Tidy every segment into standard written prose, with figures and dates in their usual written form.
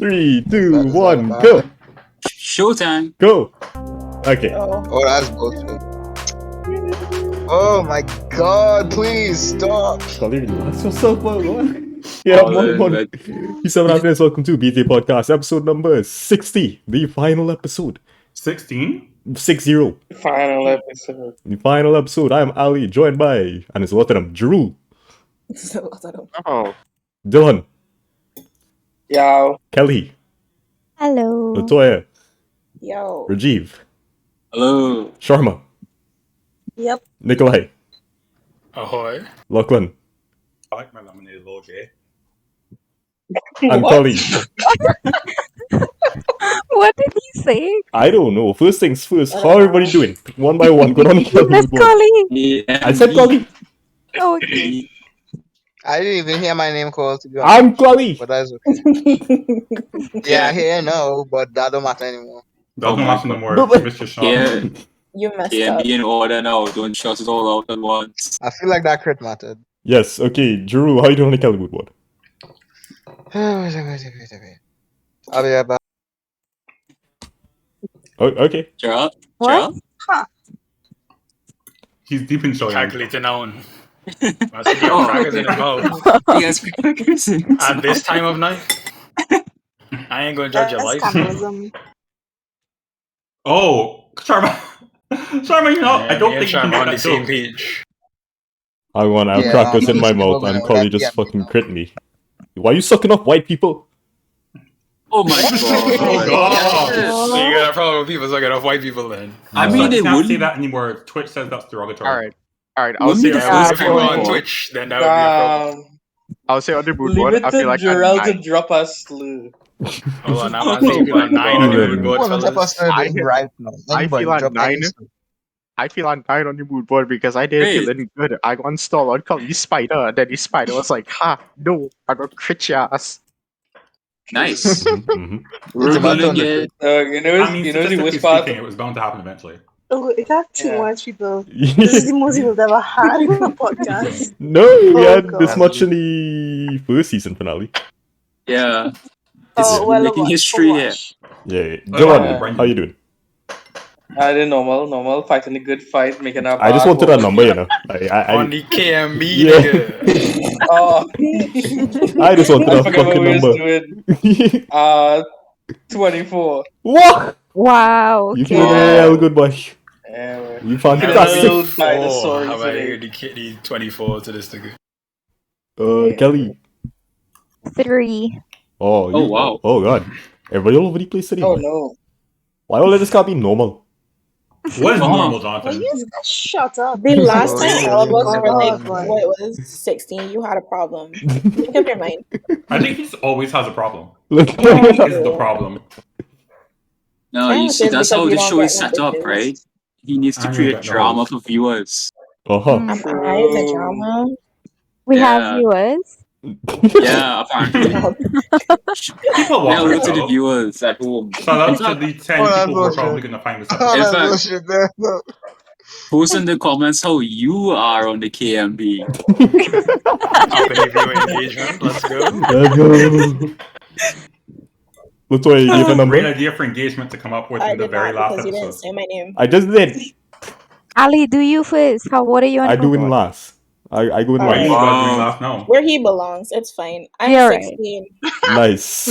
3, 2, 1, go! Showtime. Go! Okay. Oh, that's bullshit. Oh my god, please stop. Collie, relax yourself, man. Yeah, one. Peace out, happiness. Welcome to BTA Podcast, episode number 60, the final episode. 16? 60. Final episode. The final episode. I am Ali, joined by, and it's a lot of them, Jarool, Oh. Dillon, Yo. Kelly, Hello. LeToya, Yo. Rajiv, Hello. Sharma, Yep. Nikolei, Ahoy. Lachlan, I like my lemonade a little gay. and What? Collie. What did he say? I don't know. First things first, how everybody doing? One by one, go down the Miss board. Collie. Yeah. I said Collie. Oh, okay. I didn't even hear my name called to be honest. I'm Collie. But that's okay. Yeah, I hear no, but that don't matter anymore. Don't watch no more. No, but- Mr. Shaw. Yeah. You messed Yeah, up. be in order now. Don't shut it all out at once. I feel like that crit mattered. Yes, okay. Jarool, how you doing on the Kelly mood board? I'll be right back. Oh, okay. Gerald? What? He's deep in showing. Calculating down. I said, yo, crackers in his mouth. Yes, crackers. At this time of night, I ain't gonna judge your life. Capitalism. Oh, Sharma. Sharma, you know, Yeah, I don't me and think you can Sharma get on the that same joke. page. I want our Yeah, crackers in my people mouth and gonna Collie let just me fucking know. crit me. Why you sucking up white people? Oh my god. Oh, God. So you got a problem with people sucking off white people then? I So mean, you they can't say wouldn't. that anymore. Twitch says that's derogatory. Alright, I'll Wouldn't say be the on, first If you were on one. Twitch, then that would be a problem. I'll say on the mood Leave board. it I to feel like Jarrell I'm to drop a slew. Hold on, I'm saying you feel like 9 on your mood board, Who the fellas. person I- doing right now? I Anybody feel on drop 9. any stuff. I feel on 9 on the mood board because I didn't Hey. feel any good. I got installed on Collie's spider, and then the spider was like, ha, no, I'm gonna crit your ass. Nice. Mhm. We're about gonna to get. You know, I mean, you know the statistically worst part? speaking, it was bound to happen eventually. Oh, it got too Yeah. much, people. This is the most we've ever had in a podcast. No, we Oh, had this God. much in the first season finale. Yeah. Oh, well, making what- history for here. what? Yeah. Dillon, Yeah. how you doing? I did normal, fighting a good fight, making up. I just wanted a number, you know. On the KMB, Yeah. nigga. Oh, I just wanted I a forgot what fucking we was number. doing. 24. What? Wow. You Okay. feeling real good, boy? Yeah, man. You Look at that fantastic. little Oh, dinosaur how about today. you the kitty 24 to this nigga? Kelly. 3. Oh, Oh, wow. Oh, God. Everybody all over the place today, Oh man. no. Why all of this can't be normal? What is Oh. normal, Will Jonathan? you shut up? The last Oh, time yeah. all of us were like, Oh, God. what it was 16, you had a problem. Make up your mind. I think he always has a problem. Look. He is the problem. No, Yeah, you see, it's that's because how you the don't show get is set up, notices. right? He needs to I create don't get drama noticed. for viewers. Uh-huh. Am I the drama? We Yeah. have viewers. Yeah, apparently. People watch Now the look to the show. viewers at home. Shout out In to fact, the 10 Oh, that's people who are bullshit. probably going to find this Oh, episode. that's fact- bullshit there. No. post in the comments how you are on the KMB. Company viewer engagement, let's go. Let's go. LeToya, you have a Great number? idea for engagement to come up with I in the did very not last because you didn't episode. say my name. I just did. Ali, do you first? What are you on I the do mood in board? last. I go in Why are you last. guys doing last now? Where he belongs, it's fine. I'm Yeah, right. 16. Nice.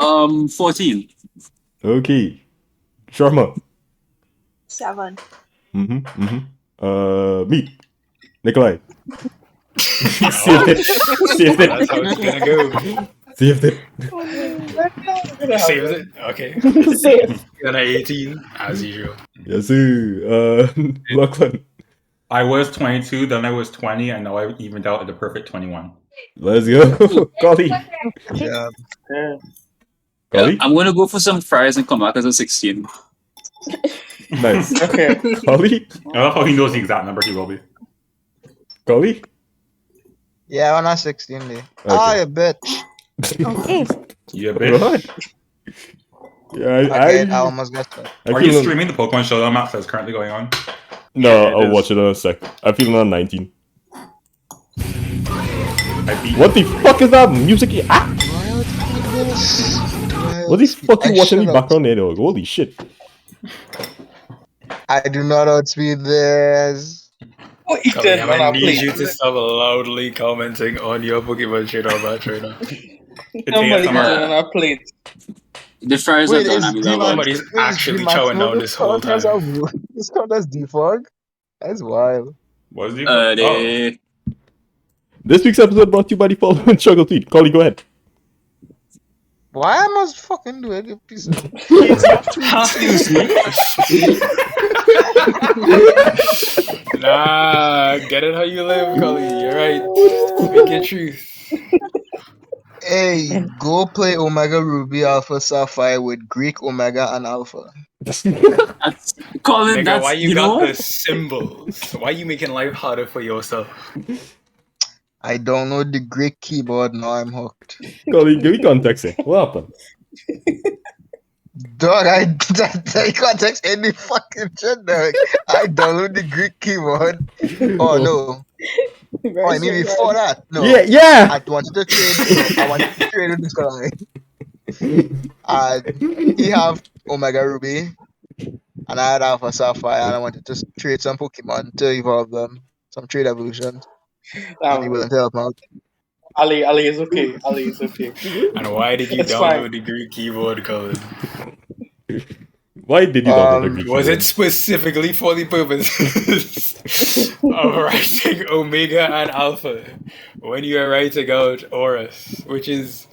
And 14. Okay. Sharma. 7. Me. Nikolei. Saved it. Saved it. That's how it's gonna go. Saved it. Saves it? Okay. Safe. Then 18, as usual. Yes, sir. Lachlan. I was 22, then I was 20, and now I evened out at the perfect 21. Let's go. Collie. Yeah. Yeah. Collie? I'm gonna go for some fries and come back as a 16. Nice. Okay. Collie? I love how he knows the exact number he will be. Collie? Yeah, when I was 16 day. Ah, you bitch. okay. Yeah, bitch. Right. Yeah, Okay, I I almost got that. Are you streaming the Pokemon Showdown match that's currently going on? No, Yeah, it I'll is. watch it in a sec. I'm feeling on 19. I beat What the fuck is that music? Ah! What is fucking watching in the shut up. background there, dog? Holy shit. I do not outspeed this. Oh, Collie, Ethan I'm on gonna our need plate. you to stop loudly commenting on your Pokemon shit on that trainer. It's Somebody ASMR. Ethan on our plate. The fries are done. I'm loving. Somebody's actually chowing down this whole time. This count as defog? That's wild. What's the They This week's episode brought to you by the following struggle tweet. Collie, go ahead. Why I must fucking do it, you piece of... Nah, get it how you live, Collie. You're right. Speak your truth. Hey, go play Omega Ruby Alpha Sapphire with Greek Omega and Alpha. that's Colin. Nigga, That's why you you know got what? the symbols? Why you making life harder for yourself? I download the Greek keyboard, now I'm hooked. Collie, give me context here. What happened? Dog, I context any fucking shit, dog. I download the Greek keyboard. Oh, no. Oh, I mean before that. No. Yeah! I wanted to trade. No, I wanted to trade with this guy. He have Omega Ruby, and I had Alpha Sapphire, and I wanted to trade some Pokemon to evolve them, some trade evolutions. And he willing to help out. Ali is okay. Ali is okay. And why did you It's download fine. the Greek keyboard, Colin? Why did you download the Greek Was keyboard? it specifically for the purpose of writing Omega and Alpha when you are writing out Horus, which is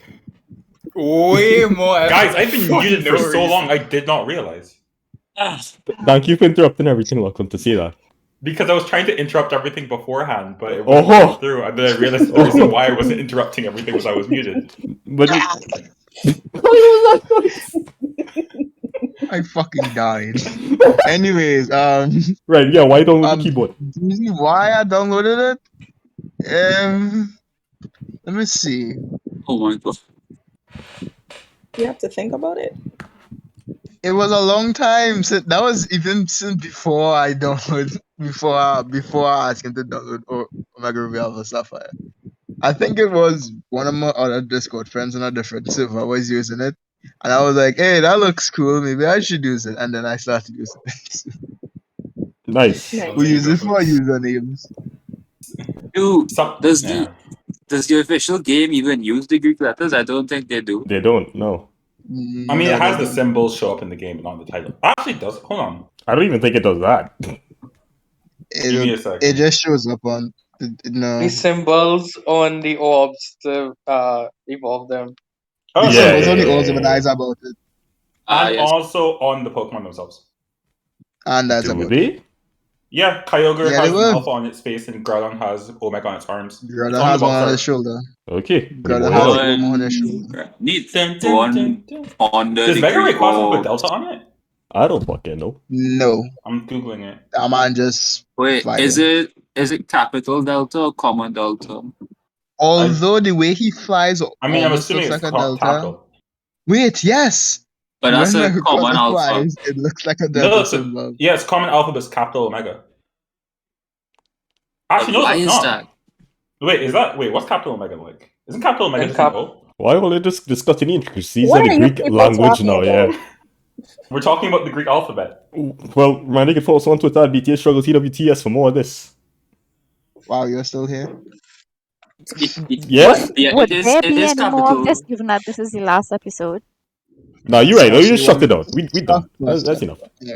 way more Guys, I've been muted for so reason. long, I did not realize. Thank you for interrupting everything, Lachlan, to say that. Because I was trying to interrupt everything beforehand, but it wasn't going through. And then I realized the reason why I wasn't interrupting everything was I was muted. But I fucking died. Anyways, right, yeah, why download the keyboard? the reason why I downloaded it? Let me see. Oh my god. You have to think about it. It was a long time since that was even since before I download before I asked him to download Omega Ruby Alpha Sapphire. I think it was one of my other Discord friends on a different server was using it, and I was like, "Hey, that looks cool. Maybe I should use it." And then I started using it. Nice. We use it for usernames. Dude, does yeah. the official game even use the Greek letters? I don't think they do. They don't, no. I mean, it has the symbols show up in the game, but not in the title. Actually, it does. Hold on. I don't even think it does that. Give me a second. It just shows up on no. The symbols on the orbs to evolve them. Oh, The Yeah, symbols on the orbs yeah. and eyes about it, and Yes. also on the Pokemon themselves. and that's Do about it. they? Yeah, Kyogre Yeah, has they an were. alpha on its face, and Groudon has Omega on its arms. Greta It's on has the one box on art. his shoulder. Okay. Greta Boy, has look. it on his shoulder. Neat. Dun, dun, One dun, dun. under Does the Mega Greek Rayquaza have a orbs. delta on it? I don't fucking know. No, I'm googling it. that man just Wait, fly is there. it capital delta or common delta? Although the way he flies I mean, I'm almost assuming looks it's like a delta. capital. Wait, yes. But that's When a Mega common Rayquaza alpha. flies, it looks like a No, delta it's symbol. yeah, it's common alpha, but it's capital Omega. Actually, no, Why it's is not. that? Wait, what's capital Omega like? Isn't capital Omega And just an O? Why will they just discuss any intricacies What of are the you Greek people language talking now, about? yeah? We're talking about the Greek alphabet. Well, man, they can follow us on Twitter at BTA Struggle TWTS for more of this. Wow, you're still here? Yes? Yeah, Would it is. there It be is any more of capital. this given that this is the last episode? No, you're right. No, you Especially just shut when it down. We done. Stuff That's enough. Yeah.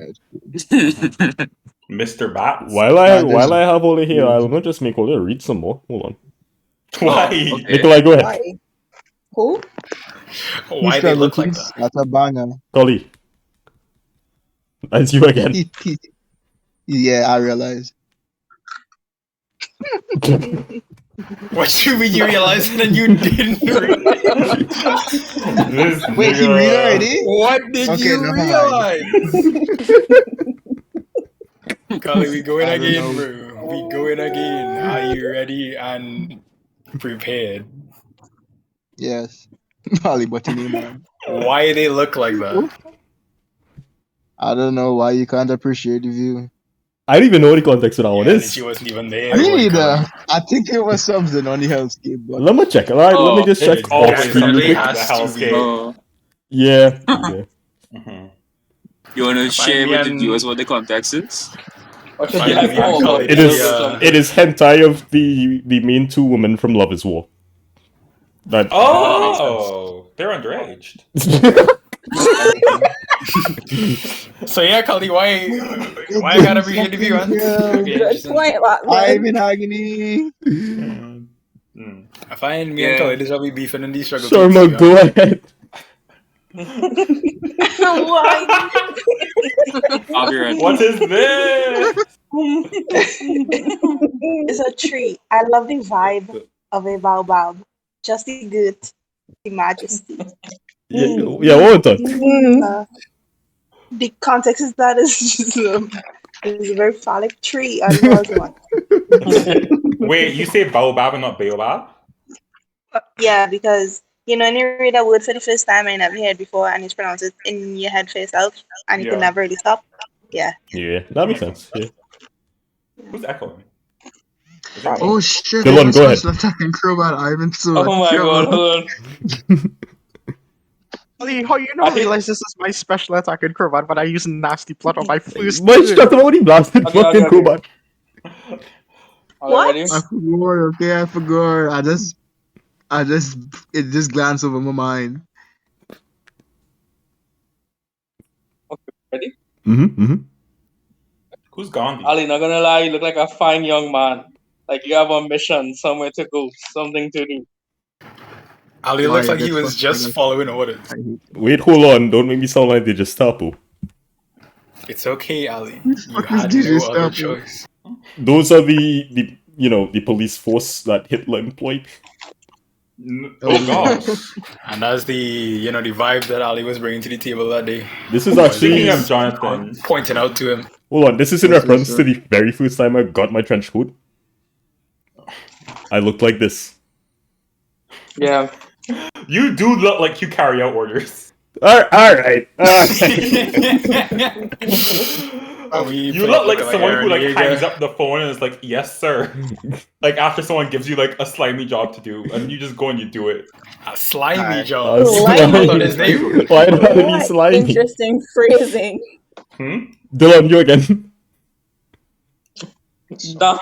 Mr. Bats. While I there's- have Ole here, I will not just make Ole read some more. Hold on. Why? Okay. Nikolei, go ahead. Why? Who? Why they look like that? That's a banger. Collie. That's you again. Yeah, I realize. What you mean you realized and you didn't read? This Wait, he nigga- read already? What did Okay, you never mind. realize? Collie, we going I don't again, know. bro. We going again. Are you ready and prepared? Yes. Probably button man. Why they look like that? I don't know why you can't appreciate the view. I don't even know the context of that one Yeah, is. she wasn't even there. Me when it neither. come. I think it was something on the hellscape, but Let me check. Alright, let me Oh, just check It's off always screen real something quick. with the Has to be. hellscape. Yeah, yeah. Mhm. You wanna share me with the and- viewers what the context is? Or should Fine, be like me and all Collie It did is the, or something. it is hentai of the main two women from Love Is War. That Oh, they're underage. So yeah, Collie, why I gotta appreciate the view, man? Okay, Good interesting. point, Lachlan. I've been agony. Mm. I find me and Yeah. Collie this will be beefing in these struggle. Sharma, go ahead. Why? I'll be right back. What is this? It's a tree. I love the vibe of a baobab. Just the good, the majesty. Yeah, what was that? The context is that it's a very phallic tree and was one. Wait, you say baobab and not baobab? Yeah, because when you read a word for the first time and you never heard it before and you pronounce it in your head face out and you can Yeah. never really stop. Yeah. Yeah, that makes sense. Yeah. Who's echoing? Is it Probably. me? Oh shit! Dillon, I was go ahead. special attacking crowbar. Ivan so Oh my god, hold on. Collie, how you not realize this is my special attack in Cravat, but I use nasty plot on my first My turn? shut up, only blasted Okay, fucking okay. crowbar. Are you What? ready? I forgot. Okay, I forgot. It just glanced over my mind. Ready? Mm-hmm. Who's Gandhi? Ali, not gonna lie, you look like a fine young man. Like you have a mission, somewhere to go, something to do. Ali Why, looks like he that's was what- just following orders. I hate Wait, hold on. Don't make me sound like the Gestapo. It's okay, Ali. Who You the fuck is had this no other Gestapo? choice. Those are the police force that Hitler employed. Oh gosh. And that's the the vibe that Ali was bringing to the table that day. This is actually Speaking of Jonathan, Pointing out to him. hold on. This is in Yes, reference yes, to the very first time I got my trench coat. I looked like this. Yeah. you do look like you carry out orders. All right. You look like someone who like hangs up the phone and is like, "Yes, sir." Like after someone gives you like a slimy job to do, and you just go and you do it. A slimy Alright. job. Slimy. That's not his name. Why not be What slimy? interesting phrasing. Dillon, you again. Damn.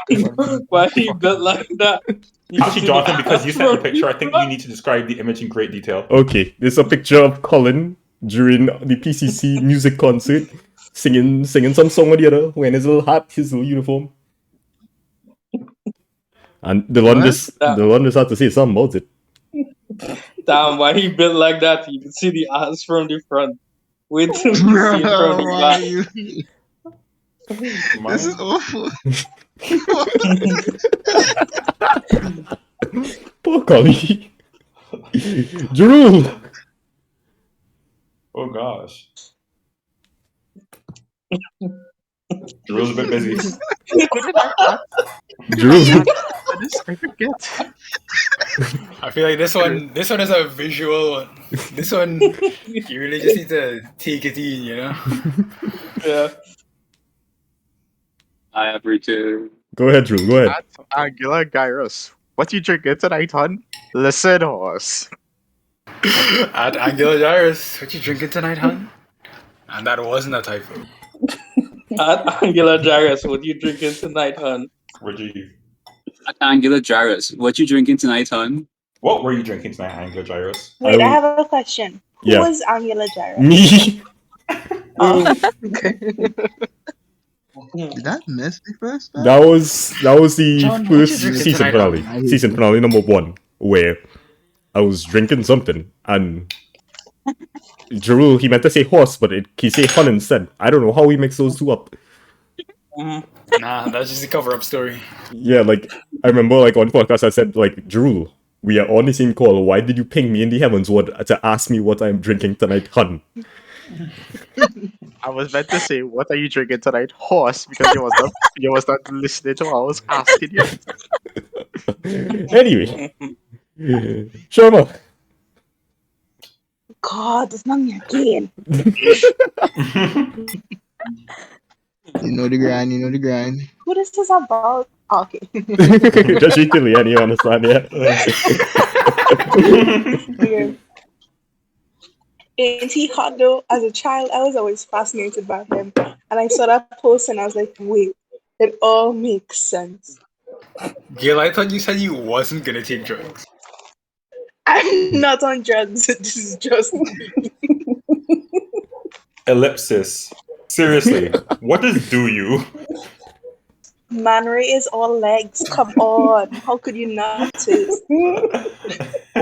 Why he built like that? You Actually, see Jonathan, the because you sent the ass picture, I from think the you need to describe the image in great detail. Okay, there's a picture of Colin during the PCC music concert, singing some song or the other, wearing his little hat, his little uniform. And the one just had to say something about it. Damn, why he built like that? You can see the ass from the front. Wait till you see it from the Why back. you- This is awful. Poor Collie. Jarool. Oh gosh. Jarool's a bit busy. Jarool. I forget. I feel like this one is a visual one. This one you really just need to take it in, Yeah. I have returned. Go ahead, Drew. Go ahead. At Angular Gyros. What you drinking tonight, hon? Listen, horse. At Angular Gyrus, what you drinking tonight, hon? And that wasn't a typo. At Angular Jairus, what you drinking tonight, hon? Rajiv. At Angular Jairus, what you drinking tonight, hon? What were you drinking tonight, Anglo Gyros? Wait, I have a question. Who Yeah. was Angela Gyro? Me. Did that miss me first time? That was the John, what first you drinking season tonight, finale. Season finale number 1, where I was drinking something and Jarool, he meant to say horse, but he say hun instead. I don't know how he mixed those two up. Nah, that's just a cover-up story. Yeah, like I remember like on podcast I said like Jarool, we are on the same call. Why did you ping me in the heavens to ask me what I'm drinking tonight, hun? I was meant to say, what are you drinking tonight? Horse, because you was not listening to what I was asking you. Anyway. Sharma. God, it's not me again. You know the grind. You know the grind. Who this is about? Okay. Just Italy, and you understand, yeah. Okay. Ain't he hot though? As a child, I was always fascinated by him. And I saw that post and I was like, wait, it all makes sense. Gail, I thought you said you wasn't gonna take drugs. I'm not on drugs. This is just me. Ellipsis. Seriously, what does do you? Man Ray is all legs. Come on. How could you notice? I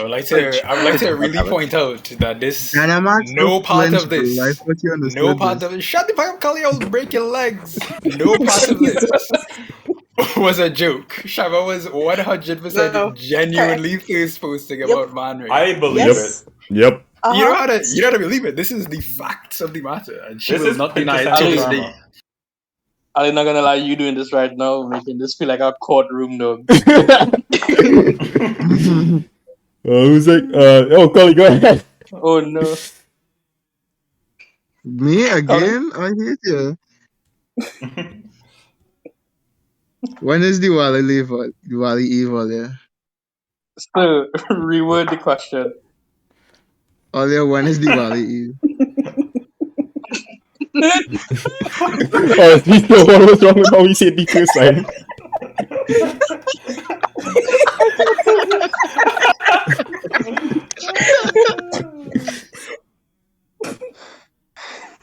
would like to really point out that this Dynamax no part flinch, of this, bro. I thought you understood no part this. of it. Shut the fuck up, Collie! I was breaking legs. No part of this was a joke. Sharma was 100% No. genuinely face posting about Man Ray. I believe Yes. it. Yep. You know how to believe it. This is the facts of the matter, and she This will is not deny it Ali. to this quintessential day. drama. I'm not gonna lie, you doing this right now, making this feel like a courtroom, dog. Who's like, oh, Collie, go ahead. Oh no. Me again? I hate you. When is Diwali evil? Diwali evil, yeah. So, reword the question. Oh yeah, when is Diwali Eve? Oh, please know what was wrong with how we said the first time.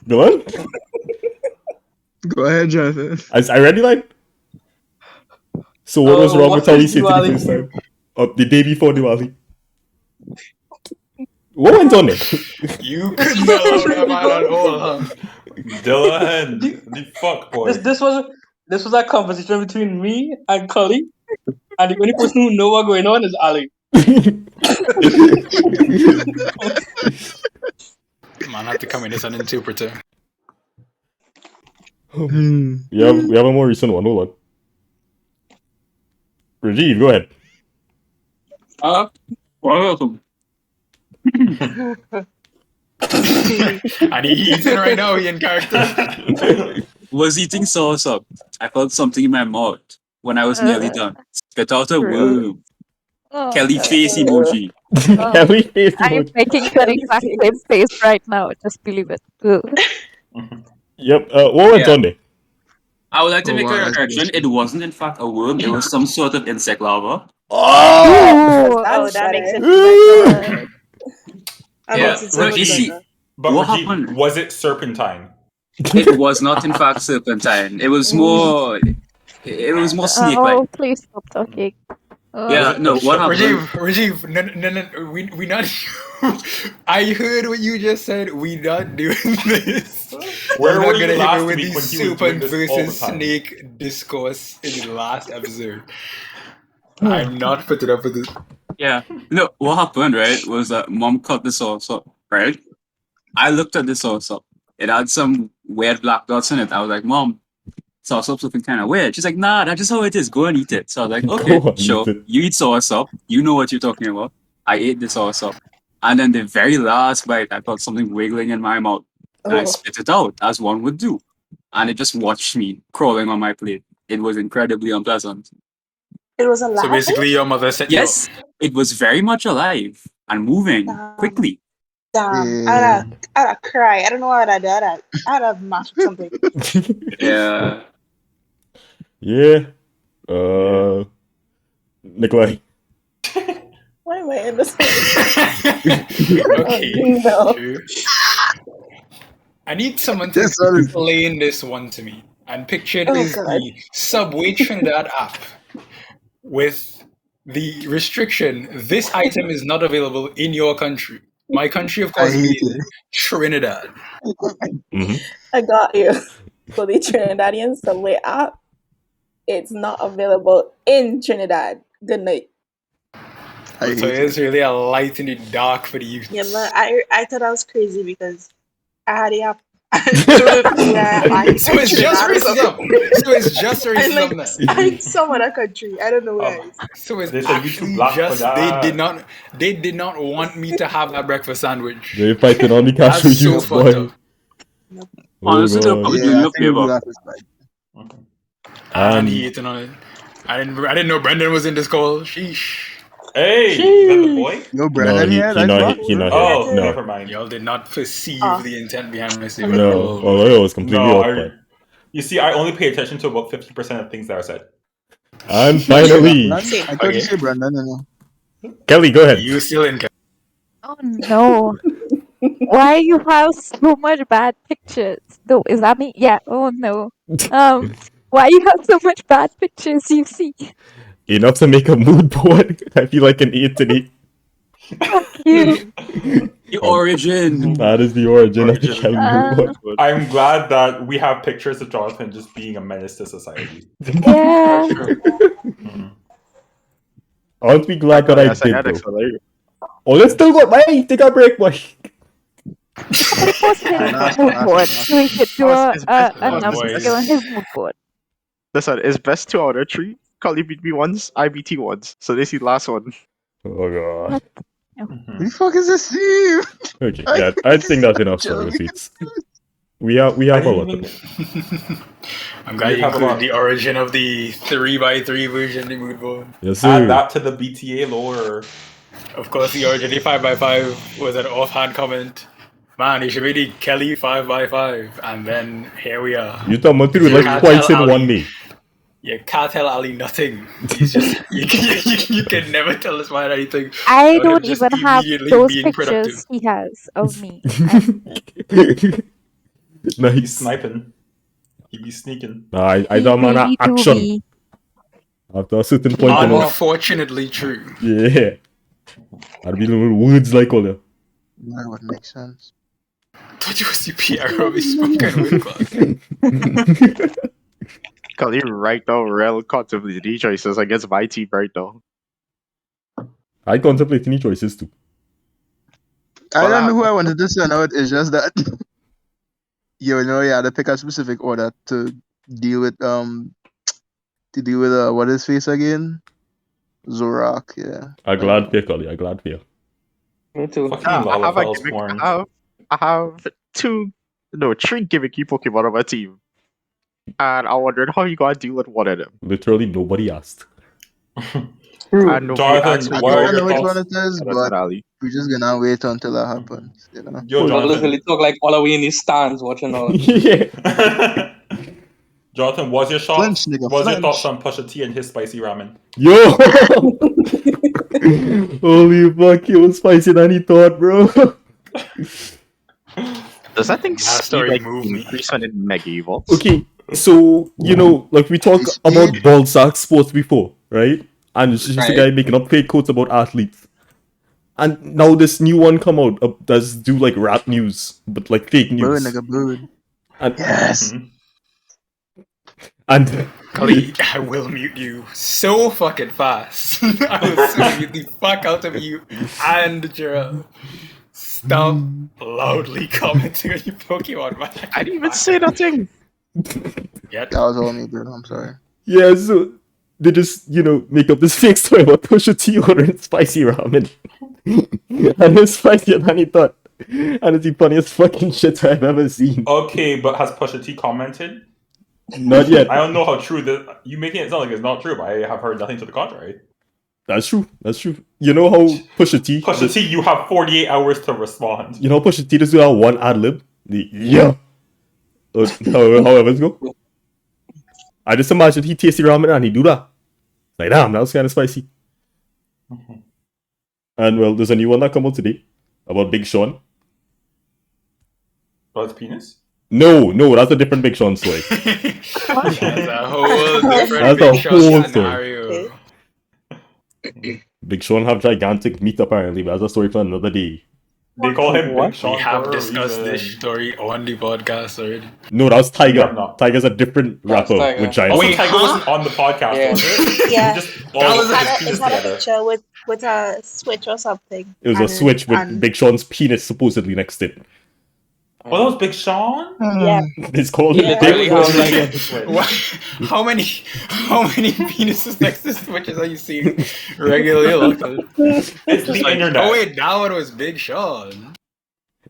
Dillon? Go ahead, Jonathan. I ready, like? So what was wrong what with how we is said it the Diwali first time? The day before Diwali. What went on there? You couldn't allow that man at all, huh? Dillon, the fuck boy. This was a conversation between me and Collie, and the only person who know what's going on is Ali. Man had to come in as an interpreter. We have a more recent one. Hold on. Rajiv, go ahead. Welcome. And he's eating right now, he in character. Was eating sauce up. I felt something in my mouth when I was nearly done. Spit out a worm. Oh, Kelly God. face emoji. Kelly face I'm emoji. making the exact same face right now. Just believe it. Ugh. Yep. What went Yeah. on there? I would like to Oh, make wow, a that's correction. It wasn't in fact a worm. It was some sort of insect larva. Oh! That's that makes better. it that Yeah, makes it so but much you see, better. But what Rajiv, happened? was it serpentine? It was not in fact serpentine. It was more. It was more snake-like. Oh, please stop talking. Yeah, no. What happened? Rajiv, no, we not. I heard what you just said. We not doing this. Where I'm were not you gonna last hit with week the when he was serpent doing this all the versus time? snake discourse in the last episode? I'm not putting up with this. Yeah. No, what happened, right, was that mom cut the sauce up, right? I looked at the sauce up. It had some weird black dots in it. I was like, Mom, sauce up's looking kind of weird. She's like, nah, that's just how it is. Go and eat it. So I was like, okay, Go and sure. eat it. You eat sauce up. You know what you're talking about. I ate the sauce up. And then the very last bite, I felt something wiggling in my mouth. And I Oh. spit it out, as one would do. And it just watched me crawling on my plate. It was incredibly unpleasant. It was alive. So basically, your mother said, Yes, it was very much alive and moving quickly. Damn. Yeah. I'd have cry. I don't know what I'd do. I'd have mashed something. Yeah. Yeah. Nikolei. Why am I in this? Okay. No. True. I need someone to This one is- explain this one to me. And pictured Oh, is God. the Subway Trinidad app with the restriction: this item is not available in your country. My country, of I course, hate being it. Trinidad. Mm-hmm. I got you. For the Trinidadian Subway app, it's not available in Trinidad. Good night. I hate So it. it's really a light in the dark for the youth. Yeah, but I thought I was crazy because I had the app. I So it's just racism. So it's just racism then. I'm some other country. I don't know where it is. So it's They said you actually too black for just that. they did not want me to have that breakfast sandwich. They're fighting on the That's cashew so youth, fucked boy. up. Honestly, they'll probably do Yeah, you I a think we'll do favor. that for Spike. Okay. And he eating on it. I didn't know Brendan was in this call. Sheesh. Hey, is that the boy? Yo, No, Brendan here, he that's not back. he not Oh, here. No, never mind. Y'all did not perceive Ah. the intent behind this statement. no. Oh, I was completely No, off by. you see, I only pay attention to about 50% of things that are said. And finally, Same. I thought you Okay. said Brendan, you know. Kelly, go ahead. You still in. Oh no. Why you have so much bad pictures? Though, is that me? Yeah. Oh no. Why you have so much bad pictures, you see? Enough to make a mood board. I feel like an 8 to 8. Fuck you. The origin. That is the origin of the Origin. Kelly mood board. I'm glad that we have pictures of Jonathan just being a menace to society. Yeah. Mhm. I want to be glad that I Yes, did, had though. XLA. Oh, let's still go. Wait, take a break, boy. Somebody post his Nice, mood nice, board nice. so we could do It's best- a it's number best. skill on his mood board. Listen, it's best 2 out of 3. Collie beat me once, I beat you once. So this is the last one. Oh god. Mhm. Who the fuck is this Steve? Okay, yeah, I think that's enough for receipts. We have I a didn't lot. even- I'm glad you You have a included lot. the origin of the 3x3 version of the mood board. Yes, sir. Add that to the BTA lore. Of course, the origin of the 5x5 was an offhand comment. Man, it should be the Kelly 5x5. And then here we are. You talking about through You like can't twice tell in one Ali. day. You can't tell Ali nothing. He's just you can never tell this man anything. I without him don't just even have immediately those being pictures productive. he has of me. He's Nice. sniping. He be sneaking. Nah, I don't man Really do action be. after a certain point. You know. Unfortunately true. Yeah. I'd be little words like all that. That would make sense. Thought you was the PRO spoken word class. Collie right now, real contemplating choices against my team right now. I contemplate any choices too. I Well, don't know who I wanted to send out. It's just that you know, you had to pick a specific order to deal with what is face again? Zorak, yeah. I'm glad for you, Collie. I'm glad for you. Me too. Fucking I have a Lalafell's gimmick. porn. I have 3 gimmicky Pokemon on my team. And I wondered how you gotta deal with one of them. Literally nobody asked. And nobody Jonathan, asked me I what think are I know your which one thoughts? it is, That's but Ali. we're just gonna wait until that happens, you know. Yo, I Jonathan. literally talk like all the way in his stands watching all. Yeah. Jonathan, what's your shot? Flinch, nigga, What's your flinch. thoughts on Pusha T and his spicy ramen? Yo! Holy fuck, he was spicy than he thought, bro. Does that thing That story like moved me. increase when it mega evolves? Okay, so, you know, like we talked about ballsack sports before, right? And it's just a Right. guy making up fake quotes about athletes. And now this new one come out does do like rap news, but like fake Bird, news. nigga, bird. And, Yes. Mhm. and Collie, I will mute you so fucking fast. I will so mute the fuck out of you and Jarool. Stop loudly commenting on your Pokemon, man. I didn't even say nothing. Yet. That was all me, bro. I'm sorry. yeah, so they just, you know, make up this fake story about Pusha T ordering spicy ramen. And it's spicier than he thought. And it's the funniest fucking shit I've ever seen. Okay, but has Pusha T commented? Not yet. I don't know how true this. You making it sound like it's not true, but I have heard nothing to the contrary. That's true. That's true. You know how Pusha T... Pusha T, you have 48 hours to respond. You know how Pusha T just do that one ad-lib? The yeah. However it's go. I just imagine he tasty ramen and he do that. Like, damn, that was kind of spicy. And well, there's a new one that come out today about Big Sean. About his penis? No, that's a different Big Sean story. That's a whole different That's a Big Shot whole scenario. Big Sean have gigantic meat apparently, but that's a story for another day. They call him Big Sean. We have for a discussed reason. this story on the podcast already. No, that was We have Tiger. not. Tiger's a different rapper Tiger. with giant. Also, Wait, Tiger huh? wasn't on the podcast, Yeah. was it? Yeah. We just That all was looked a- at his It's penis had a together. picture with a switch or something. It was a And- switch with and- Big Sean's penis supposedly next to it. Oh, that was Big Sean? Yeah. It's called Yeah. Big Really Sean. have, like, What? How many penises next to switches are you seeing regularly? Lachlan? It's the internet. Oh wait, that one was Big Sean.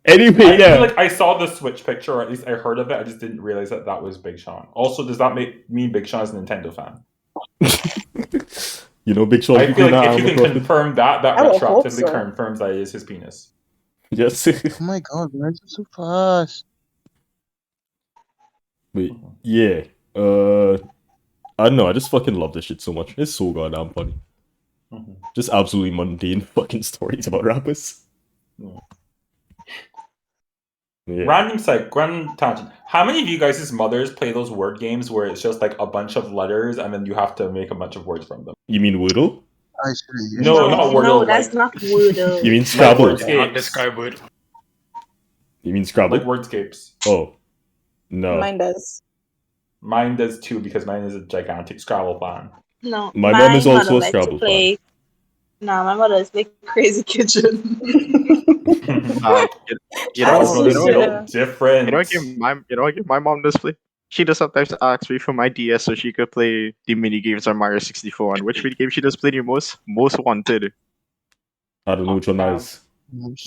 Anyway, I yeah. feel like I saw the Switch picture, or at least I heard of it. I just didn't realize that was Big Sean. Also, does that mean Big Sean is a Nintendo fan? You know, Big Sean. I feel like if you can Cross confirm that I would hope retroactively so. confirms that it is his penis. Yes. Oh my god, why is it so fast? Wait, yeah. I don't know. I just fucking love this shit so much. It's so goddamn funny. Mhm. Just absolutely mundane fucking stories about rappers. Yeah. Random tangent. How many of you guys' mothers play those word games where it's just like a bunch of letters and then you have to make a bunch of words from them? You mean Wordle? I should have No, not Wordle. No, that's like, not Wordle. You mean like Scrabble? Wordscapes. Not describe word. You mean Scrabble? Like Wordscapes. Oh. No. Mine does. Mine does too because mine is a gigantic Scrabble fan. No, My mom is also a likes Scrabble to play. No, my mother is like Crazy Kitchen. You know so different. You know what game my mom does play? She does sometimes ask me for my DS so she could play the mini games on Mario 64. And which mini game she does play the most? Most Wanted. I don't know which one that is.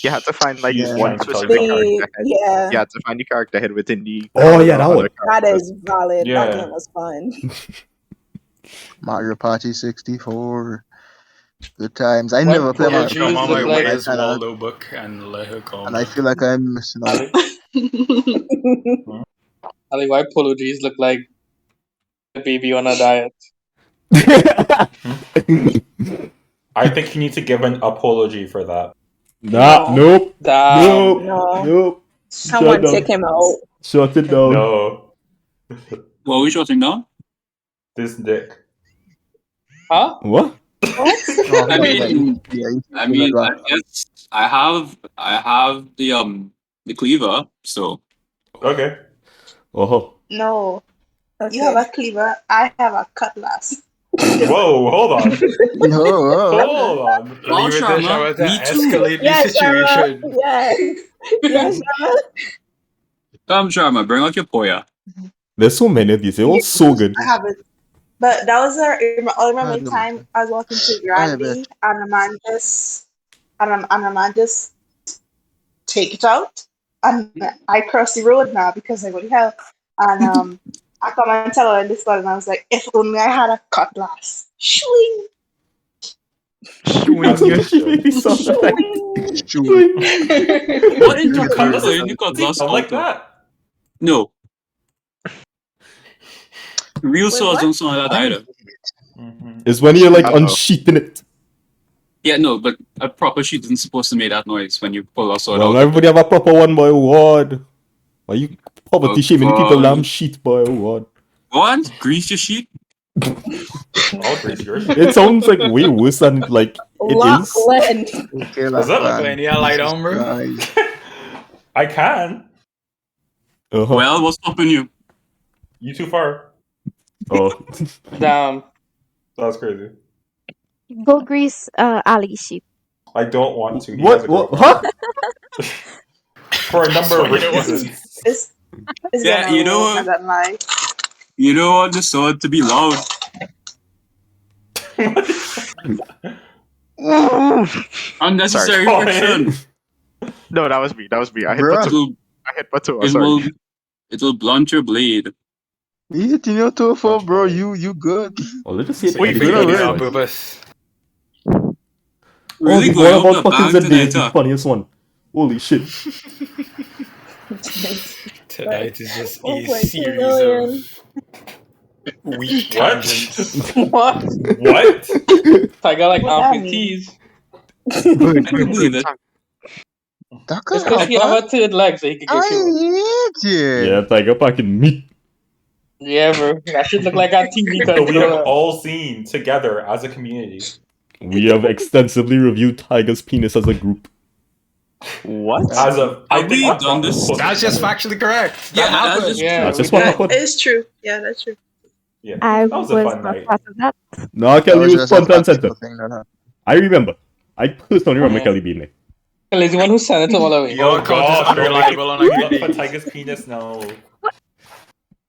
You have to find like Yeah. one Trying to specific tell character The- head. yeah, You have to find the character head within the. Oh, yeah, that other one. that characters. is valid. Yeah. That game was fun. Mario Party 64. Good times. I Why never play Mario poetry Party, look Mama but like- I his kinda, Waldo book and let her call and I feel like I'm missing out. I think why Pologies look like a baby on a diet. I think you need to give an apology for that. Nah, nope. Damn. Nope. No. Nope. Someone Shut take down. him out. Shut it down. No. What are we shutting down? This dick. Huh? What? Oh, I yeah, mean, yeah, you I feel mean, like I guess I have the cleaver, so Okay. Oh. No, Okay. you have a cleaver. I have a cutlass. Whoa, hold on. No, Hold on. Wow, Leave it Sharma, to Sharma to me too. escalate the Yes, Sharma. situation. Yes. Yes, Sharma. Come, Sharma, bring out your poya. There's so many of these. They're all so good. I have it. But that was I remember I the don't- time I was walking to I Granby and a man just take it out and I crossed the road now because like what the hell and I come and tell her in this one and I was like, if only I had a cutlass. Shwing. That's good. She made me sound like What in Your the cutlass cutlass? doesn't You got lost like auto. that. No. Real Wait, swords what? don't sound like that either. It's when you're like Uh-oh. unsheathing it. Yeah, no, but a proper sheet isn't supposed to make that noise when you pull a sword Well, out. everybody have a proper one, boy. What? Why you poverty Oh, shaming the people? God. Damn sheet, boy. What? What? Grease your sheet? I'll grease your shit. It sounds like way worse than like it is. Lachlan. Okay, Is that Lachlan, yeah, lie down, bro. Christ. I can. Uh-huh. Well, what's stopping you? You too far. Oh. Damn. That's crazy. Go grease Ali sheep. I don't want to. He has What? a What? girlfriend. Huh? For a number of So you don't want reasons. It's Yeah, gonna you know roll, what? I don't lie. You don't want the sword to be loud. Unnecessary Sorry. friction. No, that was me. I hit Bruh. button. I hit button. It Sorry. will, it will blunt your blade. You hitting your toe for, bro. You good. Oh, let's just say So you editing think good you is did it already. on fine. purpose? Oh, Really the going one out about the fucking bag Zendaya tonight, is the huh? funniest one. Holy shit. Tonight is just Oh a my series God. of weak What? tangents. What? What? Tiger like What that mean? amputees. I can believe it. That could It's because he have happen. a third leg so he could get I killed. hate it. Yeah, Tiger packing meat. Yeah, bro. That should look like a TV So we have controller. all seen together as a community. We have extensively reviewed Tiger's penis as a group. What? As a, I Have think we that's done not this? supposed to That's be just together. factually correct. Yeah, That that's happened. just Yeah, That's just we what did. happened. It's true. Yeah, that's true. Yeah, I that was was a fun not night. part of that. No, That Kelly was was just a front and center. practical thing that happened. I remember. I personally remember Yeah. Kelly being there. He's the one who sent it all away. Your account is God, don't make unreliable on a it good look day. for Tiger's penis now.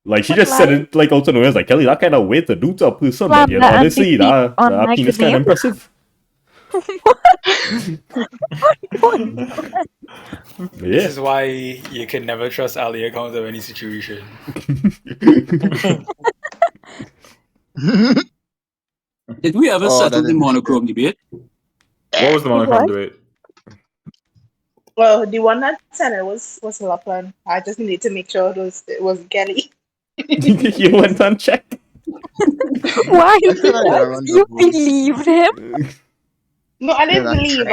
Like, she What just said lie? it like out of nowhere. Like, Kelly, that kind of way to do to a person. Slam But, you the know, honestly, MVP that on my penis good kind of name. impressive. This Yeah. is why you can never trust Ali accounts of any situation. Did we ever Oh, settle that the didn't make monochrome debate? What was the It monochrome was? debate? Well, the one that said it was Lachlan. I just need to make sure it was Kelly. You went and checked. Why? I feel like I What? remember You both. believed him? No, I didn't Yeah, believe.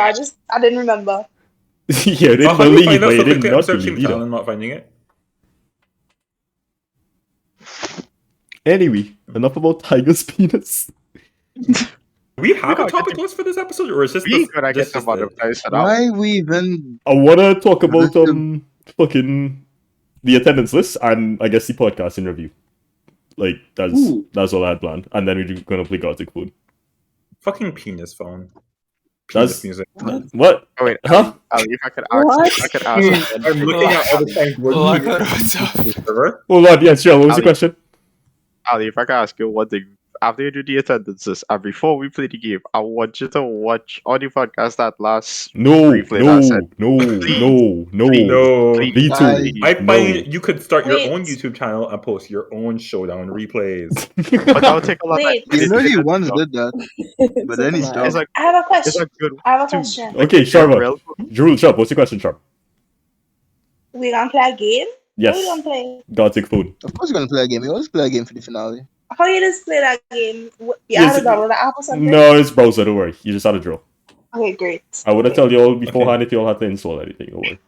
I didn't remember. You didn't How do you believe, find but out you so did quickly? I'm not searching believe the channel either. and not finding it. Anyway, enough about Tiger's penis. Do we have a gotta topic get list for this episode, or is this We this, gotta get this some just other it? guys for that. Why we even? I wanna talk about Listen. fucking the attendance list and I guess the podcast in review. Like Ooh. that's all I had planned, and then we're gonna play Gothic Food. Fucking penis phone. That's Penis music. what? Oh wait, Huh? Ali, if I could ask, What? I could ask. I'm looking at all the times where Lachlan, penis what's up? is the server. Hold on, yeah, sure. What was the Ali. question? Ali, if I could ask you one thing. After you do the attendances and before we play the game, I want you to watch all the podcasts that last No, replay that said. no. No. Me too. Guys, I No. find you could start your Wait. own YouTube channel and post your own showdown replays. But that'll take a lot of Wait. you know he it's once did that, but then he It's stopped. a, I have a it's question. a good I have a too. question. Okay, You're Sharma. real- Jarool, Sharp, what's your question, Sharp? We gonna play a game? What we Yes. gonna play? Gothic Food. Of course, you're gonna play a game. You always play a game for the finale. How you just play that game? You Yes, had to download the app or something? No, it's browser, don't worry. You just had to draw. Okay, great. I would have Okay. told you all beforehand if you all had to install anything, don't worry.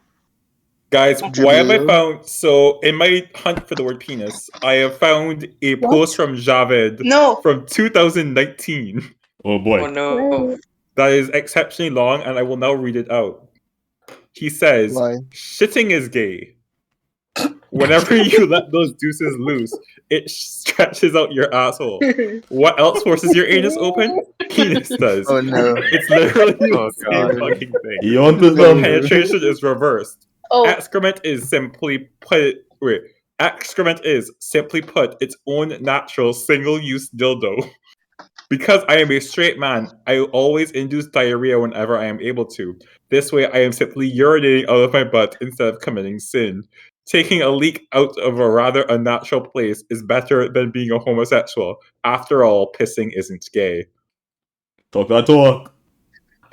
Guys, Okay. why have I found so in my hunt for the word penis, I have found a post from Javed No. from 2019 Oh boy. Oh no. that is exceptionally long, and I will now read it out. He says, Why? "Shitting is gay. Whenever you let those deuces loose, it stretches out your asshole. What else forces your anus open? Penis does. Oh no. It's literally Oh, the same God. fucking thing. You want to No. Penetration is reversed. Oh, Excrement is simply put. Wait. Excrement is simply put its own natural single-use dildo. Because I am a straight man, I always induce diarrhea whenever I am able to. This way, I am simply urinating out of my butt instead of committing sin. Taking a leak out of a rather unnatural place is better than being a homosexual. After all, pissing isn't gay." Talk that talk.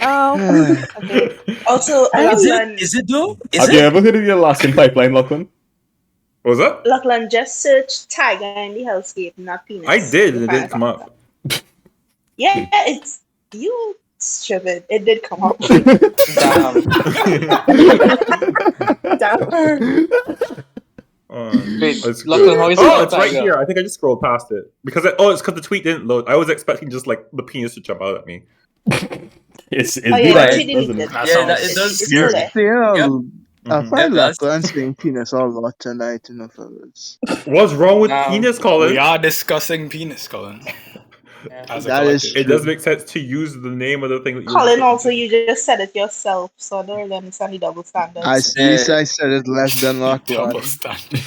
okay. Also, Is Lachlan, it though? Is Have you ever heard of the Alaskan pipeline, Lachlan? What was that? Lachlan, just search tiger in the hellscape, not penis. I did, and You'll it find didn't come up. Yeah, it's you stupid. It did come up. Wait, Let's Lachlan, go. how is Oh, it it's right tiger? here. I think I just scrolled past it because it's because the tweet didn't load. I was expecting just like the penis to jump out at me. It's Oh, yeah, good, right. doesn't it? That Yeah, sounds it does. It's still there. I Mhm. find It does. Lachlan saying penis a lot tonight, you know, fellas. What's wrong with Now, penis, Colin? We are discussing penis, Colin. As a That is collective. It does make sense to use the name of the thing that you're Colin, also, you just said it yourself, so I don't really understand the double standards. I see. I said it less than Lachlan. Double standard.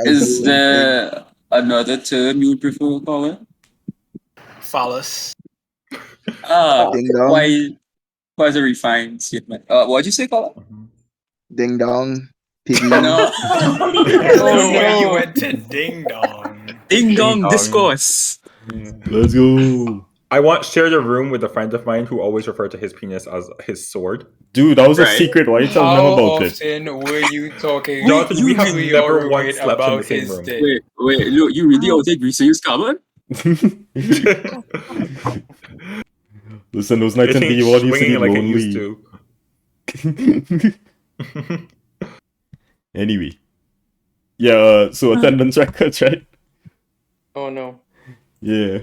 Is there another term you would prefer, Colin? Phallus. Ding dong. Why is a refined statement? What'd you say, Colin? Ding dong. Piggy. No. Oh, no. You went to ding dong. Ding dong dong. discourse. Let's go. I once shared a room with a friend of mine who always referred to his penis as his sword. Dude, that was a Right. secret. Why are you telling How them about it? often were you talking Jonathan, we have to never your once roommate slept in the about same his room. dick? Wait, look, you really out there greasing his carbon? Listen, those It nights in ain't B1 used to be swinging like it used lonely. to. Anyway. Yeah, so attendance records, right? Oh no. Yeah.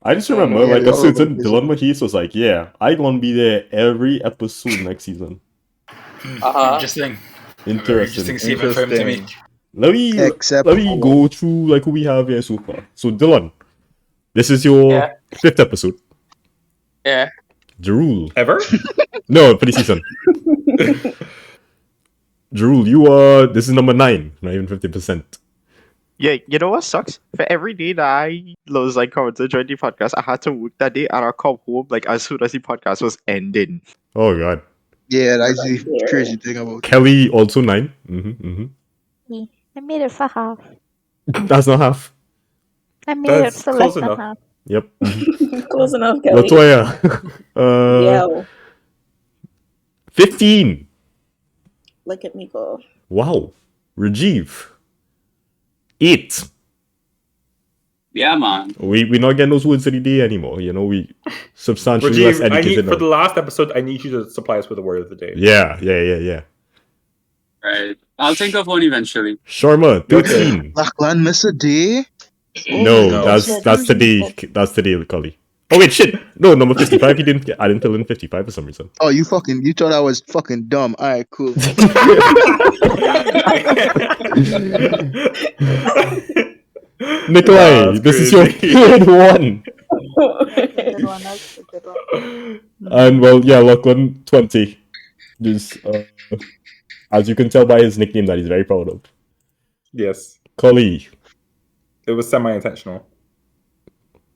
I just Oh, remember, no. like, Yeah, a certain yeah. Dillon Mahis was like, yeah, I gonna be there every episode next season. Interesting. Interesting. statement for him to make. Let me Except let me go through, like, who we have here so far. So, Dillon, this is your Yeah. 5th episode. Yeah. Jarool. Ever? No, for the season. Jarool, you are, this is number 9, not even 50%. Yeah, you know what sucks? For every day that I was like coming to join the podcast, I had to work that day and I come home like as soon as the podcast was ending. Oh, God. Yeah, that's the Scary. crazy thing about it. Kelly also 9. I made it for half. That's not half. I made That's it for close less than enough. half. Yep. Close enough, Kelly. LeToya. 15. Look at me go. Wow. Rajiv. 8. Yeah, man. We're not getting those words of the day anymore. You know, we substantially less Rajiv, I educated need for now. the last episode. I need you to supply us with the word of the day. Yeah. Right. I'll think of one eventually. Sharma, 13. Lachlan miss a day? No, No. that's today. That's today, Collie. Oh wait, shit. No, number 55. I didn't fill in 55 for some reason. Oh, you thought I was fucking dumb. Alright, cool. Nikolai, That's this is your crazy. third one. Good one. That's a good one. And well, yeah, Lachlan, 20. Just as you can tell by his nickname that he's very proud of. Yes, Collie. it was semi-intentional.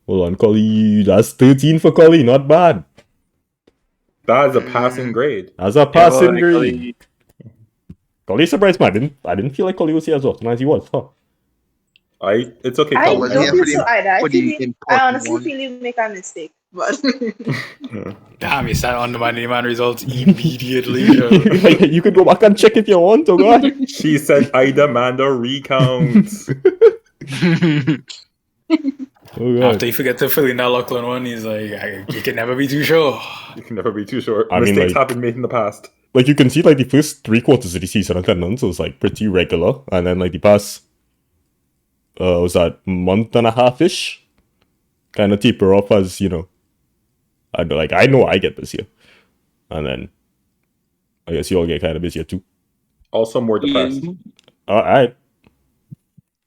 Hold on, Collie. That's 13 for Collie. Not bad. That is a passing grade. That's a passing grade. Collie surprised me. I didn't feel like Collie was here as often as he was. Huh? It's okay. I Colin. was don't here feel for the- so either. for the I important honestly one. feel you make a mistake. But Damn, you started undermining man results immediately. yo. You could go back and check if you want. Oh god. She said, "I demand a recount." Oh god. After you forget to fill in that Lachlan one, he's like, you can never be too sure. You can never be too sure. I mean, Mistakes like- have been made in the past. Like you can see, like the first 3 quarters of the season attendance was like pretty regular, and then like the past, was that month and a half ish, kind of taper off as you know. I know I get busier, and then I guess you all get kind of busier too. Also more depressed. Alright.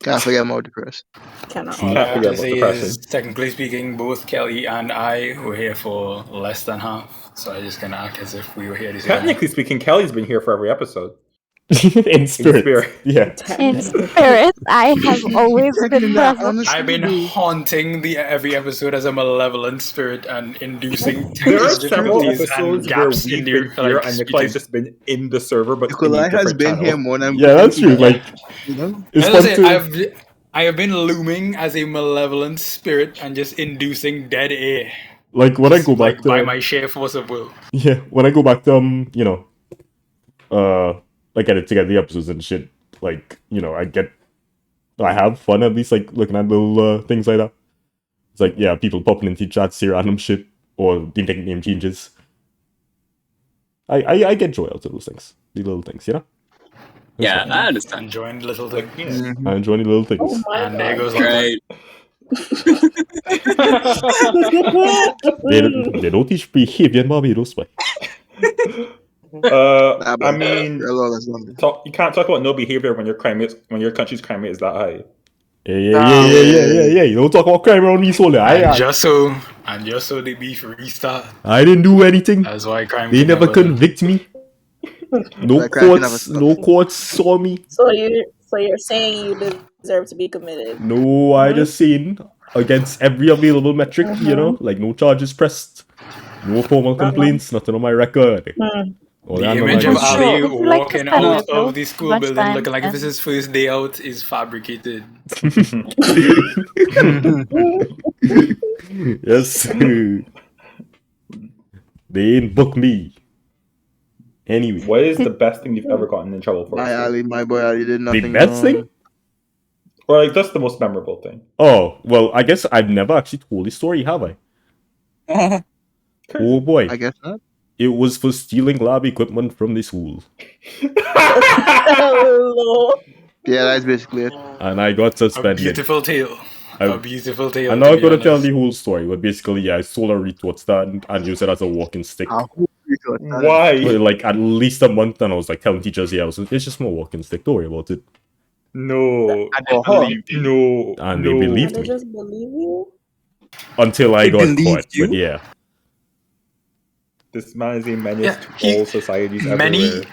Can't forget about depressed. Cannot. All I Can't have forget to about say depression. is, technically speaking, both Kelly and I were here for less than half. So I just gonna act as if we were here this Technically speaking, Kelly's been here for every episode. In spirit. spirit. Yeah. In spirit, I have always been present. I've been haunting every episode as a malevolent spirit and inducing There are technical several difficulties episodes and where gaps we've in been the here like, and Nikolai's speeches. just been in the server, but Nikolai in a has different been channel. here more than Yeah, that's true. Like you know? it's As I fun say, to I have been looming as a malevolent spirit and just inducing dead air. like when I go back Like to by my sheer force of will. yeah, when I go back to you know, like edit together the episodes and shit, like, you know, I have fun at least like looking at little things like that. It's like, yeah, people popping into chats, say random shit, or the nickname changes. I get joy out of those things. The little things, you know? That's Yeah, fun. I understand. Enjoying the little things. I enjoy the little things. Oh my And there God. goes Lachlan. Right. They don't teach behavior in Barbados, but I mean, Hello, you can't talk about no behavior when your country's crime rate is that high. yeah. You don't talk about crime around these whole And just so the beef restart. I didn't do anything. That's why crime. They can never convict me. No Like crime can courts, never no courts saw me. So you're saying you deserve to be committed? No, I just saying against every available metric, you know, like no charges pressed, no formal complaints, nothing on my record. All The that on image my- of Would you- Ali would you like to walking spend out little of the school lunchtime building looking like if and- it's his first day out is fabricated. Yes. They ain't book me. Anyway, What is the best thing you've ever gotten in trouble for? my boy Ali did nothing. the best thing? Or like just the most memorable thing? Oh, well, I guess I've never actually told this story, have I? Oh boy. I guess not. It was for stealing lab equipment from the school. Hello. Yeah, that's basically it. And I got A suspended. beautiful tale. I- A beautiful tale. I'm to not be going to tell honest. the whole story, but basically, yeah, I stole a retort stand and used it as a walking stick. Why? For like at least a month, and I was like telling teachers, yeah, it's just my walking stick, don't worry about it. No. I didn't believe you. No. And no. they believed They me just believe you? until I They got believed caught. you? But yeah, This man is a menace Yeah, to all societies Many, everywhere.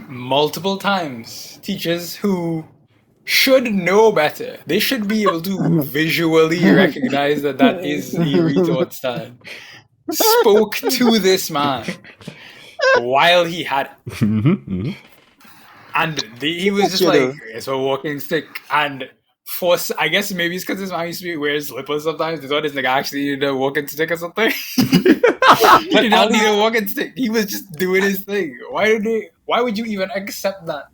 multiple times, teachers who should know better. They should be able to visually recognize that is the retort stand. Spoke to this man while he had it. Mm-hmm. And he was just You like, know. it's a walking stick. And I guess maybe it's because his mom used to wear slippers sometimes. They thought this nigga actually needed a walking stick or something. He did not need a walking stick. He was just doing his thing. Why would you even accept that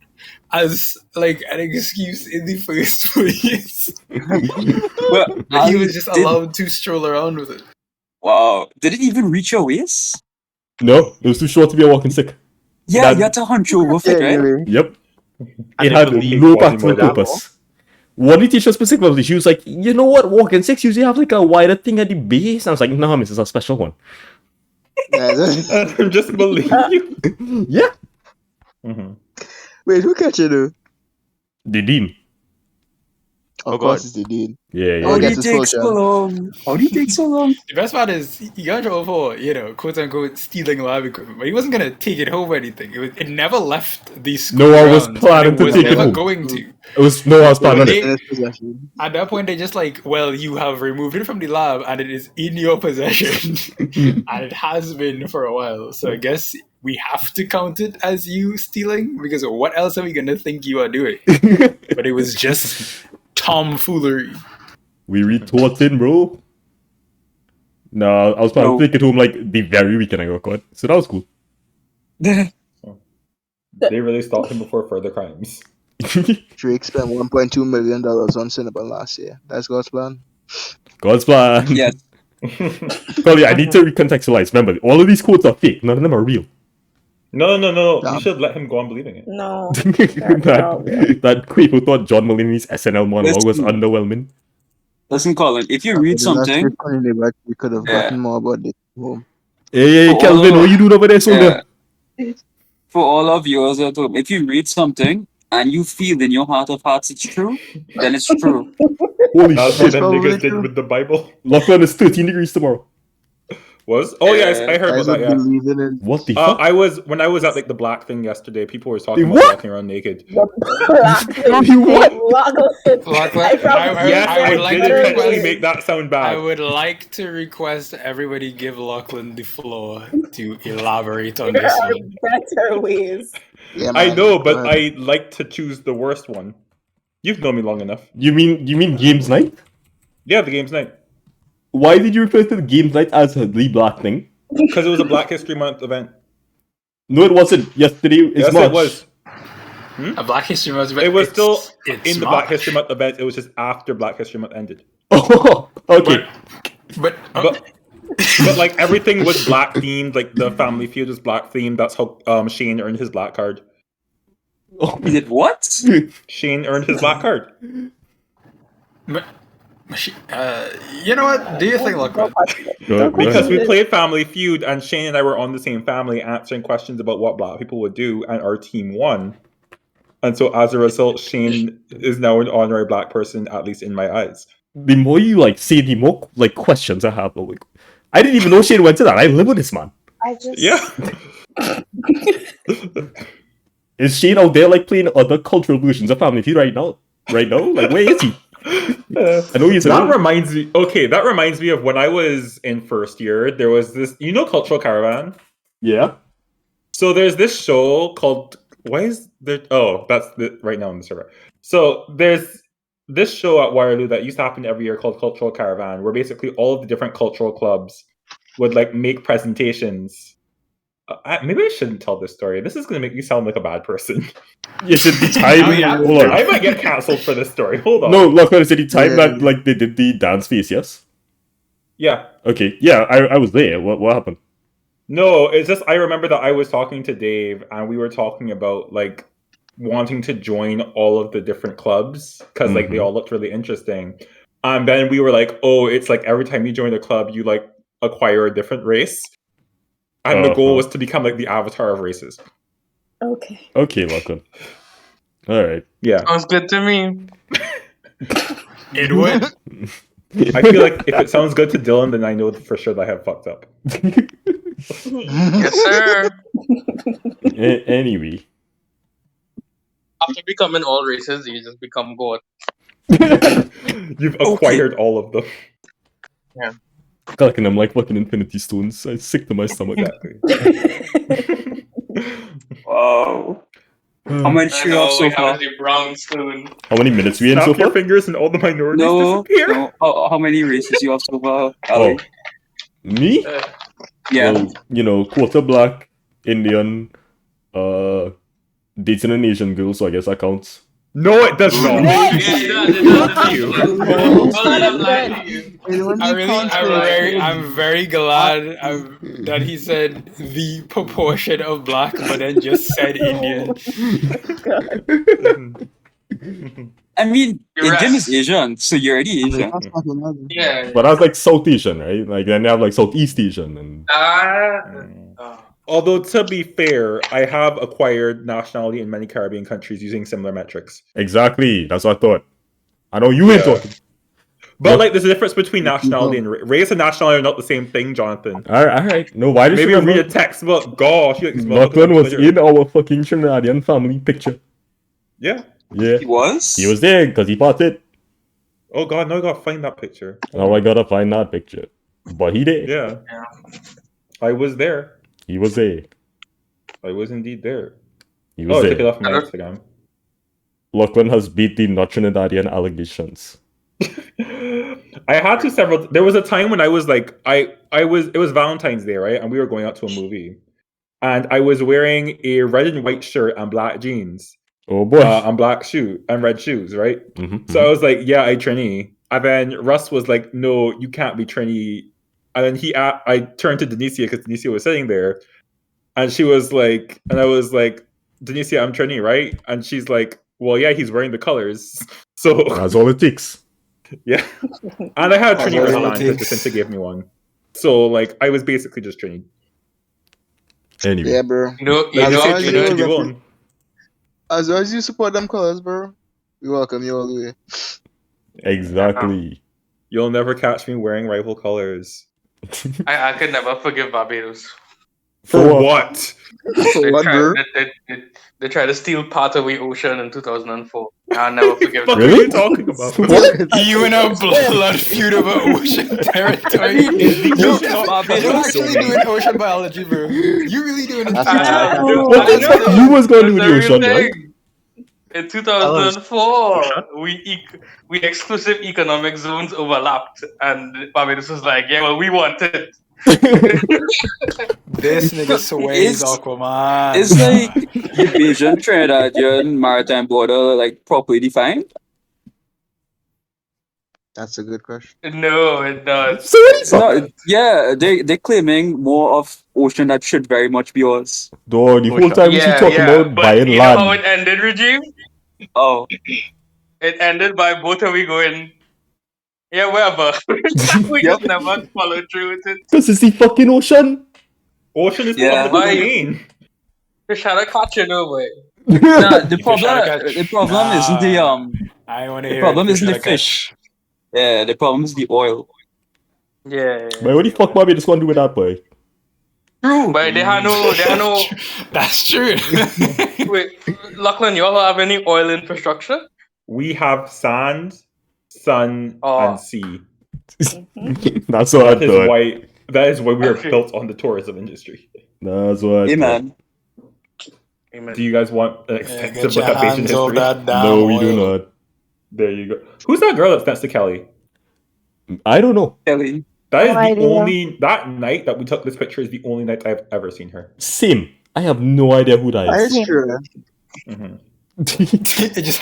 as like an excuse in the first place? But But he Ali was just did. allowed to stroll around with it. Wow, did it even reach your waist? No, it was too short to be a walking stick. Yeah, That- you had to hunch over for Yeah, it, right? really. Yep. And It I had believe no Quasimodo practical that purpose. One of the teachers specifically, she was like, you know what, walking sticks usually have like a wider thing at the base. And I was like, no, miss, it's a special one. I'm just believe you. Yeah. Mhm. Wait, who catch you though? The dean. Of Oh, course, God. it's the dean. Yeah, Oh, How do guess you it's take full so shot. long? How do you take so long? The best part is he got in trouble for, quote unquote, stealing lab equipment, but he wasn't gonna take it home or anything. It never left the school No, I was grounds, planning and to it was take it never home. going to. I was planning on They- it. In his possession. At that point, they just like, well, you have removed it from the lab and it is in your possession, and it has been for a while. So I guess we have to count it as you stealing, because what else are we gonna think you are doing? But it was just tomfoolery. We retorting, bro. No, I was planning No. to take it home like the very weekend I got caught. So that was cool. They really stopped him before further crimes. Drake spent $1.2 million on Cinnabon last year. That's God's plan. God's plan. Yes. Collie, I need to recontextualize. Remember, all of these quotes are fake. None of them are real. No. You Damn. should let him go on believing it. No. that Quavo thought John Mulaney's SNL monologue was Listen. underwhelming. Listen, Colin, if you read something, But we could have Yeah. gotten more about this home. Hey, For Kelvin, all- what you doing over there, soldier? for all of yours at home, if you read something and you feel in your heart of hearts it's true, then it's true. Holy That's what shit. them probably niggas did true. with the Bible. Lachlan is 13 degrees tomorrow. Was? Oh yes, I heard Guys about would that. Yeah. believe in it. What the fuck? When I was at like the black thing yesterday, people were talking The about what? walking around naked. You what? Lachlan, Yes, I would I like did to intentionally request. make that sound bad. I would like to request everybody give Lachlan the floor to elaborate on There this are one. better ways. Yeah, I man. know, Go but ahead. I like to choose the worst one. You've known me long enough. You mean games night? Yeah, the game's night. Why did you refer to the games night as the black thing? Because it was a Black History Month event. No, it wasn't. Yesterday is Yes, March. it was. A Black History Month. It was still it's in the Black March. History Month event. It was just after Black History Month ended. Oh, okay. But But like everything was black themed. Like the Family Feud was black themed. That's how Shane earned his black card. Oh. He did what? Shane earned his black card. you know what? Do you think, Lachlan? Because we played Family Feud, and Shane and I were on the same family, answering questions about what black people would do, and our team won. And so, as a result, Shane is now an honorary black person, at least in my eyes. The more you say, the more questions I have. Like, I didn't even know Shane went to that. I live with this man. I just Yeah. Is Shane out there playing other cultural versions of Family Feud right now? Right now? Where is he? I know he's That reminds me. Okay, that reminds me of when I was in first year. There was this, Cultural Caravan. Yeah. So there's this show called. Why is there? Oh, that's right now on the server. So there's this show at Waterloo that used to happen every year called Cultural Caravan, where basically all of the different cultural clubs would make presentations. Maybe I shouldn't tell this story. This is going to make me sound like a bad person. You should be time. Hold on. I might get cancelled for this story. Hold on. No, look, I said the time that they did the dance face. Yes. Yeah. Okay. Yeah, I was there. What happened? No, it's just I remember that I was talking to Dave, and we were talking about wanting to join all of the different clubs because they all looked really interesting. And then we were like, oh, it's every time you join a club, you acquire a different race. And the goal was to become the avatar of races. Okay. Okay, Lachlan. All right. Yeah. Sounds good to me. It would. I feel like if it sounds good to Dillon, then I know for sure that I have fucked up. Yes, sir. Anyway. After becoming all races, you just become God. You've acquired all of them. Yeah. Collecting them like fucking infinity stones. I sick to my stomach. Exactly. Wow. How much I you have know, so we have far? the brown spoon. How many minutes we in so Snap your far? fingers and all the minorities No, disappear. no. How many races you have so far, Oh, Ali? me? Yeah. Well, quarter black, Indian, dating an Asian girl, so I guess that counts. No, it does not. Yeah, it does, it does, Fuck it you. does. Oh, Well, let him lie to you. it only counts for I'm very glad that he said the proportion of black, but then just said Indian. I mean, You're Indian right. is Asian, so you're already Asian. Yeah. But that's like South Asian, right? Like then they have like Southeast Asian and Although to be fair, I have acquired nationality in many Caribbean countries using similar metrics. exactly. That's what I thought. I know you ain't Yeah. talking. But What? like, there's a difference between nationality and race and nationality are not the same thing, Jonathan. All right. No, why did Maybe you read remember? a textbook. Gosh, you like Lachlan was in our fucking Trinidadian family picture. Yeah. Yeah, He was? he was there because he parted. Oh god, now I gotta find that picture. Now I gotta find that picture. But he did. Yeah. I was there. He was there. I was indeed there. He was I took it there. off my Instagram. Lachlan has beat the not Trinidadian allegations. I had to several. There was a time when I was like, it was Valentine's Day, right? And we were going out to a movie, and I was wearing a red and white shirt and black jeans. Oh boy. And black shoe and red shoes, right? So I was like, yeah, I Trini. And then Russ was like, no, you can't be Trini. And then I turned to Denicia because Denicia was sitting there, and she was like, and I was like, Denicia, I'm Trini, right? And she's like, well, yeah, he's wearing the colors, so that's all it takes. Yeah, and I had a Trini That's all it wristband because takes. Jacinta gave me one, so like I was basically just Trini. Anyway. Yeah, bro. As long as you support them colors, bro, we welcome you all the way. Exactly. You'll never catch me wearing rival colors. I could never forgive Barbados. For what? They tried to steal part of the ocean in 2004. I'll never forgive them. What are you talking about? You in a blood feud over ocean territory? You're actually doing ocean biology, bro. You really doing it? What the fuck you was gonna do with the ocean, right? In 2004, we exclusive economic zones overlapped, and Barbados was like, "Yeah, well, we want it." This nigga sways Aquaman. Is like the Asian Trinidadian maritime border like properly defined? That's a good question. No, it does. No, yeah, they're claiming more of ocean that should very much be yours. Though the whole time we keep talking about but buying you land. know how it ended, Rajiv? Oh. It ended by both of we going, yeah, wherever. We just never followed through with it. Because it's the fucking ocean. Ocean is Yeah. public domain. The shadow catch you no way. Nah, the problem isn't I want to the hear problem it. isn't the fish. Yeah, the problem is the oil. Yeah. But what the fuck Barbados gonna do with that, boy? True, but they have no. That's true. Wait, Lachlan, you all have any oil infrastructure? We have sand, sun, and sea. That's what I thought. That is why we are built on the tourism industry. That's what I thought. Amen. Do you guys want an extensive look at Asian history? No, we do not. There you go. Who's that girl that's next to Kelly? I don't know. Kelly. That is No the idea. only that night that we took this picture is the only night I've ever seen her. Same. I have no idea who that is. That's true. It just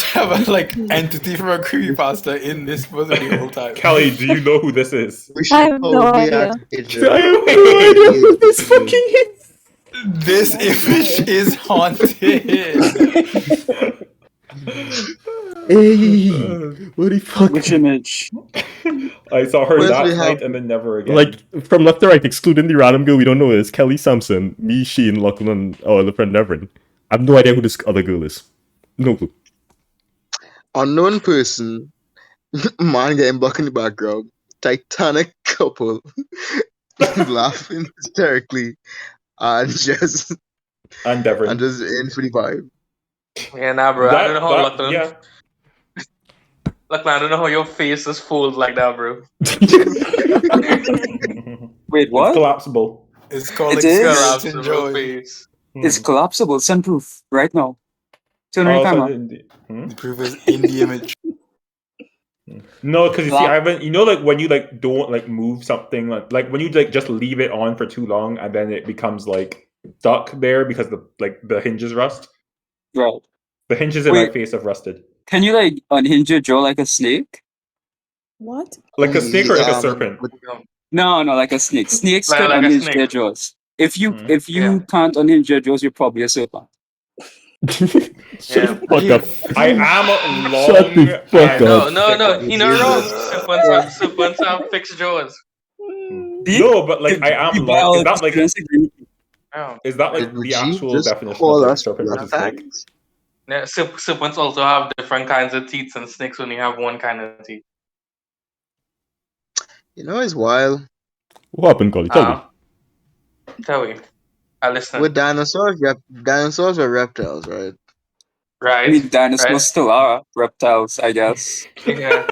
have a like entity from a creepypasta in this photo the whole time. Kelly, do you know who this is? I have no idea. I have no idea who this fucking is. This image is haunted. Hey, what the fuck? Which image? I saw her Where's that we have- night and then never again. Like, from left to right, excluding the random girl we don't know is Kelly Sampson, me, Shane, Lachlan, or the friend Devin. I have no idea who this other girl is. No clue. Unknown person, man getting back in the background, Titanic couple, laughing hysterically, and just Devin. and just in for the vibe. Yeah, nah, bro. I don't know how Lachlan. Yeah. Lachlan, I don't know how your face is folded like that, bro. Wait, It's what? collapsible. It's called It is? experiencing Collapsible joy. face. It's collapsible. Send proof right now. Turn on your Also, camera. The proof is in the image. No, because you see, Collap- I haven't. You know, like when you like don't like move something, like when you like just leave it on for too long, and then it becomes like stuck there because the hinges rust. Right. The hinges in my Wait. face have rusted. Can you like unhinge your jaw like a snake? What? Like a snake or like a Um, serpent? No, like a snake. Snakes can Like a unhinge their snake. jaws. If you Yeah. can't unhinge your jaws, you're probably a serpent. Shut the fuck up. I am long. Shut the fuck No, up. no. He not wrong. Jesus. Serpents have fixed jaws. No, but like I am long. Is that like Oh. is that Did like the Rajiv actual just definition of call like us serpent versus snake? reptiles? Yeah, serpents also have different kinds of teeth, and snakes only have one kind of teeth. You know, it's wild. What happened, Collie? Tell me. Tell me. I listen. With dinosaurs, dinosaurs were reptiles, right? Right. I mean, dinosaurs right? still are reptiles, I guess. Yeah.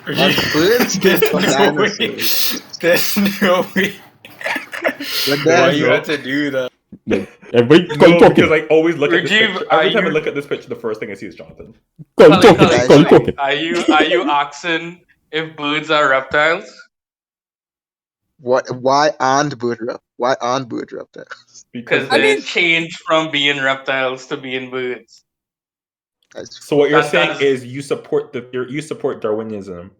But birds There's came from no way. dinosaurs. There's no way. But Why then, you had to do that? Everybody, No, Collie talking. because I always look at this Rajiv, picture. Every are time I you- look at this picture, the first thing I see is Jonathan. Collie talking. Collie, Collie talking. Are you asking if birds are reptiles? what? Why aren't bird reptiles? Because they changed from being reptiles to being birds. So what you're That saying is- is you support you support Darwinism.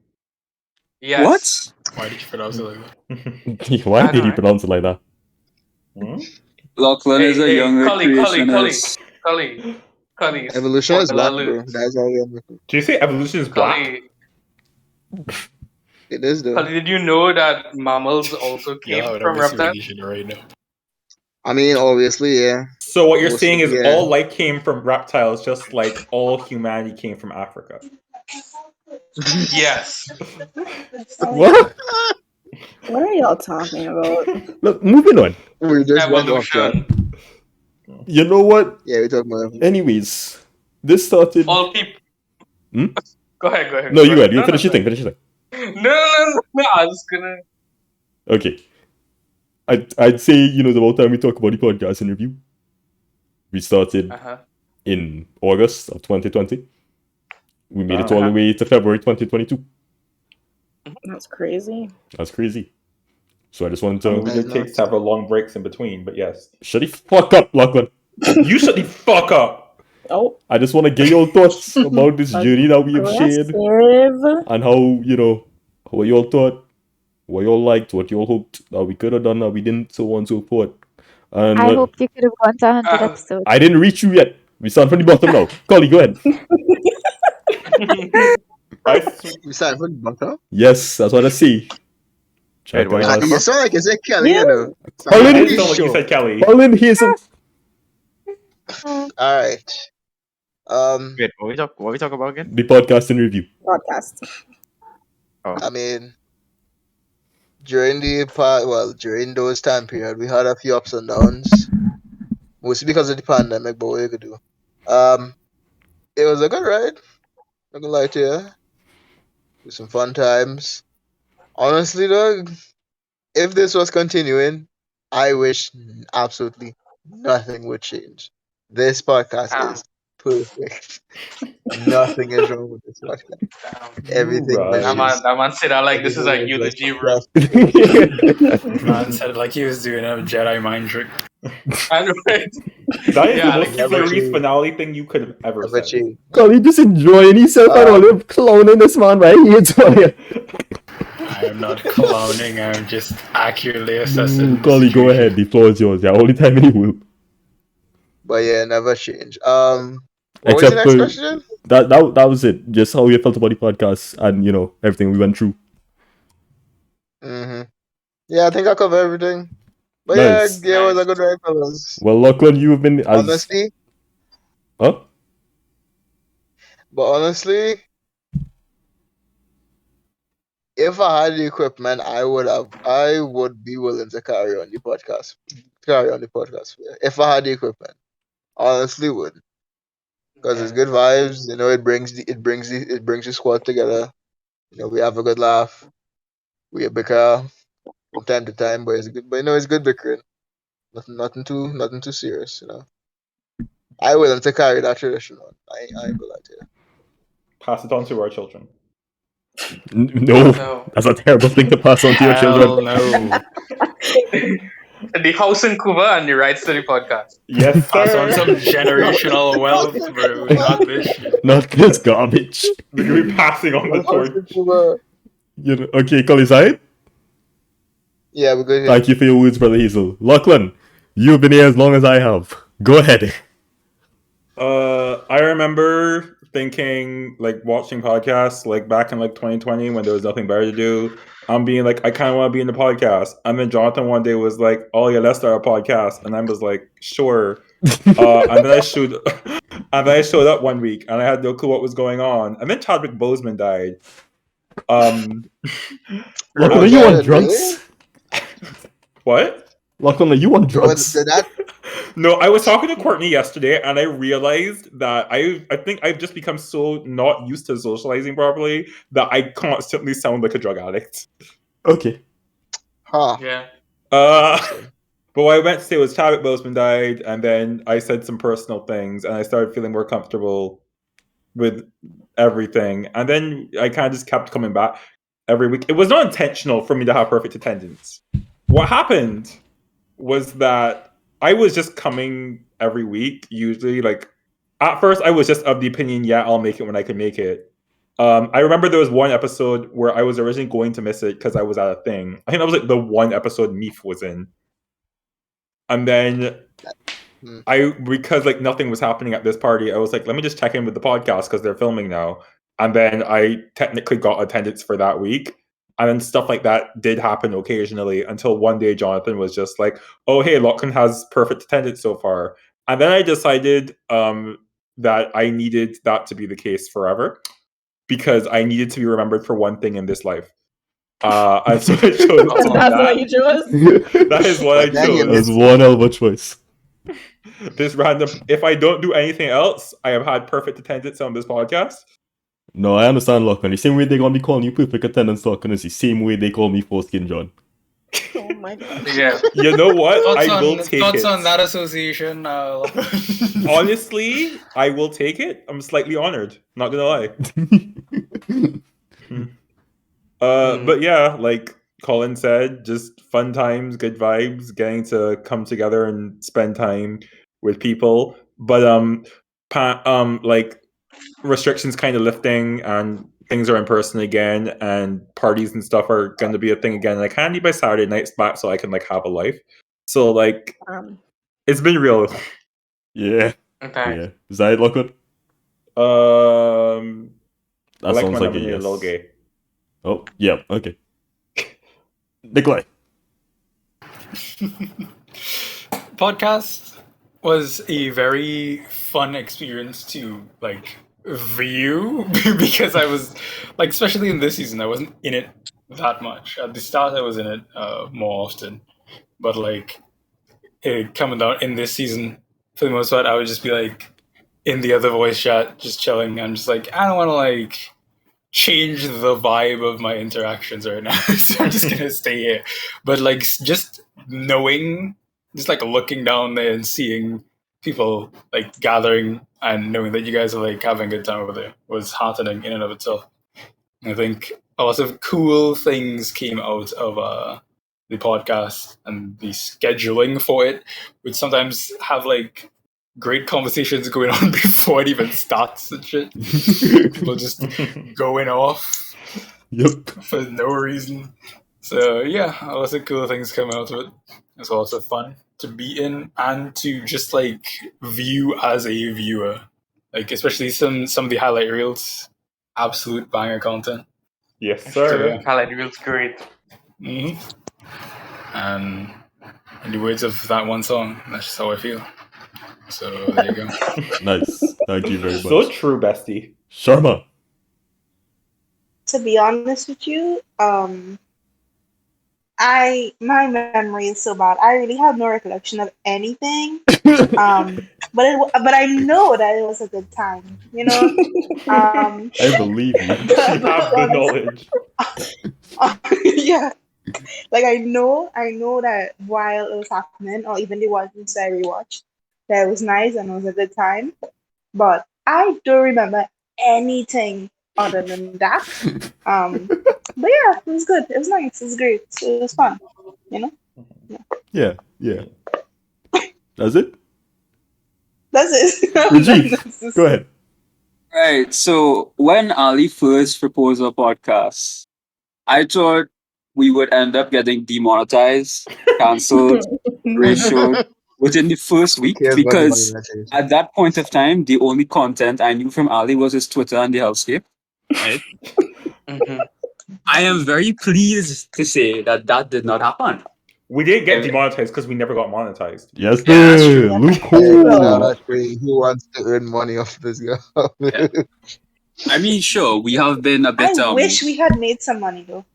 Yes. Why did you pronounce it like that? Why I did know, he right? pronounce it like that? Lachlan is a young recreationist. Collie. Evolution is spoiler black, bro. alert. That's all we have. Do you say evolution is black? Collie, It is though. Collie, did you know that mammals also came Yeah, from reptiles? right now. I mean, obviously, yeah. So what you're Most saying of- is yeah. all life came from reptiles, just like all humanity came from Africa. Yes. What? What are y'all talking about? Look, moving on. We just went off track. Evolution. You know what? Yeah, we're talking about. Anyways, this started. All people. Hmm? Go ahead. No, you go ahead. You finish your thing. Finish your thing. No. I was gonna. Okay. I'd say, you know, it's about time we talk about the podcast and review. We started in August of 2020. We made it all the way to February 2022. That's crazy. That's crazy. So I just wanted to... We did take several long breaks in between, but yes. Shut the fuck up, Lachlan. You shut the fuck up. Oh. I just want to get your thoughts about this journey that we have shared. Aggressive. And how, you know, what you all thought, what you all liked, what you all hoped that we could have done that we didn't, so on and so forth. And I hoped you could have gone to 100 episodes. I didn't reach you yet. We start from the bottom now. Collie, go ahead. We started from the bottom? Yes, that's what I see. Wait, what Ah, you sound like you said Kelly, you know. Colin, I sound like you said Kelly. Colin, here's some... Alright. Wait, what we talk about again? The podcast and review. Podcast. I mean, during those time period, we had a few ups and downs, mostly because of the pandemic. But what you could do, it was a good ride. Not gonna lie to you, with some fun times. Honestly, though, if this was continuing, I wish absolutely nothing would change. This podcast is perfect. Nothing is wrong with this podcast. Everything That man said that like this is a eulogy room. Man said it like he was doing a Jedi mind trick. That is the most series finale thing you could have ever said. Collie just enjoying himself and all of clowning this man right here. I am not clowning, I'm just accurately assessing. Collie, go ahead. The floor is yours. Yeah, only time in the world. But yeah, never change. What was Except the next for question? that was it. Just how you felt about the podcast and, you know, everything we went through. Yeah, I think I covered everything. But Nice. yeah, it was a good ride, fellas. Well, Lachlan, you have been as... Honestly, Huh? but honestly, if I had the equipment, I would be willing to carry on the podcast. If I had the equipment, honestly would. Because it's good vibes, you know. It brings the squad together. You know, we have a good laugh. We bicker from time to time, but it's good. But it's good bickering. Nothing too serious. I willing to carry that tradition on. I ain't gonna lie to you. Pass it on to our children. No, that's a terrible thing to pass on to your Hell children. no. The house in Cuba and the rights to the podcast. Yes, Pass on sir. some generational wealth, bro. Not this shit. Not this garbage. We're gonna be passing on the torch. Okay, Collie side. Yeah, we're good here. Thank you for your words, Brother Hazel. Lachlan, you've been here as long as I have. Go ahead. I remember thinking, like, watching podcasts, like, back in, like, 2020 when there was nothing better to do. I'm being like, I kind of want to be in the podcast. And then Jonathan one day was like, oh, yeah, let's start a podcast. And I was like, sure. And then I showed up one week, and I had no clue what was going on. And then Chadwick Boseman died. Lachlan, are you on drugs? What? Lachlan, are you on drugs? No, I was talking to Courtney yesterday, and I realized that I think I've just become so not used to socializing properly that I constantly sound like a drug addict. Okay. Huh. Yeah. But what I meant to say was Chadwick Boseman died, and then I said some personal things, and I started feeling more comfortable with everything. And then I kind of just kept coming back every week. It was not intentional for me to have perfect attendance. What happened was that I was just coming every week, usually. Like, at first, I was just of the opinion, yeah, I'll make it when I can make it. I remember there was one episode where I was originally going to miss it because I was at a thing. I think that was like the one episode Meef was in. And then because like nothing was happening at this party, I was like, let me just check in with the podcast because they're filming now. And then I technically got attendance for that week. And then stuff like that did happen occasionally until one day Jonathan was just like, oh, hey, Lachlan has perfect attendance so far. And then I decided that I needed that to be the case forever because I needed to be remembered for one thing in this life. And so I chose That's what you chose? That is what I chose. That's one hell of a choice. This random, if I don't do anything else, I have had perfect attendance on this podcast. No, I understand, Lachlan. The same way they're gonna be calling you perfect attendance, Lachlan, is the same way they call me foreskin John. Oh my god. Yeah. You know what? Thoughts I will take thoughts it. on that association? Honestly, I will take it. I'm slightly honored. Not gonna lie. But yeah, like Colin said, just fun times, good vibes, getting to come together and spend time with people. But like restrictions kind of lifting and things are in person again and parties and stuff are going to be a thing again. And I kind of need my Saturday nights back so I can like have a life. So like it's been real. Yeah. Okay. Yeah. Is that it, Lachlan? I That like sounds when like I'm a in a yes. little gay. Oh, yeah, okay. Nikolei. Podcast was a very fun experience to like view because I was like, especially in this season, I wasn't in it that much. At the start, I was in it more often, but like it coming down in this season, for the most part, I would just be like in the other voice chat, just chilling. I'm just like, I don't want to like change the vibe of my interactions right now, so I'm just gonna stay here. But like just knowing, just like looking down there and seeing people like gathering and knowing that you guys are like having a good time over there was heartening in and of itself. I think a lot of cool things came out of the podcast and the scheduling for it, which sometimes have like great conversations going on before it even starts and shit. People just going off for no reason. So yeah, a lot of cool things come out of it. It's also fun to be in and to just like view as a viewer. Like especially some of the highlight reels, absolute banger content. Yes, sir. Highlight reels great. Mm-hmm. And in the words of that one song, that's just how I feel. So there you go. Nice. Thank you very much. So true, bestie. Sharma. To be honest with you, my memory is so bad. I really have no recollection of anything. But I know that it was a good time. You know. I believe you. You have the knowledge. Yeah. Like I know that while it was happening, or even the ones that I rewatched, that it was nice and it was a good time. But I don't remember anything other than that. But yeah, it was good. It was nice. It was great. It was fun. You know? Yeah. That's it? That's it. Rajiv, go ahead. Right. So when Ali first proposed a podcast, I thought we would end up getting demonetized, cancelled, ratioed within the first Who week cares about the money because message? at that point of time, the only content I knew from Ali was his Twitter and the hellscape. Right? I am very pleased to say that did not happen. We didn't get demonetized because we never got monetized. Yes, Yeah, that's true. sir. Loophole. Exactly. He wants to earn money off this guy. Yeah. I mean, sure, we have been a bit. I wish we had made some money though.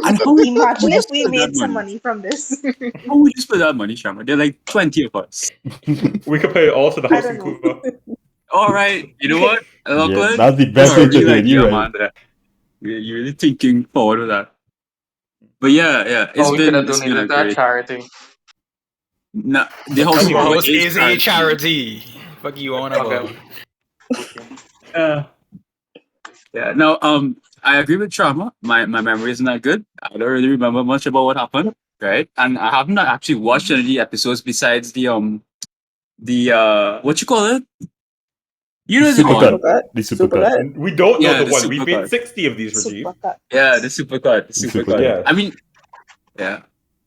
And how Imagine would if you we spend made that some money? money from this. How would you spend that money, Sharma? There are like 20 of us. We could pay it all to the I house don't in know. Cuba. All right, you know what, Lachlan? Yeah, that's the best way to do it. You're right. You're really thinking forward with that. But yeah, Or we could have it's been a donated that great. charity. No, the house Your of house is a charity. Fuck you on about. Yeah, no, I agree with Sharma. My memory isn't that good. I don't really remember much about what happened, right? And I haven't actually watched any of the episodes besides the what you call it? You know the one. The supercut. We don't know Yeah, the the one. We've made supercut. 60 of these, Rajiv. Yeah, the supercut. The supercut. Yeah. I mean, yeah.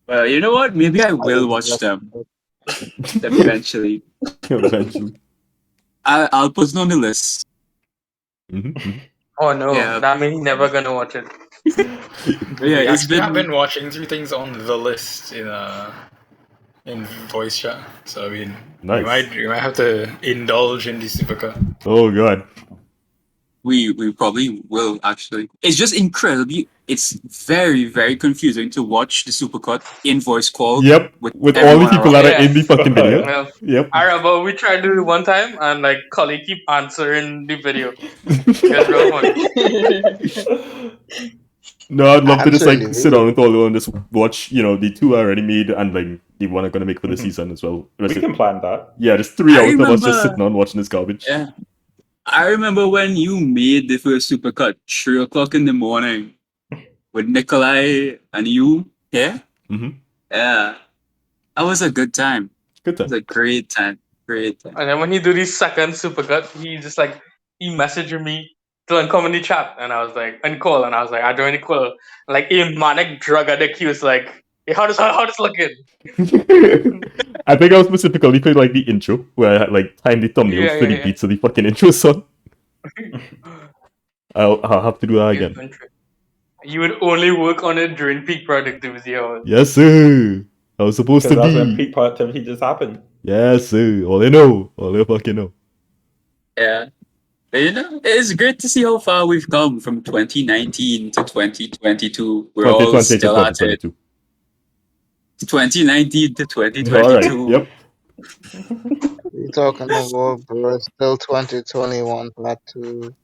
Well, you know what? Maybe I will watch them eventually. Eventually. I'll put it on the list. Oh no, Yeah. that means he's never gonna watch it. But yeah, it's I've been. been watching through things on the list in voice chat. So I mean, Nice. you might have to indulge in the supercut. Oh god. We probably will actually. It's just incredibly. It's very very confusing to watch the supercut in voice call. Yep. With all the people that are in the fucking video. Well, Yep. I remember we tried to do it one time and like Collie keep answering the video. It's real funny. No, I'd love to just like Absolutely. sit down with all and just watch, the two I already made and like the one I'm gonna make for the season as well. We can plan that. Yeah, just 3 I hours of us just remember- sitting down watching this garbage. Yeah. I remember when you made the first supercut 3:00 in the morning with Nikolei and you. Yeah. Mm-hmm. Yeah. That was a good time. Good time. It was a great time. Great time. And then when he do the second supercut, he just like he messaged me to come in the chat, and I was like, and call, and I was like, I joined the call. Like a manic drug addict, he was like, hey, how does looking? I think I was specifically playing like the intro where I had like timed the thumbnails for the beats of the fucking intro song. I'll have to do that again. You would only work on it during peak productivity hours. Yes, sir. I was supposed to Because that's when be. peak productivity just happened. Yes, sir. All I know. All I fucking know. Yeah. But, it's great to see how far we've come from 2019 to 2022. We're all 2020 to still at it. 2022. 2019 to 2022. Alright, yep. We're talking about, bro. It's still 2021, not too.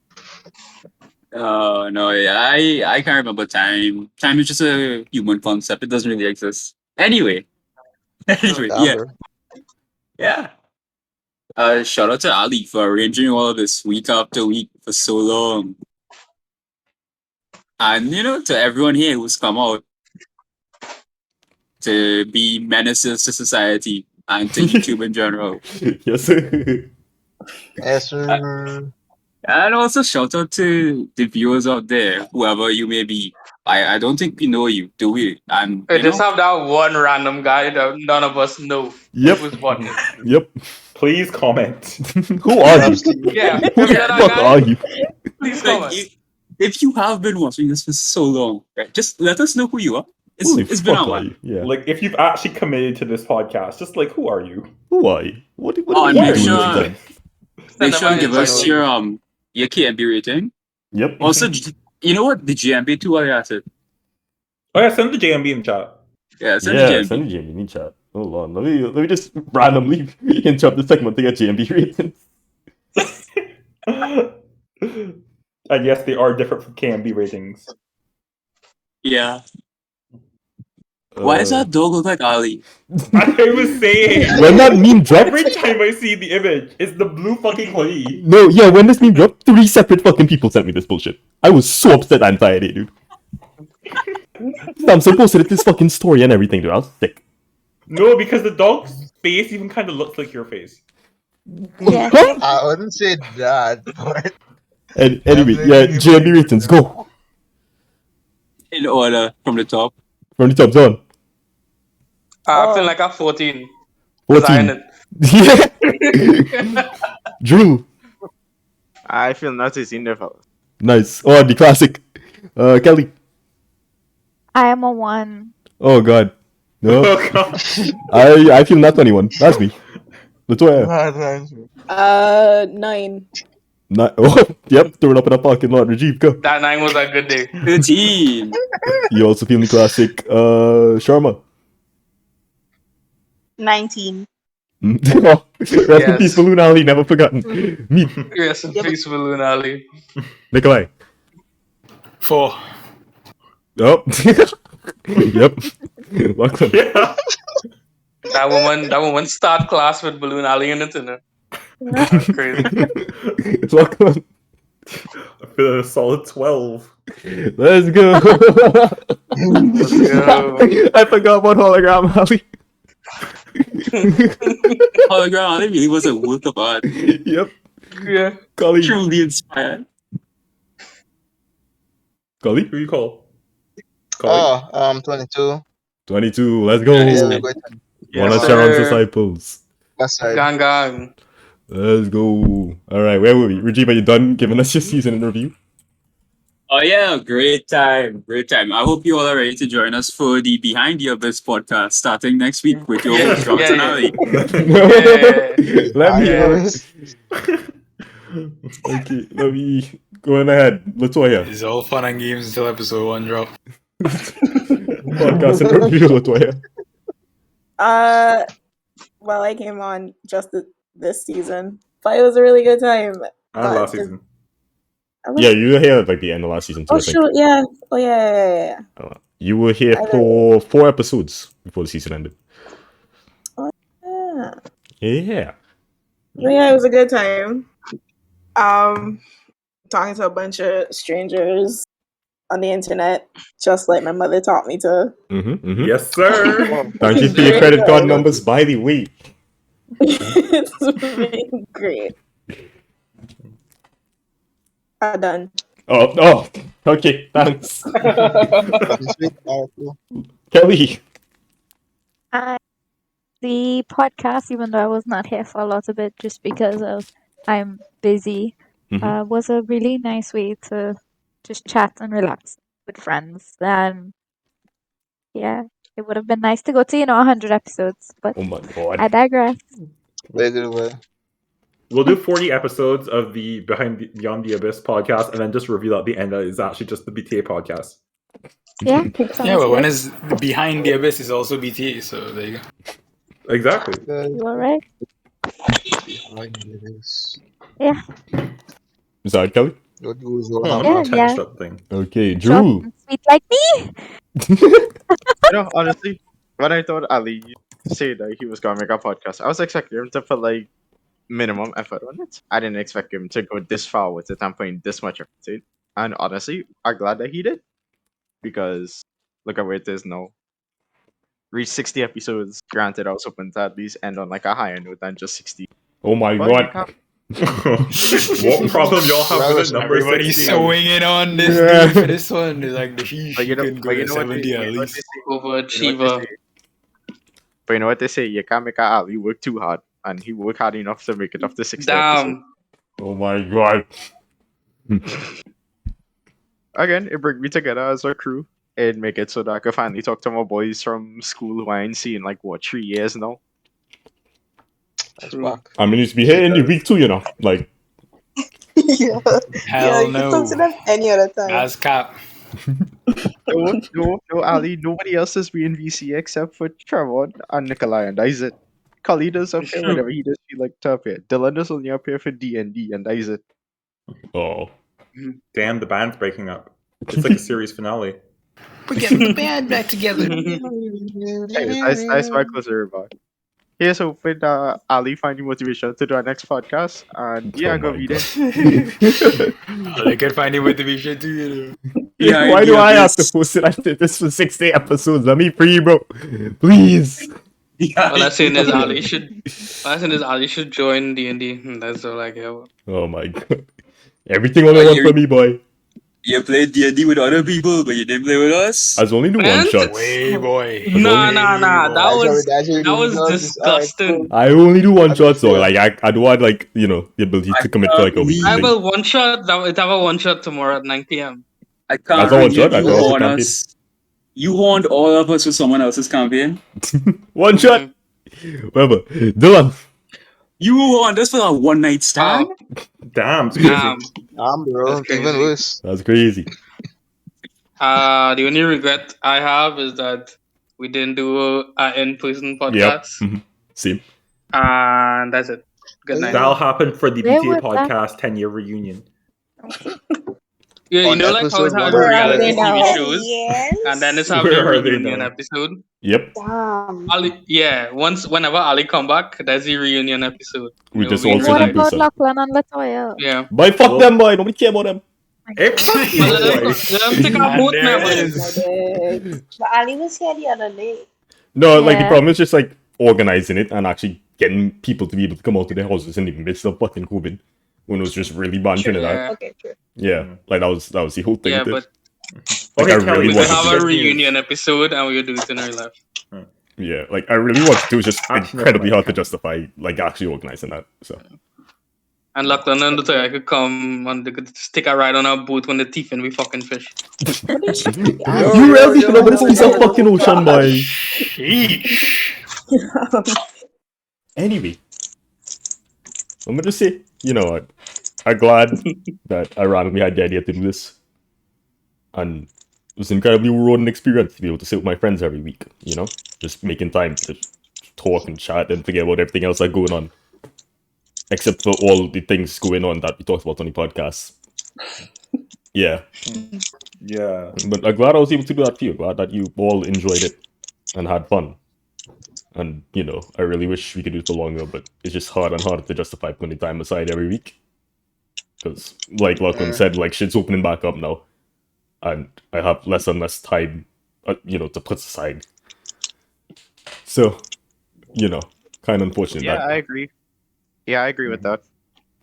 Oh no, yeah, I can't remember time. Time is just a human concept. It doesn't really exist. Anyway, yeah. Shout out to Ali for arranging all of this week after week for so long. And to everyone here who's come out to be menaces to society and to YouTube in general. Yes, sir. Yes, sir. And also shout out to the viewers out there, whoever you may be. I don't think we know you, do we? And We just have that one random guy that none of us know who's watching. Yep. Please comment. Who are you? Yeah. Who the fuck are you? Please comment. If you have been watching this for so long, right, just let us know who you are. It's been a while. Yeah. Like, if you've actually committed to this podcast, just like, who are you? Who are you? What and are make you sure, doing? make sure and give us your KMB rating. Yep. Also, you know what? The GMB too while you're at it. Oh yeah, send the JMB in chat. Yeah, send the GMB. Send the JMB in chat. Hold on. Let me just randomly interrupt the segment to get JMB ratings. And yes, they are different from KMB ratings. Yeah. Why does Uh, that dog look like Ali? I was saying, when that meme dropped, every time I see the image, it's the blue fucking hoodie. no, yeah, when this meme dropped, 3 separate fucking people sent me this bullshit. I was so upset and fired it, dude. I'm so posted at this fucking story and everything, dude. I was sick. No, because the dog's face even kind of looks like your face. Yeah. I wouldn't say that, but And anyway, yeah, JMB ratings, go. In order from the top. From the top down. I feel like I'm 14. 14. Yeah. Drew. I feel not in there, fellas. Nice. Oh, the classic. Kelly. I am a 1. Oh god. No. Oh god. I feel not 21. That's me. LeToya. 9. Oh, yep, throw it up in a parking lot. Rajiv, go. That 9 was a good day. 13. You also feel the classic. Sharma. 19. Rest in peace, Balloon Ali, never forgotten. Me. Yes, in peace, Balloon Ali. Nikolei. 4. Oh. Yep. Lachlan. Yeah. That woman start class with Balloon Ali in it, you know. That's crazy. Lachlan. I feel a solid 12. Let's go. Let's go. I forgot about hologram Ali. Hologram Ali really was a work of art. Yep. Yeah. Collie. Truly inspired. Collie? Who you call? Collie? Oh, 22. 22. Let's go. Yeah, we're going to One of sir. Sharon's disciples. West side. Gang gang. Let's go. Alright, where were we? Rajiv, are you done giving us your season in review? Oh yeah, great time. Great time. I hope you all are ready to join us for the Behind the Abyss podcast starting next week with your host, Jonathan Ali. Let me Yes. Okay, let me go on ahead. LeToya. It's all fun and games until episode 1 drop. Podcast and review, LeToya. Well, I came on just this season, but it was a really good time. And last season. Yeah, you were here at like the end of last season too, Oh I think. shoot! Yeah. Oh yeah. You were here for 4 episodes before the season ended. Yeah. Yeah. But yeah, it was a good time. Talking to a bunch of strangers on the internet, just like my mother taught me to. Yes, sir. Thank you for your credit card numbers, by the way. It's been great. I'm done. Oh, okay, thanks. Kelly. The podcast, even though I was not here for a lot of it, just because I'm busy, was a really nice way to just chat and relax with friends. And yeah, it would have been nice to go to 100 episodes, but Oh my god. I digress. We'll do 40 episodes of the Beyond the Abyss podcast and then just reveal at the end that it's actually just the BTA podcast. Yeah. Yeah, but when is Behind the Abyss is also BTA, so there you go. Exactly. You alright? Yeah. Is that Kelly? Yeah. Okay, Short Drew. and sweet like me. Honestly, when I thought Ali said that he was gonna make a podcast, I was expecting him to put like minimum effort on it. I didn't expect him to go this far with it and putting this much effort in. And honestly, I'm glad that he did. Because look at where it is now. Reach 60 episodes. Granted, I was hoping to at least end on like a higher note than just 60. Oh my But you god. can't- What problem y'all have with the number Everybody's 60? swinging on this Yeah. day for this one. They're like, she But you know, can go but you to know what 70 they, at you know what least. they say? Overachiever. But you know what they say? You can't make a Ali work too hard. And he worked hard enough to make it up to 60 episodes. Damn. Oh my god. Again, it bring me together as a crew and make it so that I could finally talk to my boys from school who I ain't seen like 3 years now. I mean, it's be here in the week too, Like, Yeah. Hell You can no. talk to them any other time. That's cap. No, Ali, nobody else is being VC except for Trevor and Nikolai, and that is it. Collie does appear whenever he does feel like to appear. Dillon is only appear for D&D, and that is it. oh. Damn, the band's breaking up. It's like a series finale. We're getting the band back together. Nice my closer remark. Here's hoping Ali find motivation to do our next podcast. And yeah, Oh go my read God. it. I can find motivation too, you know. Yeah, Why do yeah, I have to this- post it? I did this for 60 episodes. Let me free, bro. Please. Yeah, All I'm saying is Ali should join D&D. That's all I care about. Oh my God. Everything on the one for me, boy. You played D&D with other people, but you didn't play with us. I was only do one Man, shots. Way boy. Nah. Way That boy. was That's what that was alright, disgusting. cool. I only do one shots though. Understood. Like I do want like the ability to commit for like a week. I have thing. a one shot. I have a one shot tomorrow at 9 p.m. I can't As a one shot, believe I you thought it was a horned campaign. us. You horned all of us with someone else's campaign. One shot. Whatever. Dillon. You horned us for a one night stand. Damn, it's crazy. Bro, That's crazy. even worse. That's crazy. The only regret I have is that we didn't do an in-person Yep. podcast, Same. and that's it. Good night. That'll happen for the They BTA were back. podcast 10-year reunion. Yeah, you On know, like how it's episode having one. Where are reality they now? TV shows, Yes. and then it's having a Where are they reunion now? episode. Yep. Damn. Whenever Ali come back, there's the reunion episode. We It just will be all sit What in good. about person. Lachlan and LeToya? Yeah. But fuck them, boy. Nobody care about them. Well, let them take our And both there members. is. But Ali was here the other day. No, like the Yeah. problem is just like organizing it and actually getting people to be able to come out to their houses in the midst of fucking COVID when it was just really bad in True. Trinidad. Yeah. Okay, true. Yeah, like that was the whole thing. Yeah, with it. but Like I Okay, Kelly, really we what could wanted have to. a good news? reunion episode, and we could do it in our life. Yeah, like I really wanted to. It was just Actually, incredibly never hard to mind. justify like actually organizing that. So And Lachlan and LeToya could come and they could stick a ride on our boat when the thief and we fucking fish. you really should have this piece of fucking ocean, boy. Sheesh. Anyway, I'm gonna just say, you know what? I'm glad that I randomly had the idea to do this, and it was an incredibly rewarding experience to be able to sit with my friends every week. You know, just making time to talk and chat and forget about everything else that's going on, except for all the things going on that we talked about on the podcast. Yeah, Yeah. but I'm glad I was able to do that for you. Glad that you all enjoyed it and had fun. And, you know, I really wish we could do it for longer, but it's just hard and hard to justify putting time aside every week. Because, like Lachlan said, like, shit's opening back up now. And I have less and less time, you know, to put aside. So, you know, kind of unfortunate. Yeah, that, I agree. Yeah, I agree with that.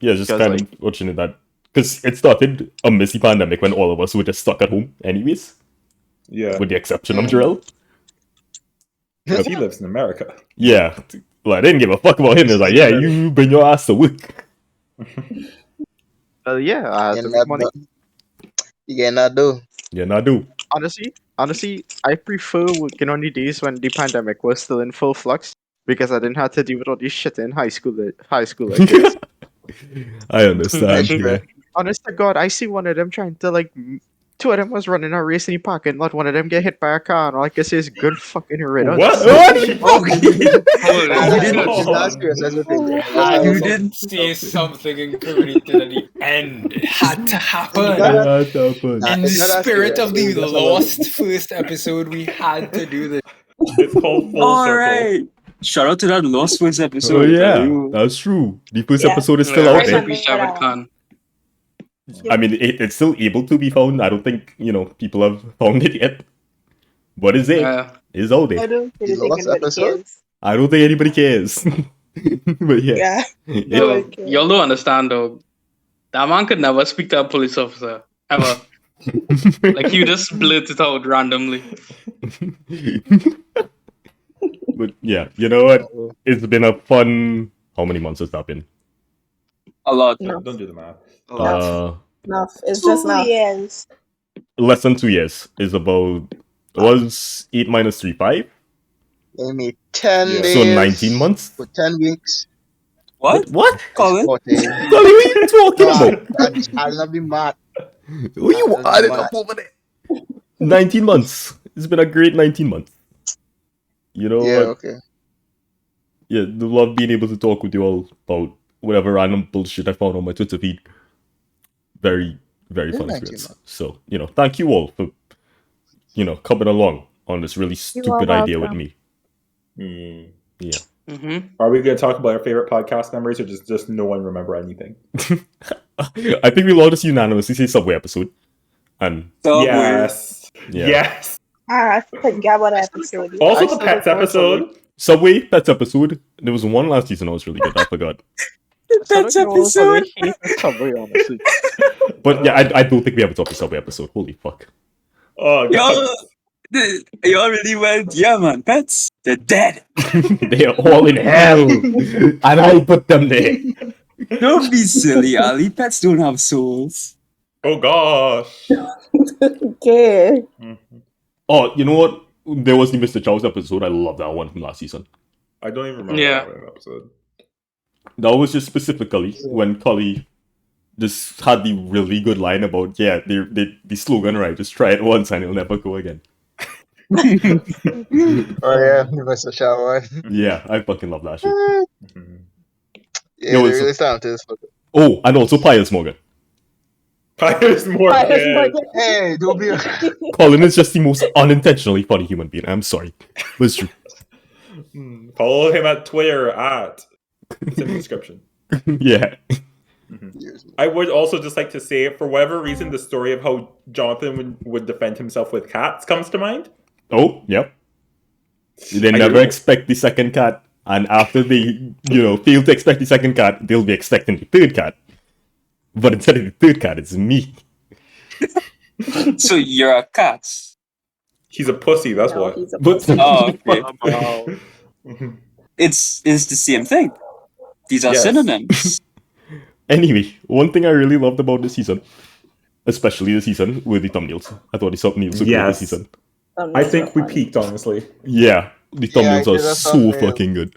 yeah, it's just because, kind of unfortunate that... Because it started amidst the pandemic when all of us were just stuck at home anyways. Yeah. With the exception of Jarool. Because he lives in America. Yeah. Well, I didn't give a fuck about him. It's like, yeah, you bring your ass to work. Yeah, I had to You're make not money. do- You cannot do. Yeah, nah, do. Honestly, I prefer working on the days when the pandemic was still in full flux because I didn't have to deal with all this shit in high school. Kids. I understand. That's Yeah. true. Honest to God, I see one of them trying to like. Two of them was running a race in the parking lot. One of them get hit by a car, and all I can say is good fucking riddance. What? That's serious. That's the thing. That's I how- didn't say something incriminating at the end. It had to happen. What happened? In the It's not that spirit serious. of the It's just a lost first episode, we had to do this. It's called full All circle. right. Shout out to that Lost First Oh episode. yeah, You- that's true. The first Yeah. episode is still Yeah, out rest there. in peace, Shavad Khan. I mean, it's still able to be found. I don't think people have found it yet. But it's there. It's out I there. don't really The think last anybody episode? cares. I don't think anybody cares. But yeah, Yeah. It- No one cares. Y'all don't understand though. That man could never speak to a police officer ever. Like he would just blurt it out randomly. but yeah, you know what? It's been a fun. How many months has that been? A lot. Enough. Don't do the math. Enough. It's just 2 enough. years. Less than 2 years. Is about. It was 8 minus 3, 5. Give me 10 Yeah. days. So 19 months. For 10 weeks. What? What? Colin? 14. Collie, what are you talking about? I'll not be mad. Who are you adding up over there? 19 months. It's been a great 19 months. You know Yeah, what? okay. Yeah, the love being able to talk with you all about whatever random bullshit I found on my Twitter feed. Very, Very Yeah, fun thank you, experience. So, thank you all for, coming along on this really You are stupid idea with welcome. me. Yeah. Are we going to talk about our favorite podcast memories, or just no one remember anything? I think we'll all just unanimously say Subway episode. And Yes. Yeah. Yes. I forgot what episode. Also, I the still pets look forward to episode. Subway, Pets episode. There was one last season that was really good. I forgot. That's I episode. hate the Subway, honestly. But yeah, I don't think we have a top of Subway episode. Holy fuck. Oh, God. Y'all really went, yeah, man, pets, they're dead. They are all in hell. And I put them there. Don't be silly, Ali. Pets don't have souls. Oh, gosh. Okay. Oh, you know what? There was the Mr. Chow's episode. I love that one from last season. I don't even remember Yeah. that episode. That was just specifically when Collie just had the really good line about, the slogan, right? Just try it once and it'll never go again. Oh yeah, Mr. Shower. Yeah, I fucking love that shit. Mhm. Yeah, No, they it's- really talented. Oh, and also Pius Morgan. Pius Morgan. Pius Morgan. Hey, don't be. Colin is just the most unintentionally funny human being. I'm sorry. But it's true. Follow him at Twitter at. It's in the description. Yeah. I would also just like to say, for whatever reason, the story of how Jonathan would defend himself with cats comes to mind. Oh, yep. They I never do. expect the second cat, and after they, fail to expect the second cat, they'll be expecting the third cat. But instead of the third cat, it's me. So you're a cat. He's a pussy, that's No, what. he's a But pussy. Oh, okay. Wow. It's the same thing. These are Yes. synonyms. anyway, one thing I really loved about this season, especially the season, were the thumbnails. I thought the thumbnails were good Yes. this season. I think we peaked, honestly. Yeah, the thumbnails I are did a so thumbnail. fucking good.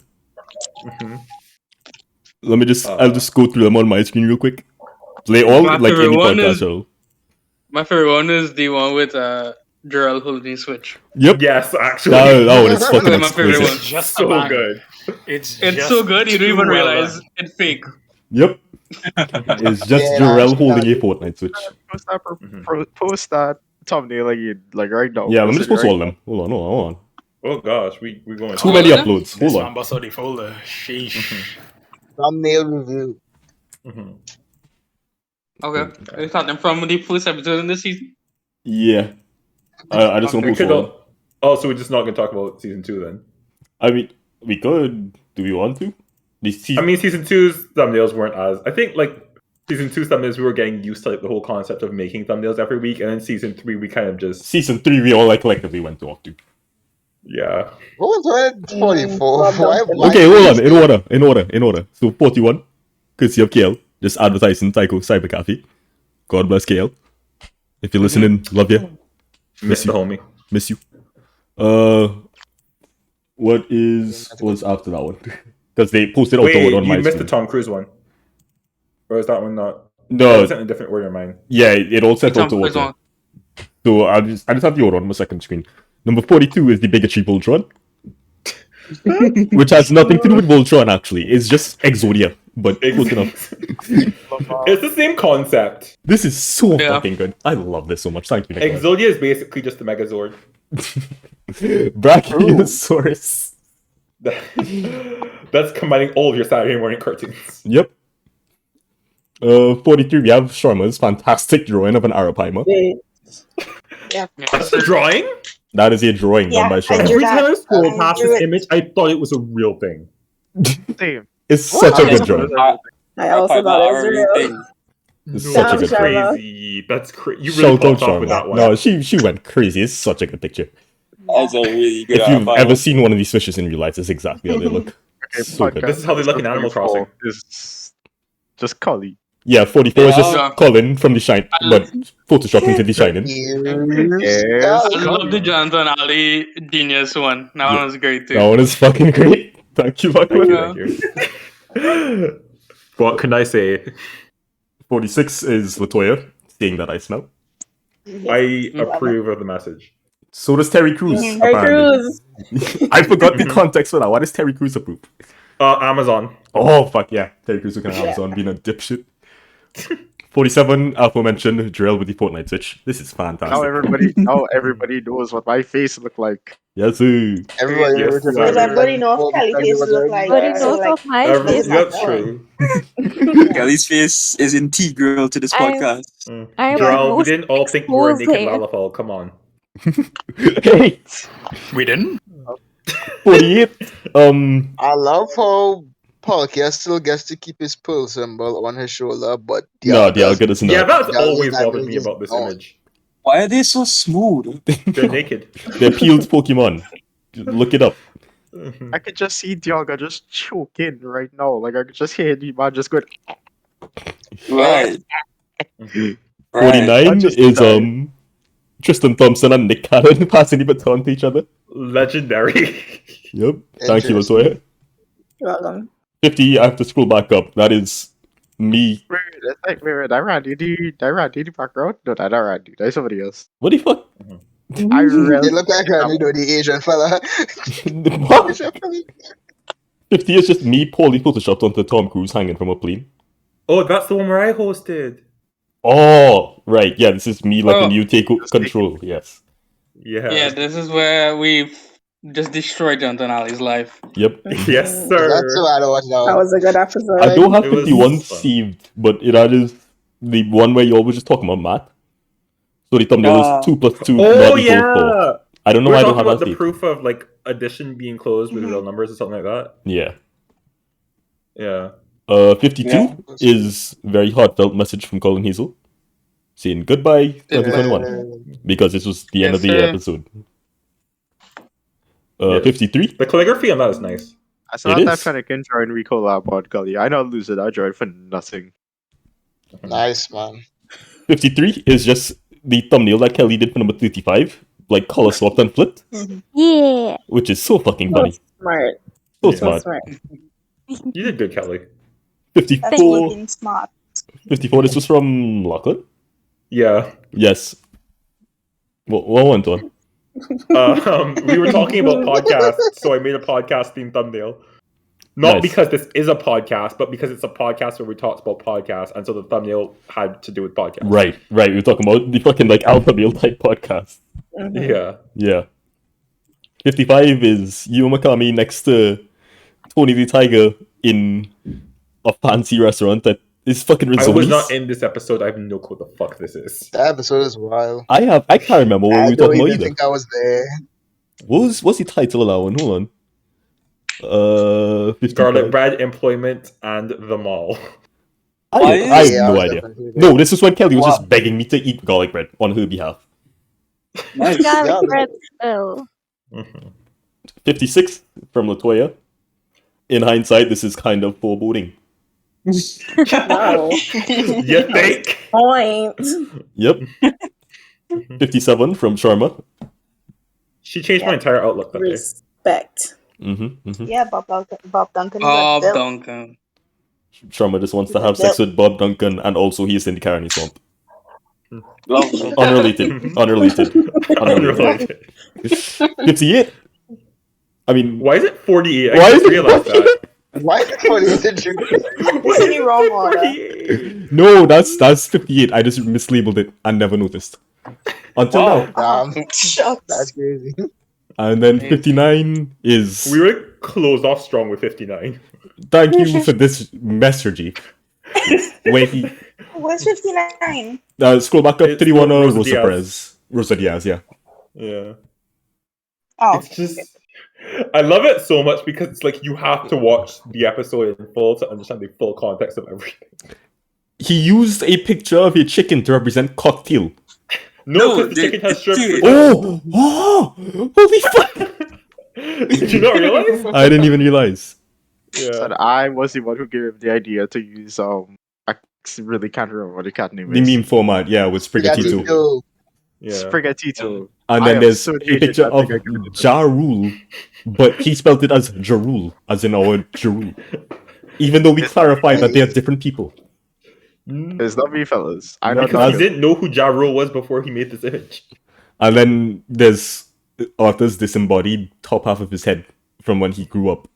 Let me I'll just go through them on my screen real quick. Play all My like favorite any one podcast is- show. My favorite one is the one with Jarool holding Switch. Yep. Yes, actually. That one is fucking That's my favorite exquisite. one. Just So a banger. good. It's It's so good you don't even too well realize done. it's fake. Yep. It's just Yeah, Jarrell that's holding a good. Fortnite Switch. Post that thumbnail like right now. Yeah, let me just post right all of them. Hold on. Oh gosh, we're going. Too Oh, many yeah? uploads. This Hold one on. bust out the folder. Sheesh. Thumbnail review. Mhm. Okay. We starting from the first episode in this season. Yeah. I just want to We post could all of them. so we're just not going to talk about season 2 then. I mean, we could. Do we want to? The season, I mean, season 2's thumbnails weren't as. I think like season 2's thumbnails, we were getting used to like the whole concept of making thumbnails every week, and then season 3 we kind of just season 3, we all like collectively went to walk to. yeah. What was it? 44. Why- Okay, hold on. In order. So 41, courtesy of KL, just advertising Tycho Cyber Cafe. God bless KL. If you're listening, love you. Miss the homie. Miss you. What's after that one? Because they posted out Wait, on my you missed the screen. Tom Cruise one, or is that one not? No, It's in a different order in mine. yeah, it all set out Tom to Cruise water. one. So I just have the order on my second screen. Number 42 is the bigotry Voltron, which has nothing to do with Voltron actually. It's just Exodia, but close enough. It's the same concept. This is so Yeah. fucking good. I love this so much. Thank you, Nikolai. Exodia is basically just the Megazord. Brachiosaurus. That's combining all of your Saturday morning cartoons. Yep. 43, we have Sharma's fantastic drawing of an Arapaima. That's a drawing? That is a drawing done Yeah, by I Sharma. drew Every time I that. scrolled past drew this it. image, I thought it was a real thing. Damn. It's such a Okay, good drawing. I also thought it was real. Thing. It's Damn, such a good drawing. Sharma. Crazy. That's crazy. You really Shout out popped off with that Sharma. one. No, she went crazy. It's such a good picture. That's a really good If you've Arapaima. ever seen one of these fishes in real life, that's exactly how they look. Okay, So good. This is how they look in Animal Crossing. Is just Collie. Yeah, 44 is just Yeah. Colin from The Shine, but photoshopped into The Shining. Yes. I love the Jonathan Ali genius one. That one was great too. That one is fucking great. Thank you, Lachlan. Thank you. What can I say? 46 is LeToya, saying that I smell. I approve of the message. So does Terry Crews. Terry apparently. Crews. I forgot the context for that. Why does Terry Crews approve? Amazon. Oh, fuck yeah. Terry Crews looking at Amazon being a dipshit. 47, aforementioned Jarool with the Fortnite Switch. This is fantastic. Now everybody knows what my face looked like. Yes, sir. Everybody Yes, knows sir. Because everybody knows before Kelly because it face was look already like. Nobody So knows like, of my Every- face. that's before. true. Kelly's face is integral to this podcast. I am the Jarool, we most didn't all think you were a exposed naked here. Lalafell. Come on. Hey, We didn't? 48. I love how Podcast still gets to keep his pearl symbol on his shoulder, but No, Dialga doesn't. Yeah, that's Dialga's always not bothered really me just about this gone. image. Why are they so smooth? They're naked. They're peeled Pokemon. Look it up. I could just see Dialga just choking right now. Like I could just hear the man just going. Right. 49 just is died. Tristan Thompson and Nick Cannon passing the baton to each other. Legendary. Yep. Thank you, Interesting. LeToya. You're welcome. 50, I have to scroll back up. That is me. Wait, I ran the background? No, that I ran you. That's somebody else. What the fuck? I really It looked like the Asian fella. What? Asian fella. 50 is just me poorly photoshopped onto Tom Cruise hanging from a plane. Oh, that's the one where I hosted. Oh, right. Yeah, this is me letting Oh. you take control. Yes. Yeah. Yeah, this is where we've just destroyed Jonathan Ali's life. Yep. Yes, sir. That's too bad I was That now. was a good episode. I don't have It was 51 fun. saved, but that is the one where you always just talking about math. So the thumbnail is 2 plus 2 Oh, not equal yeah. 4. I don't know We're why I don't talking have about that the saved. proof of like addition being closed with real numbers or something like that. Yeah. Yeah. 52 Yeah. is very heartfelt message from Colin Hazel saying goodbye 2021 because this was the end Yes, of the sir. episode. Yes. 53 The calligraphy on that is nice. I saw It that is. Fennec can join Rico Lab on Gully. I not lose it. I joined for nothing. Nice, man. 53 is just the thumbnail that Kelly did for number 35, like color swapped and flipped, Yeah. which is so fucking So funny. smart. So Yeah. So smart. smart. You did good, Kelly. That's 54, looking smart. 54, this was from Lachlan? Yeah. Yes. What went on? We were talking about podcasts, so I made a podcast themed thumbnail. Not Nice. because this is a podcast, but because it's a podcast where we talked about podcasts, and so the thumbnail had to do with podcasts. Right. We were talking about the fucking like alpha male type podcast. Mhm. Yeah. Yeah. 55 is Yu Makami next to Tony the Tiger in a fancy restaurant that is fucking I was risottos. not in this episode. I have no clue what the fuck this is. That episode is wild. I can't remember what we I were don't talking about even either. think I was there. What's the title of that one? Hold on. 55. Garlic bread, employment, and the mall. I Yeah, have I no was idea. definitely there. No, this is when Kelly was Wow. just begging me to eat garlic bread on her behalf. Nice. Yeah, Garlic bread still. 56 from LeToya. In hindsight, this is kind of foreboding. Wow. You think? Point. Yep. 57 from Sharma. She changed my entire outlook that day. Respect. Yeah, Bob Duncan is a Bob dill. Duncan. Sharma just wants to have sex with Bob Duncan, and also he is in the Carney Swamp. Love. Unrelated. Unrelated. 58. I mean, Why is it 48? I Why just is it realized that. Why is it funny that you? It's in the wrong order. 48? no, that's 58. I just mislabeled it and never noticed. Until Wow. now. Shucks. That's crazy. And then 59 is... We were closed off strong with 59. Thank you for this message. Wait, Where's 59? scroll back up. It's 31 on Rosa Rosa Diaz. Perez. Rosa Diaz, yeah. Yeah. Oh, It's just... I love it so much because it's like you have to watch the episode in full to understand the full context of everything. He used a picture of a chicken to represent cocktail. No, No, because the chicken has shrimp. dude. Oh! Holy fuck! Did you not realize? I didn't even realize. Yeah. Said I was the one who gave him the idea to use I really can't remember what the cat name The is. meme format, yeah, with Sprigatito. Yo, Yeah. Spaghettito. And I then am there's so a jaded picture that of thing I couldn't do. Jarool, but he spelled it as Jarool, as in our Jarool. Even though we clarified that they are different people. It's not me, fellas. I don't Because know. he didn't know who Jarool was before he made this image. And then there's Arthur's disembodied top half of his head from when he grew up.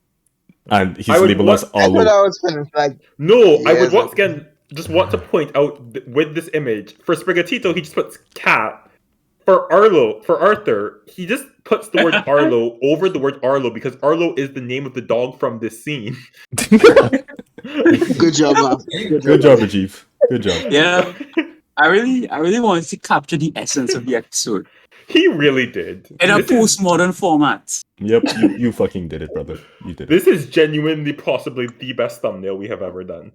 And he's I would labeled want- as I thought Arlo. I was finished. Like, No, I Yeah, would so- once again just want to point out with this image, for Sprigatito, he just puts cat. For Arthur, he just puts the word Arlo over the word Arlo because Arlo is the name of the dog from this scene. Good job, man. Good job, Rajiv. Good job. Yeah, I really wanted to capture the essence of the episode He really did. in a postmodern format. Yep, you fucking did it, brother. You did it. This is genuinely possibly the best thumbnail we have ever done.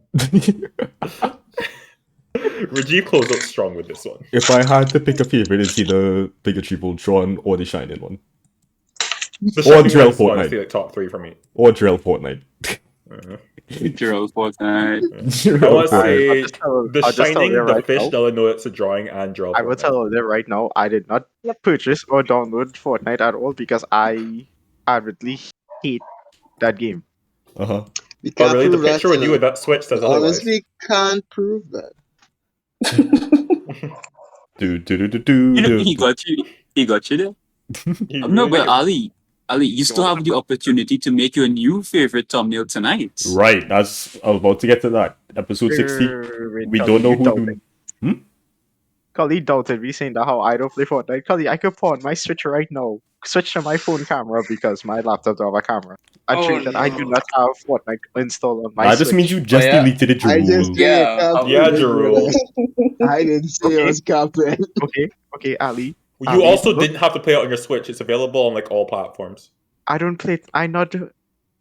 Rajiv closed out strong with this one. If I had to pick a favorite, it's either Bigotry Voltron or the Shining one. The Or Shining Drill one's honestly Fortnite. like top 3 for me. Or Drill Fortnite. Jarool Fortnite. I want to say I'll just tell The you Shining, the right fish, now. they'll know it's a drawing, and Drill I will Fortnite. tell you right now, I did not purchase or download Fortnite at all because I avidly hate that game. Uh-huh. We Oh, can't really? The prove that. picture with you with that switch says otherwise. Honestly, can't prove that. Do do do do do. You know, do. he got you. He got you there. He No, really but did. Ali, you still have the opportunity to make your new favorite thumbnail tonight. Right, I was about to get to that. Episode 60. We don't know who. Collie doubted me saying that how I don't play Fortnite. Collie, I could pawn my Switch right now. Switch to my phone camera because my laptop doesn't have a camera. And show you that I do not have Fortnite installed on my That Switch. just means you just deleted it, I just Jarool. Yeah, Jarool. I didn't say it was Captain. Okay, Ali. You also didn't have to play it on your Switch. It's available on like all platforms. I don't play. I'm not.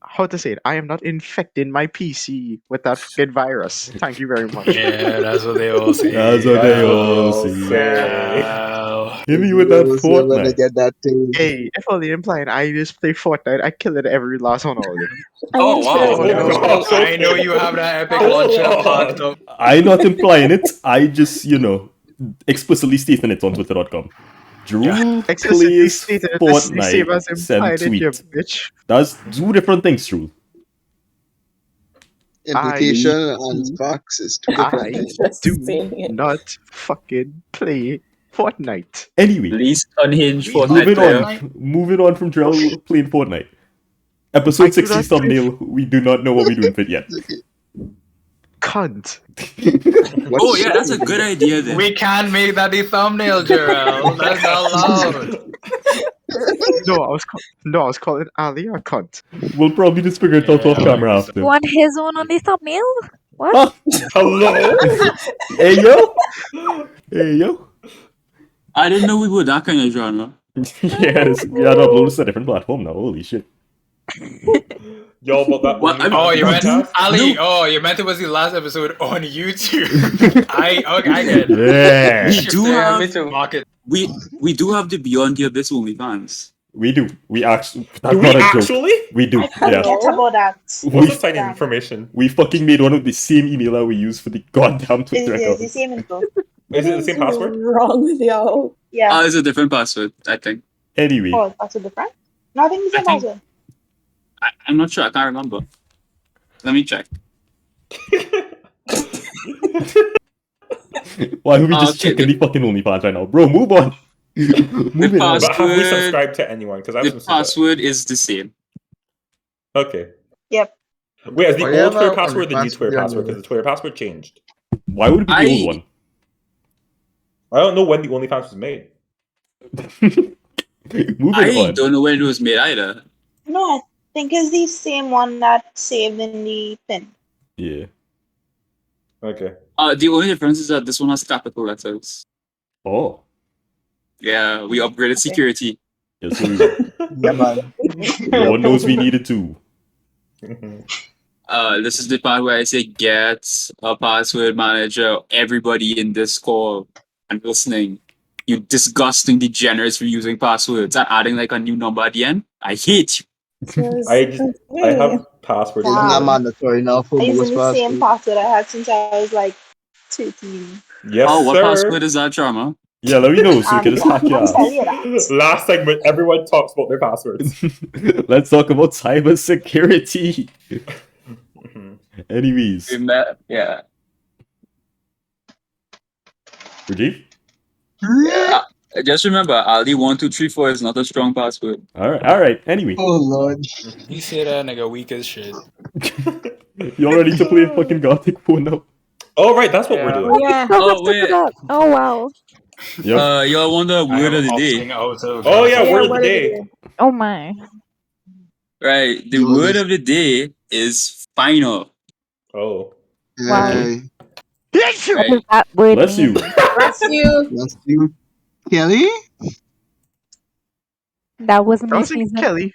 How to say it? I am not infecting my PC with that fucking virus. Thank you very much. Yeah, that's what they all say. That's what they all say. Hit me with that Fortnite. Get that thing. Hey, if only implying I just play Fortnite, I kill it every last one of them. Oh wow! I know you have that epic launcher parked up. I'm not implying it. I just, explicitly stating it on Twitter.com. Jarool Explicitly plays stated it the same as Fortnite. Send implied it, you tweet. bitch. That's two different things, Jarool. Implication and facts is two different I things. do not fucking play Fortnite. Anyway, Least unhinged Fortnite moving on from Drell playing Fortnite. Episode 60 thumbnail, we do not know what we're doing with it yet. Cunt. Oh yeah, that's a good idea then. We can't make that the thumbnail, Jarool. That's not allowed. No, I was calling Ali a cunt. We'll probably just figure it out off camera after. You want his own on the thumbnail? What? Ah, hello? Hey, yo? Hey, yo? I didn't know we were that kind of genre. Yes, we had to upload this to a different platform now. Holy shit. Yo, but that What? Oh, you meant Ali? No. Oh, you meant it was the last episode on YouTube. I get it. Yeah. We do Yeah, have me too. Market. we do have the Beyond the Abyss OnlyFans. We do. We actually. Do we actually? We do. I forget Yeah. about that. What's the signing information? We fucking made one of the same email that we use for the goddamn Twitter It's account. the same info. Is it the same password? Wrong with y'all? Yeah. It's a different password, I think. Anyway, Oh, that's a different? No, I think the same I think- password. I'm not sure. I can't remember. Let me check. why are we just okay, checking the fucking OnlyFans right now? Bro, move on. Moving on. pass- But have we Password- subscribed to anyone? Because I've The subscribed. password is the same. Okay. Yep. Wait, is the Whatever old Twitter password the new OnlyFans Twitter we password? are Because the Twitter password changed. Why would it be the old one? I don't know when the OnlyFans was made. Moving I on. don't know when it was made either. No, I think it's the same one that saved in the pin. Yeah. Okay. The only difference is that this one has capital letters. Oh. Yeah, we upgraded security. Yes, we Yeah, man. No one knows we needed to. This is the part where I say get a password manager. Everybody in this call and listening, you disgusting degenerates for using passwords and adding like a new number at the end. I hate you. I have passwords. Yeah. It's not mandatory now for I'm most using the same passwords. password I had since I was like 13. Yes, Oh, what sir. password is that, Sharma? Yeah, let me know so we can just hack you I'm out. telling you that. Last segment, everyone talks about their passwords. Let's talk about cybersecurity. Anyways, Yeah. Rajiv? Just remember, Ali1234 is not a strong password. Alright. Anyway, Oh, Lord. You say that nigga weak as shit. you all ready to play fucking Gothic 4 now? Oh, right, that's what we're Yeah. doing. Yeah. Still have Oh, to wait. put up. Oh wow. Yep. Y'all want the I word am of the opting day? out of Oh, yeah, that. word of the what is day. it? Oh my. Right. The You word always- of the day is final. Oh. Wow. Hey, What does Right. that word Bless mean? you. Bless you. that's you, Kelly. That wasn't That me was like sneezing. Kelly.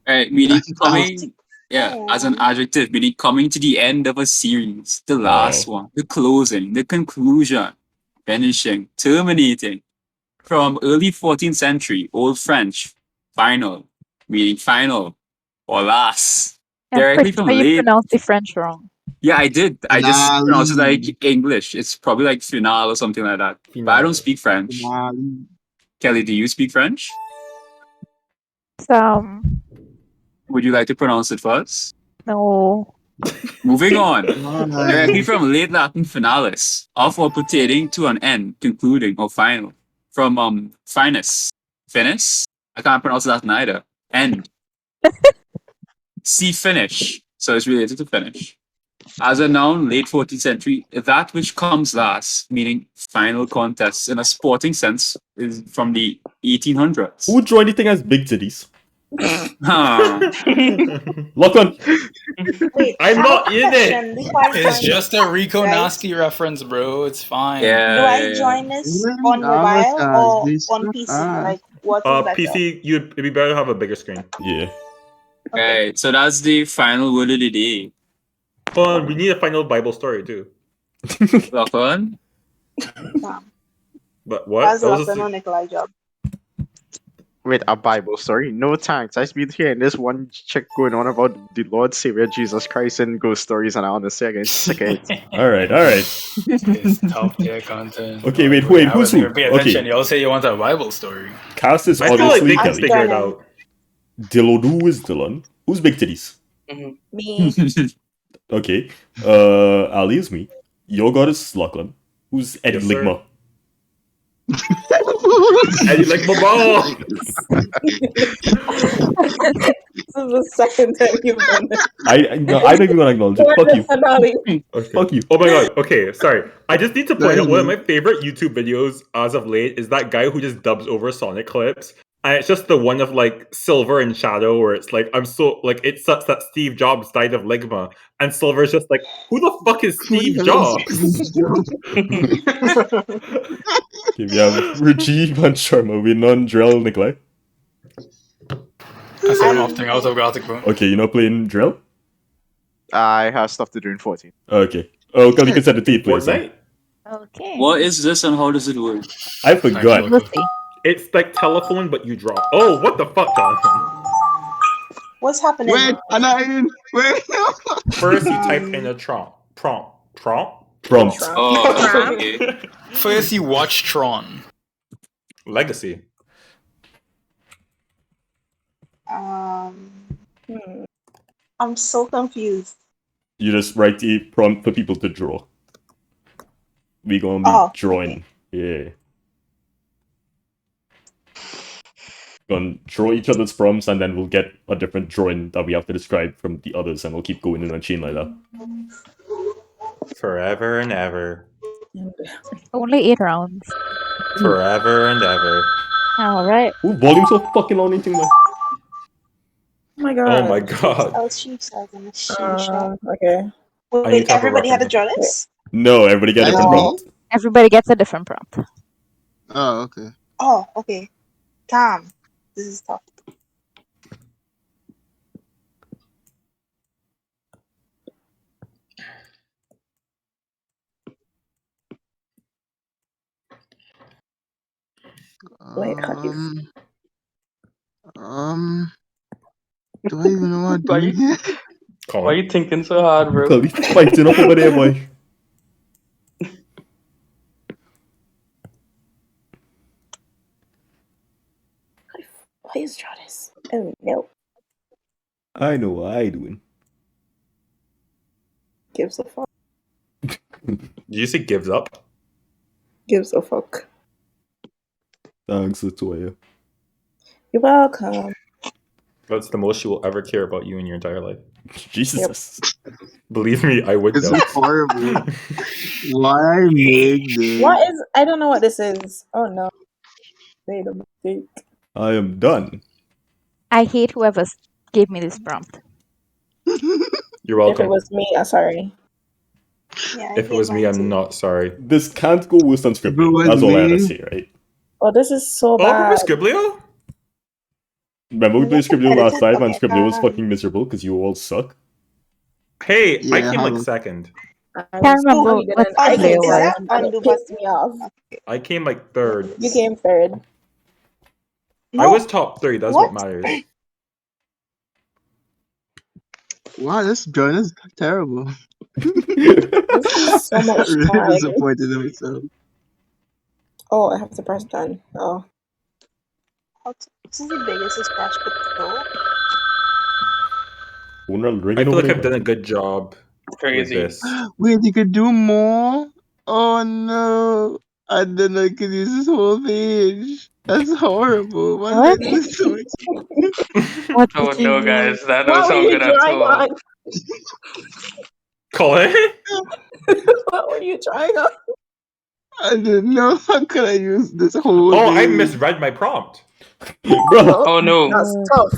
Right. Meaning That's coming. Yeah, as an adjective, meaning coming to the end of a series, the last one, the closing, the conclusion, finishing, terminating. From early 14th century, Old French, final, meaning final or last. I'm Directly pretty from sure you late. pronounced the French wrong. Yeah, I did. I just pronounced it Finale. like English. It's probably like final or something like that. But I don't speak French. Finale. Kelly, do you speak French? Some. Would you like to pronounce it first? No. Moving on. Why? Directly from late Latin finalis, of or pertaining to an end, concluding, or final. From finis. Finis? I can't pronounce Latin either. End. See finish. So it's related to finish. As a noun, late 14th century, that which comes last, meaning final contests in a sporting sense, is from the 1800s. Who would draw anything as big titties? Huh. Lachlan. Wait, I'm I not have a in it. question before I It's join just this, a Rico right? Nasty reference, bro. It's fine. Yeah. Do I join this on mobile or on PC? Like, what is better? PC, it'd be better to have a bigger screen. Yeah. Okay. Right. So that's the final word of the day. Hold on, we need a final Bible story too. Lachlan? But what? That's That was Lachlan a- or Nikolai job. Wait, a Bible story? No thanks. I've been hearing this one chick going on about the Lord Savior Jesus Christ and ghost stories, and I honestly, I get sick of it. Alright. It's top tier content. Okay, wait, I who's wasn't who? even paying attention. Okay. You all say you want a Bible story. Cass is I feel like obviously they can Kelly. figure it Joining. out. Dillon is Dillon. Who's big titties? Me. Okay. Ali is me. Your god is Lachlan. Who's Eddie Yes, sir. Ligma? And you like my ball. This is the second time you've done this. No, I don't even want to acknowledge it. Fuck you. Finale. Okay. Fuck you. Oh my god. Okay, sorry. I just need to point That out one of is my favorite YouTube videos as of late is that guy who just dubs over Sonic clips. And it's just the one of like Silver and Shadow where it's like, I'm so like it sucks that Steve Jobs died of ligma. And Silver's just like, who the fuck is Steve Jobs? Okay, we have Rajiv and Sharma. We're non-drill, Nikolai. I said I'm opting out of Gothic, bro. Okay, you're not playing drill? I have stuff to do in 14. Okay. Oh, Kelly can set the tape, please. Fortnite? Okay. What is this and how does it work? I forgot. We'll see. It's like telephone, but you drop. Oh, what the fuck, Jonathan? What's happening? Wait, I'm not in. Wait. First, you type in a prompt. Prompt. Oh, okay. First, you watch Tron. Legacy. I'm so confused. You just write the prompt for people to draw. We gonna be drawing. Yeah. Gonna draw each other's prompts and then we'll get a different drawing that we have to describe from the others and we'll keep going in a chain like that. Forever and ever. Only 8 rounds. Forever and ever. Alright. Ooh, volume so fucking loud anything like. Oh my god. Oh my god. Okay. Wait, everybody had to draw this? No, everybody get a different prompt. Everybody gets a different prompt. Oh, okay. Oh, okay. Damn. This is tough. Do I even know what to do here? Why are you thinking so hard, bro? Kelly fighting up over there, boy. Please draw this. Oh no. I know what I doing. Gives a fuck. Did you say gives up? Gives a fuck. Thanks, LeToya. You're welcome. That's the most she will ever care about you in your entire life. Jesus. Believe me, I would This know. is horrible. Why make this? What is? I don't know what this is. Oh no, made a mistake. I am done. I hate whoever gave me this prompt. You're If it welcome. was me, I'm sorry. Yeah, If it was me, I'm not sorry. This can't go worse than If it Scribblio. was That's all I had to me- say, right? Oh, this is so Oh, remember bad. Scribblio? Remember we played Scribblio Yeah, last time and okay, Scribblio was fucking miserable because you all suck? Hey, I Yeah, came like how- second. I Can't was- remember no, you what didn't. I undo, came Scribblio is was. that second, and it undo pissed button? me off. I came like third. You came third. I No, was top 3. That's what What? matters. Wow, this drawing is terrible. This is so much I'm really time. disappointed in myself. Oh, I have to press done. Oh, This is the biggest splash patrol. I feel like I've done a good job with Crazy. this. Wait, you could do more? Oh no. And then I could use this whole page. That's horrible. Why What? did I do this so much? What Oh did you no, do? guys, that what don't were sound you good at trying all. on? Collie? What were you trying on? I didn't know. How could I use this whole Oh, I page? misread my prompt. Bro, Oh no. That's tough.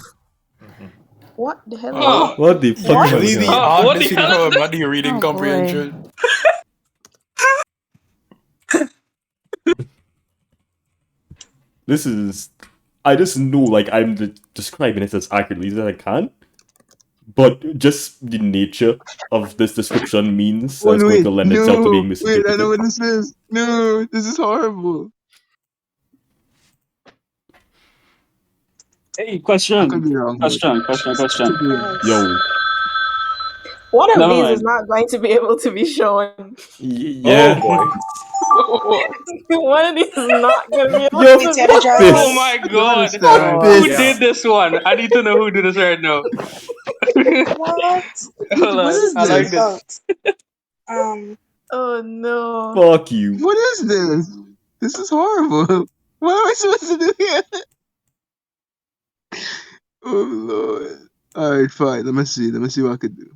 What the hell? Oh. what the fuck am I Usually doing? the Oh, what the hardest thing hell is for body reading Oh, boy. comprehension. This is... I just know, like, I'm describing it as accurately as I can. But just the nature of this description means that it's going to lend itself to being Wait, I know misinterpreted. what this is. No, this is horrible. Hey, I could question. be wrong. but- Question. Yo. One of Never these mind. is not going to be able to be shown. Yeah. Oh boy. One of these is not going to be able Yo, to It's be Jarool. this. Oh my god. understand. Who This. did this one? I need to know who did this right now. What? Hold What on. is I like this? this. Oh no. Fuck you. What is this? This is horrible. What am I supposed to do here? Oh lord. Alright, fine. Let me see. Let me see what I could do.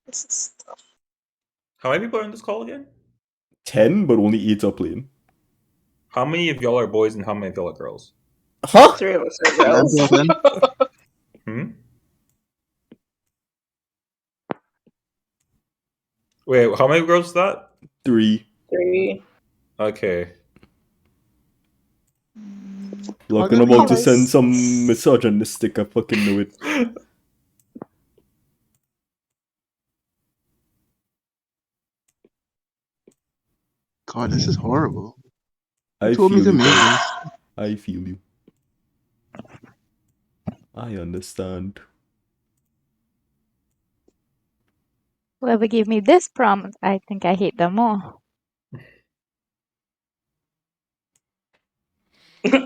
This is tough. How many people are on this call again? 10, but only 8 are playing. How many of y'all are boys and how many of y'all are girls? Huh? 3 of us are girls. That's all then. Wait, how many girls is that? 3. 3. Okay. Look, I'm about to send some misogynistic, I fucking know it. God, this is horrible. I You told me feel to you, make bro. this. I feel you. I understand. Whoever gave me this prompt, I think I hate them more.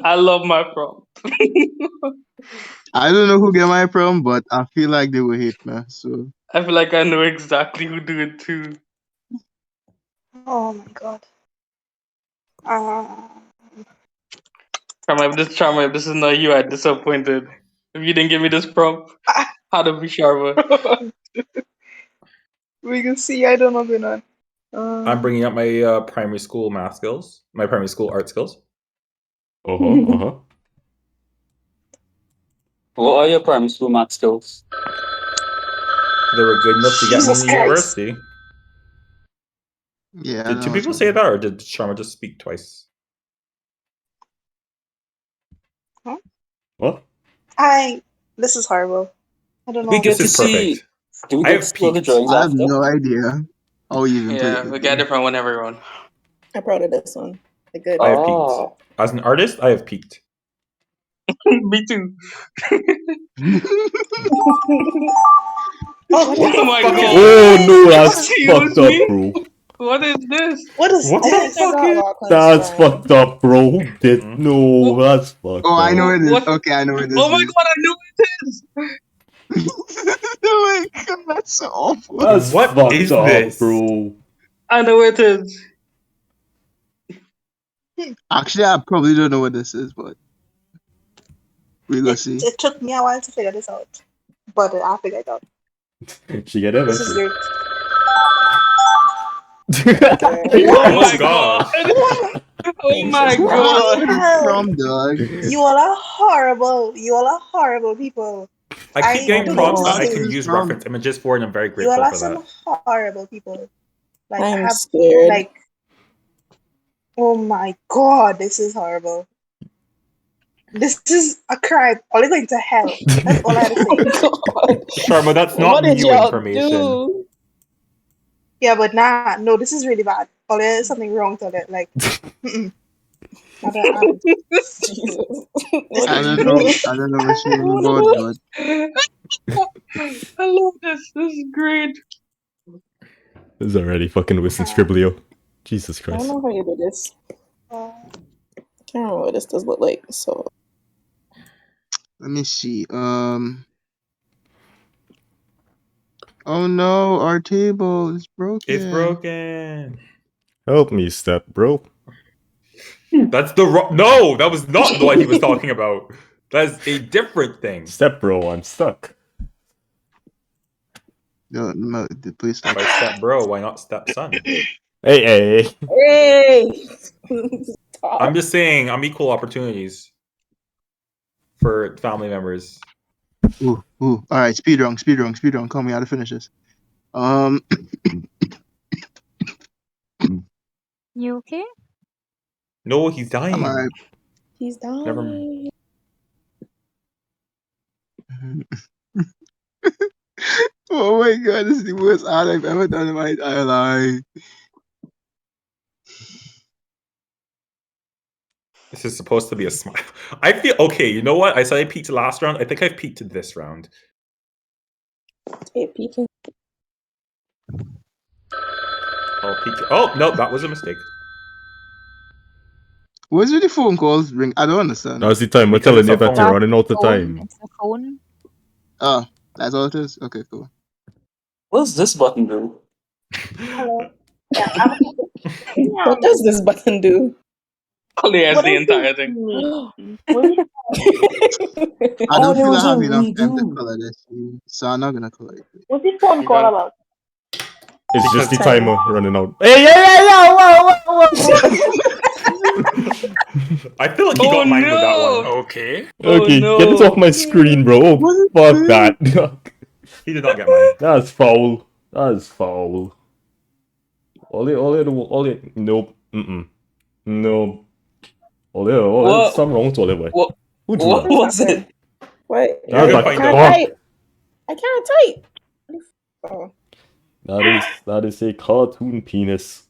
I love my prompt. I don't know who get my problem, but I feel like they will hate me. So I feel like I know exactly who do it too. Oh my god. Sharma, if this is not you, I'm disappointed. If you didn't give me this prompt, how to be Sharma? We can see. I don't know what's going on. I'm bringing up my primary school math skills, my primary school art skills. Uh-huh. What are your primary school math skills? They were good enough to get me Jesus into Christ. university. yeah. Did two people say that, or did Sharma just speak twice? What? This is horrible. I don't know. We get This to is see. perfect. Do we I get have to see all the peaked. drawings I have after? no idea how you even Yeah, played we it. get a different one, everyone. I'm proud of this one. A good. I have Oh. peaked. As an artist, I have peaked. Me too. Oh, Oh my god. Oh no, that's Excuse fucked up, me? bro. What is this? what is What the this? fuck I is? got Lachlan's That's drawing. fucked up, bro. Who did? No, that's fucked Oh, up. I know it is. What? Okay, I know what this Oh my is. god, I knew it is! Oh my god, that's so awful. That's What fucked is up, this? bro. I know it is. Actually, I probably don't know what this is, but we go see. It took me a while to figure this out, but I figured it out. She get it This is eventually. great. Oh my gosh. god! Oh my Where god! is this from, dog? You all are horrible. You all are horrible people. I keep getting don't prompts that I think can use reference images for, and I'm very you all grateful are for some that. horrible people. Like I I'm have scared. like, oh my god, this is horrible. This is a crime. All going to hell. That's all I have to say. God. Sharma, that's not What did new y'all information. do? Yeah, but no, this is really bad. Or there's something wrong with it. Like, I don't. Jesus. What I did don't you know. do? I don't know what she was about, but I love this. This is great. This is already fucking Winston Scriblio. Jesus I don't Christ. know how you do this. I can't remember what this does look like. So let me see. Oh no, our table is broken. It's broken. Help me, step bro. That's the no. That was not what he was talking about. That's a different thing. Step bro, I'm stuck. No, please stop. By step bro, why not step son? Hey. hey, stop. I'm just saying, I'm equal opportunities for family members. Ooh. All right, speed run. Call me how to finish this. You okay? No, he's dying. I'm alright. He's down. Never mind. Oh my god, this is the worst art I've ever done in my entire life. This is supposed to be a smile. I feel okay. You know what? I said I peaked last round. I think I've peaked this round. Hey, peeking. I'll peak. Oh no, that was a mistake. Where's the phone calls ring? I don't understand. Now's the time. We're Because telling it's you a that you're phone. running out of Phone. time. It's a phone. Oh, that's all it is? Okay, cool. What's this button do? Hello. What does this button do? Collie has What the is entire this thing. mean? I don't feel there I was a have enough time to redo. color this, so I'm not gonna color it. What's this phone You call got- about? It's just the Because time. timer running out. Hey, whoa. I feel like he got mine with that one. Okay. Okay, no. get it off my screen, bro. Oh, fuck that. He did not get mine. That's foul. That's foul. Ollie. Nope. No. What? Something wrong with Ollie. What? Who drew What that? was it? What? That's You're like gonna I can't find out. type. I can't type. Oh. That is a cartoon penis.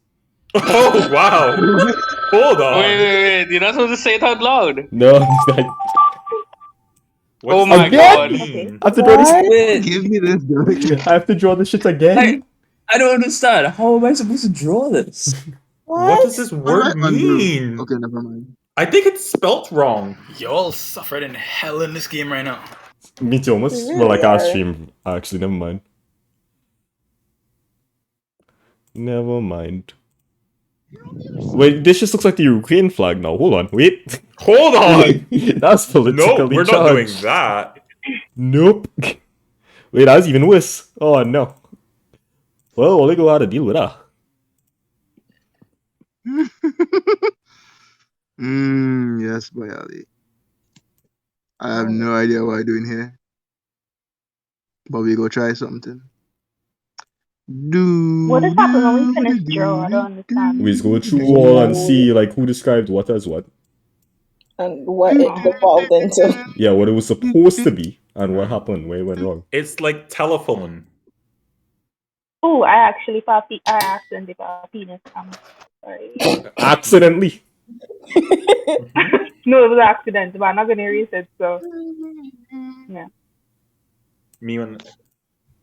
Oh wow! Hold on. Wait. You're not supposed to say it out loud. No, I What's Oh my Again? god. mean? have to draw this. Wait, Give me this, dog. I have to draw this shit again. I don't understand. How am I supposed to draw this? What does this What word am I undo? mean? Okay, never mind. I think it's spelt wrong. Y'all suffered in hell in this game right now. Me too, almost. You Well, like really our are. stream. Actually, never mind. Never mind. Wait, this just looks like the Ukraine flag now. Hold on, wait. Hold on. That's politically No, we're not doing charged. that. Nope. Wait, that's even worse. Oh no. Well, we'll go how to deal with that. Yes, boy, Ali. I have no idea what I'm doing here. But we go try something. What is happening when we finish draw? I don't understand. We just go through all and see like who described what as what. And what it devolved into. Yeah, what it was supposed to be and what happened, where it went wrong. It's like telephone. Oh, I accidentally put a penis. I'm sorry. Accidentally. No, it was an accident, but I'm not gonna erase it. So yeah. Me and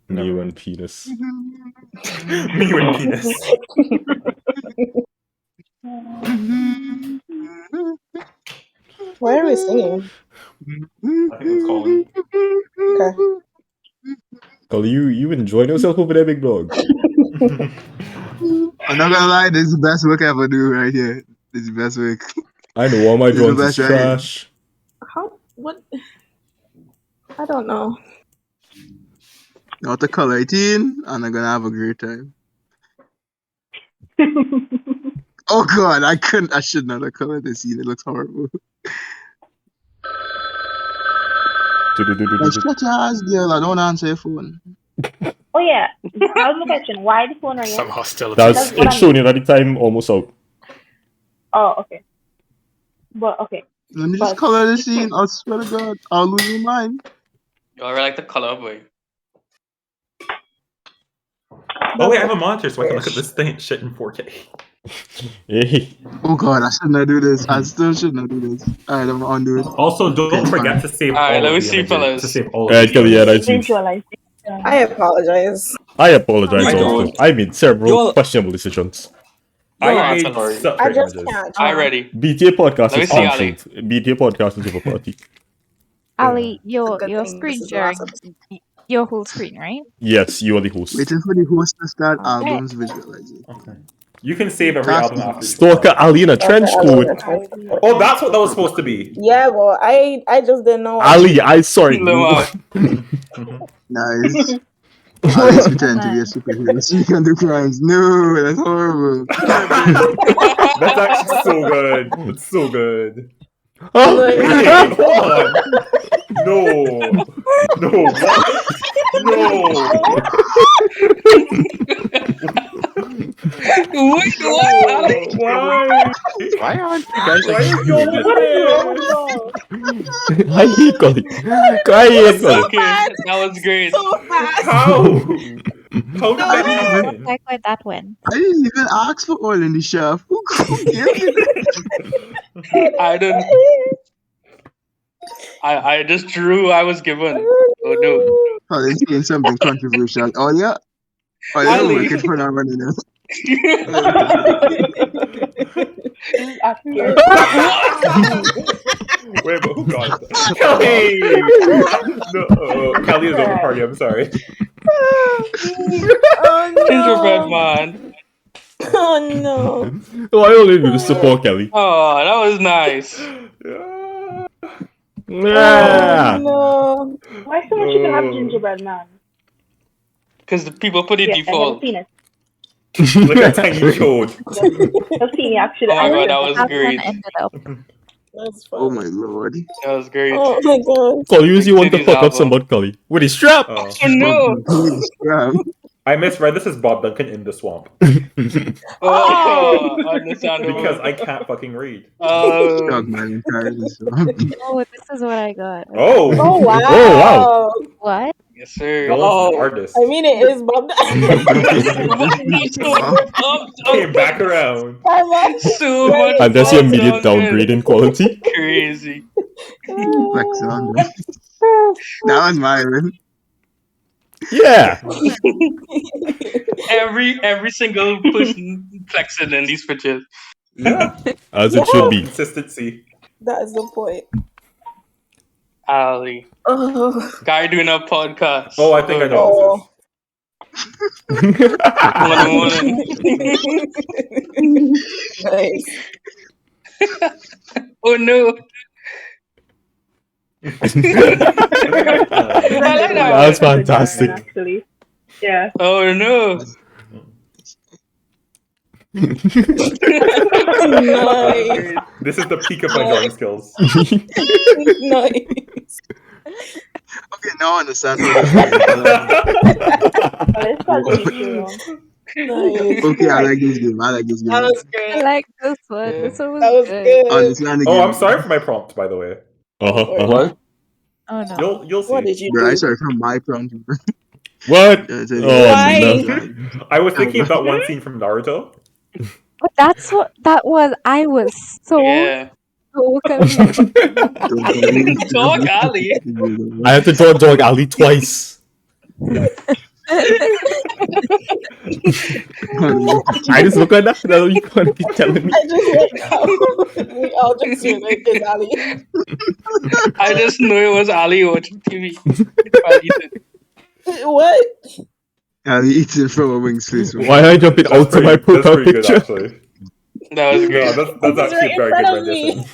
Me and penis. me and penis. Why are we singing? I think it's calling. Okay. Collie, you enjoying yourself over there, big dog? I'm not gonna lie, this is the best work I ever do right here. This is the best way. I know all my This is the drawings is best way. trash. How? What? I don't know. Now to color 18, and I'm gonna have a great time. Oh god, I should not have colored this scene. It looks horrible. Like, shut your ass, girl. I don't answer your phone. Oh yeah, that was my question. Why the phone ringing? Some hostility. That's it's showing you at the time almost out. Oh, okay. But okay. Let me just color the scene. I swear to God, I'll lose my mind. You already like the color, boy. Oh wait, I have a monitor so I can look at this thing shit in 4K. Hey. Oh god, I should not do this. I still should not do this. Alright, I'm gonna undo it. Also, don't forget to save all Alright, let of me the see, images. fellas. To save all of Alright, the Kelly, yeah, images. that's you. I apologize. I apologize I also. don't. I made several You're- questionable decisions. I Alright, made sorry. such I great just images. can't. I ready. BTA podcast Let me is see, Ali. cancelled. BTA podcast is over party. Ali, your Good thing screen this is the last sharing, episode. your whole screen, right? Yes, you are the host. Waiting for the host to start Okay. albums visualizing. Okay. You can save every album after each Stalker one. Ali in a trench coat. Oh, that's what that was supposed to be. Yeah, well, I just didn't know. Ali, I sorry. Nice. Ali's pretending to be a superhero. She can do crimes. No, that's horrible. That's actually so good. It's so good. Oh. Wait, hold on. No. No. What? No. Wait, what? Why? Why aren't you guys Why like is your I hate Collie. I hate Collie. Okay, that was great. So fast. How? How did that happen? Like where that went. I didn't even ask for oil in the shaft. Who gave me that? I didn't. I just drew. I was given. Oh no. Oh, they're saying something controversial. Oh, yeah. Oh, they're Ali. working for that money now. Wait, but who got that? Kelly! No, Kelly is over party. I'm sorry. Oh no. Gingerbread man. Oh no. Oh, I only do the support Kelly. Oh, that was nice. Yeah. No. Why so much you can have gingerbread man? Because the people put it Yes, I've default. seen it. Like a tiny chode. I've seen it actually. Oh my god, that was That great. one ended up. That's Oh, fun. my Lord. That was great. Oh my god. Collie usually want to Titties fuck up album. somebody, Collie. With his strap. Oh. Oh no! Please, yeah. I misread this as Bob Duncan in the swamp. Oh, understandable. Because I can't fucking read. Dog man entirely, so. Oh, this is what I got. Oh! Oh wow. Oh, wow. What? yes, sir. Dylan's an artist. I mean, it is Bob. Came back around. So much. And that's your Bob immediate Duncan. downgrade in quality. Crazy. Flex on. That was my win. Yeah. Every single person flexing in these pictures. Yeah. As it should be. Consistency. That is the point. Ali. Oh. Guy doing a podcast. Oh, I think I know Oh. Nice. Oh no. That was fantastic. Actually, yeah. Oh no. Nice. This is the peak of my drawing skills. Nice. Okay, now I understand. Oh, it's probably true. Nice. Okay, I like this game. I like this game. That was I great. like this one. This one was, That was good. good. Understand the game. Oh, I'm sorry for my prompt, by the way. What? Oh no. You'll see. What did you Bro, I do? sorry for my prompt. What? Oh, Why? no. I was thinking about one scene from Naruto. But that's what that was. I was so Yeah. confused. Dog Ali. I had to draw Dog Ali twice. I just look at that. That's what you want to be telling me. I just like how we all just hear like this, Ali. I just know it was Ali watching TV. What? Ali eating from a wing's face. Why are I jumping out to my That's profile pretty good, picture? actually. That was No, great. that's It's actually right a in very front good of me.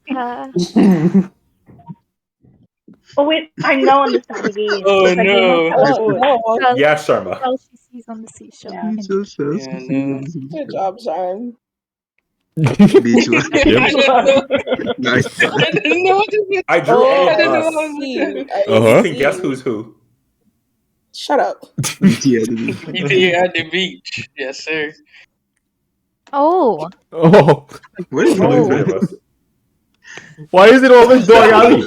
rendition. Oh wait, I now understand the game. Oh It's a game of no. telephone. No. Well, Yeah, Sharma. well, she sees on the seashore. Yeah. Just as Yeah, no. Good job, Sharm. Beach one. I Yep. don't know. Nice. I didn't know what to do. I drew all I of don't know us. what to do. Uh-huh. You can guess who's who. Shut up. BTA. BTA at the beach. Yes, sir. Oh, Oh, What is Only going three on? of us. why is it always Dog Alley?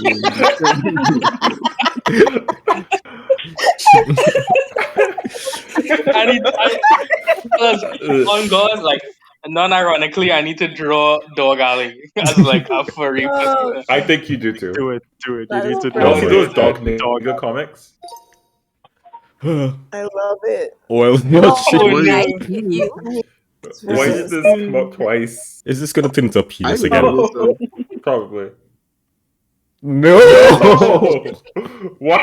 Plus, on God, like, non-ironically, I need to draw Dog Alley as like a furry person. I think you do too. Do it. You That need is to You also perfect. do those dog Dog. nigga comics. I love it. Well, oh, shit. Oh no. I see you. It's Why very did this come up twice? Is this gonna turn into a I penis love again? this though. Probably. No! No! Why?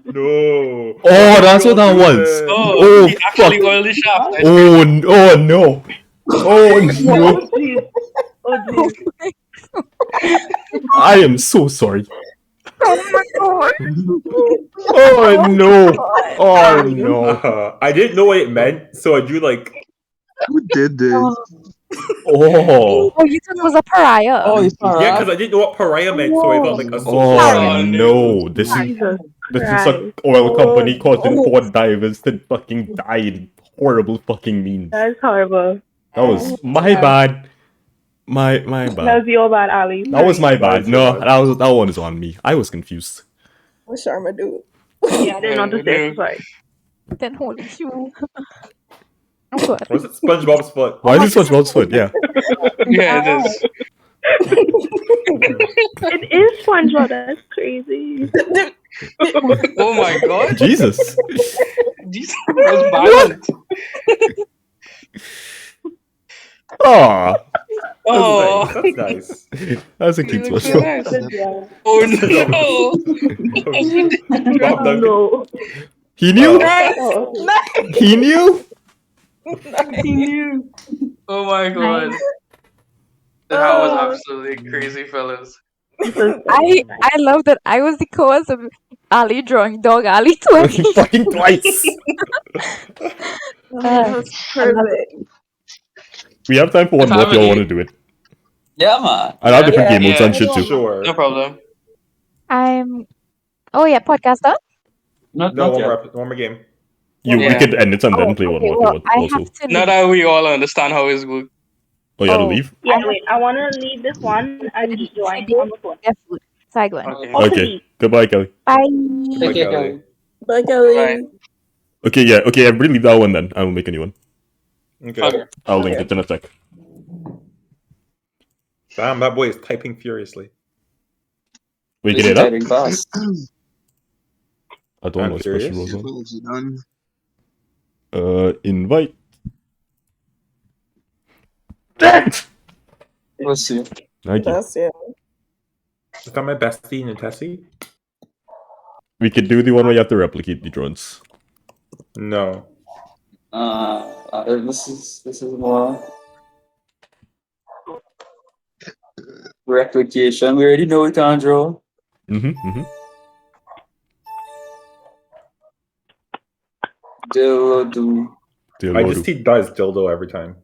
No. Oh, that's what that Don't do was. this. Oh, Oh, he actually fuck. oiled the shaft. Oh, oh no. Oh no. Jeez. Oh jeez. I am so sorry. Oh my god. Oh no. God. Oh no. I didn't know what it meant, so I drew like. Who did this? Oh. Oh, you thought it was a pariah. Oh, it's Yeah, alright. because I didn't know what pariah meant, so I thought like a social Oh pariah. no. This is Jesus a Christ. oil company causing no. poor divers to fucking die in horrible fucking means. That's horrible. That was my bad. My That bad. was your bad, Ali. That was my bad. Mine's No, your bad. that one is on me. I was confused. What Sharma do? Yeah, I didn't know what to say. Sorry. Then holy shoe. Oh god. Was it SpongeBob's foot? Why is this SpongeBob's foot? Yeah. Yeah, it is. It is SpongeBob. That's crazy. Oh my god. Jesus. Jesus was violent. Aw. Oh, That's nice. That's a you cute look so SpongeBob. nice. Oh no. Bob Duncan. No. He knew? Oh. He knew? He knew. Oh my god. That was absolutely crazy, fellas. I love that I was the cause of Ali drawing Dog Ali twice. Fucking twice. That's perfect. We have time for one more if y'all want to do it. Yeah, man. I'll have different Yeah. game modes and shit too. Sure. No problem. Oh yeah, podcast done? Not No, yet. one more game. We Yeah. could end it and then play one Okay, more well, if I you want have also. to Now leave. that we all understand how it's good. Oh, you gotta Oh. leave? Yeah, wait. I want to leave this one and keep join on the phone. Get food. So I go in. Okay. Okay. Goodbye, Kelly. Bye. Take care, Kelly. Kelly. Bye, Kelly. Okay, yeah. Okay, everybody leave that one then. I will make a new one. Okay. Okay. I'll link it in a sec. Damn, that boy is typing furiously. We This get is it up? typing fast. I don't I'm know what curious. expression was on. Well, it's done. Invite. Let's see. Thank you. That's it. Is that my bestie Nintessie? We could do the one where you have to replicate the drones. No. This is more replication. We already know we can't draw. Do. I just see does dildo every time.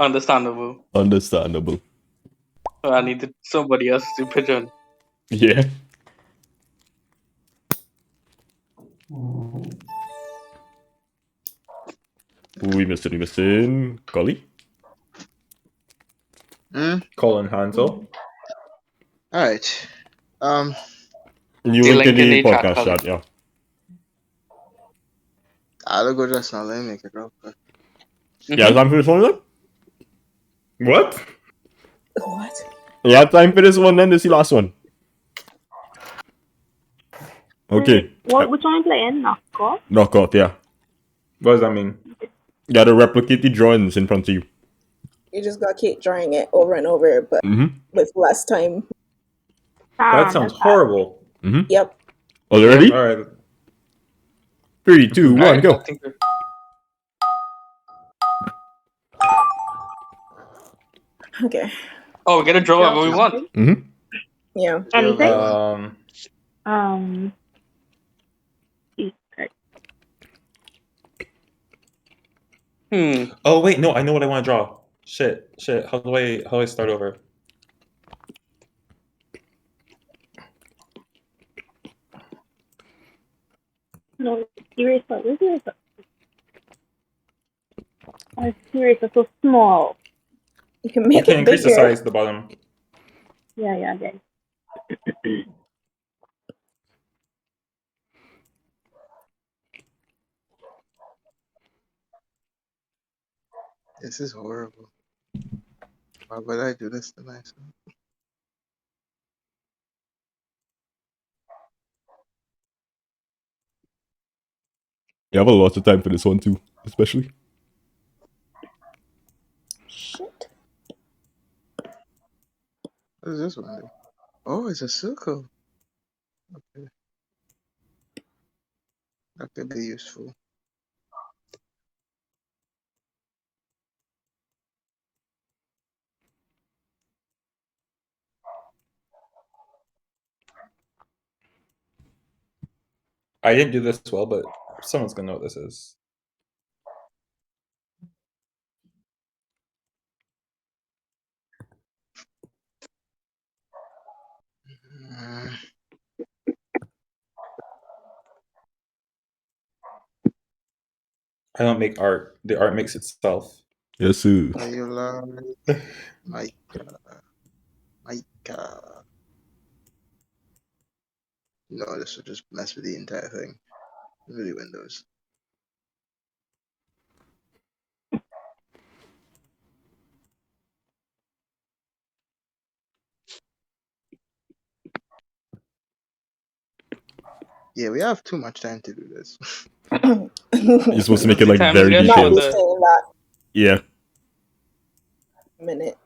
Understandable. Understandable. So I need somebody else to pigeon. Yeah. We missing Collie. Colin Hansel. Alright. You The link in link in the the chat, podcast Collie. chat, yeah. I'll go just now. Let me make it real quick. Yeah, time for this one then? What? What? Yeah, time for this one then. This is the last one. Okay. Which one are you playing? Knockoff? Knockout, yeah. What does that mean? You gotta replicate the drawings in front of you. You just gotta keep drawing it over and over, but with less time. That sounds horrible. Yep. Are you ready? Alright. 3, 2, 1, Alright, go. I think we're- Okay. Oh, we get to draw whatever we want. Mm-hmm. Yeah. Anything? Jesus Christ. Oh wait, no, I know what I want to draw. Shit. How do I start over? No, eraser. Where's the eraser? Oh, eraser so small. You can You make can it increase the bigger. size at the bottom. Yeah, okay. This is horrible. Why would I do this to myself? You have a lot of time for this one too, especially. Shit. What does this one do? Oh, it's a circle. Okay. That could be useful. I didn't do this well, but someone's gonna know what this is. I don't make art. The art makes itself. Yes, sir. Are you alive? My God. No, this will just mess with the entire thing. Really Windows. Yeah, we have too much time to do this. You're supposed to make it like Time very is Not detailed. just saying that Yeah. minute.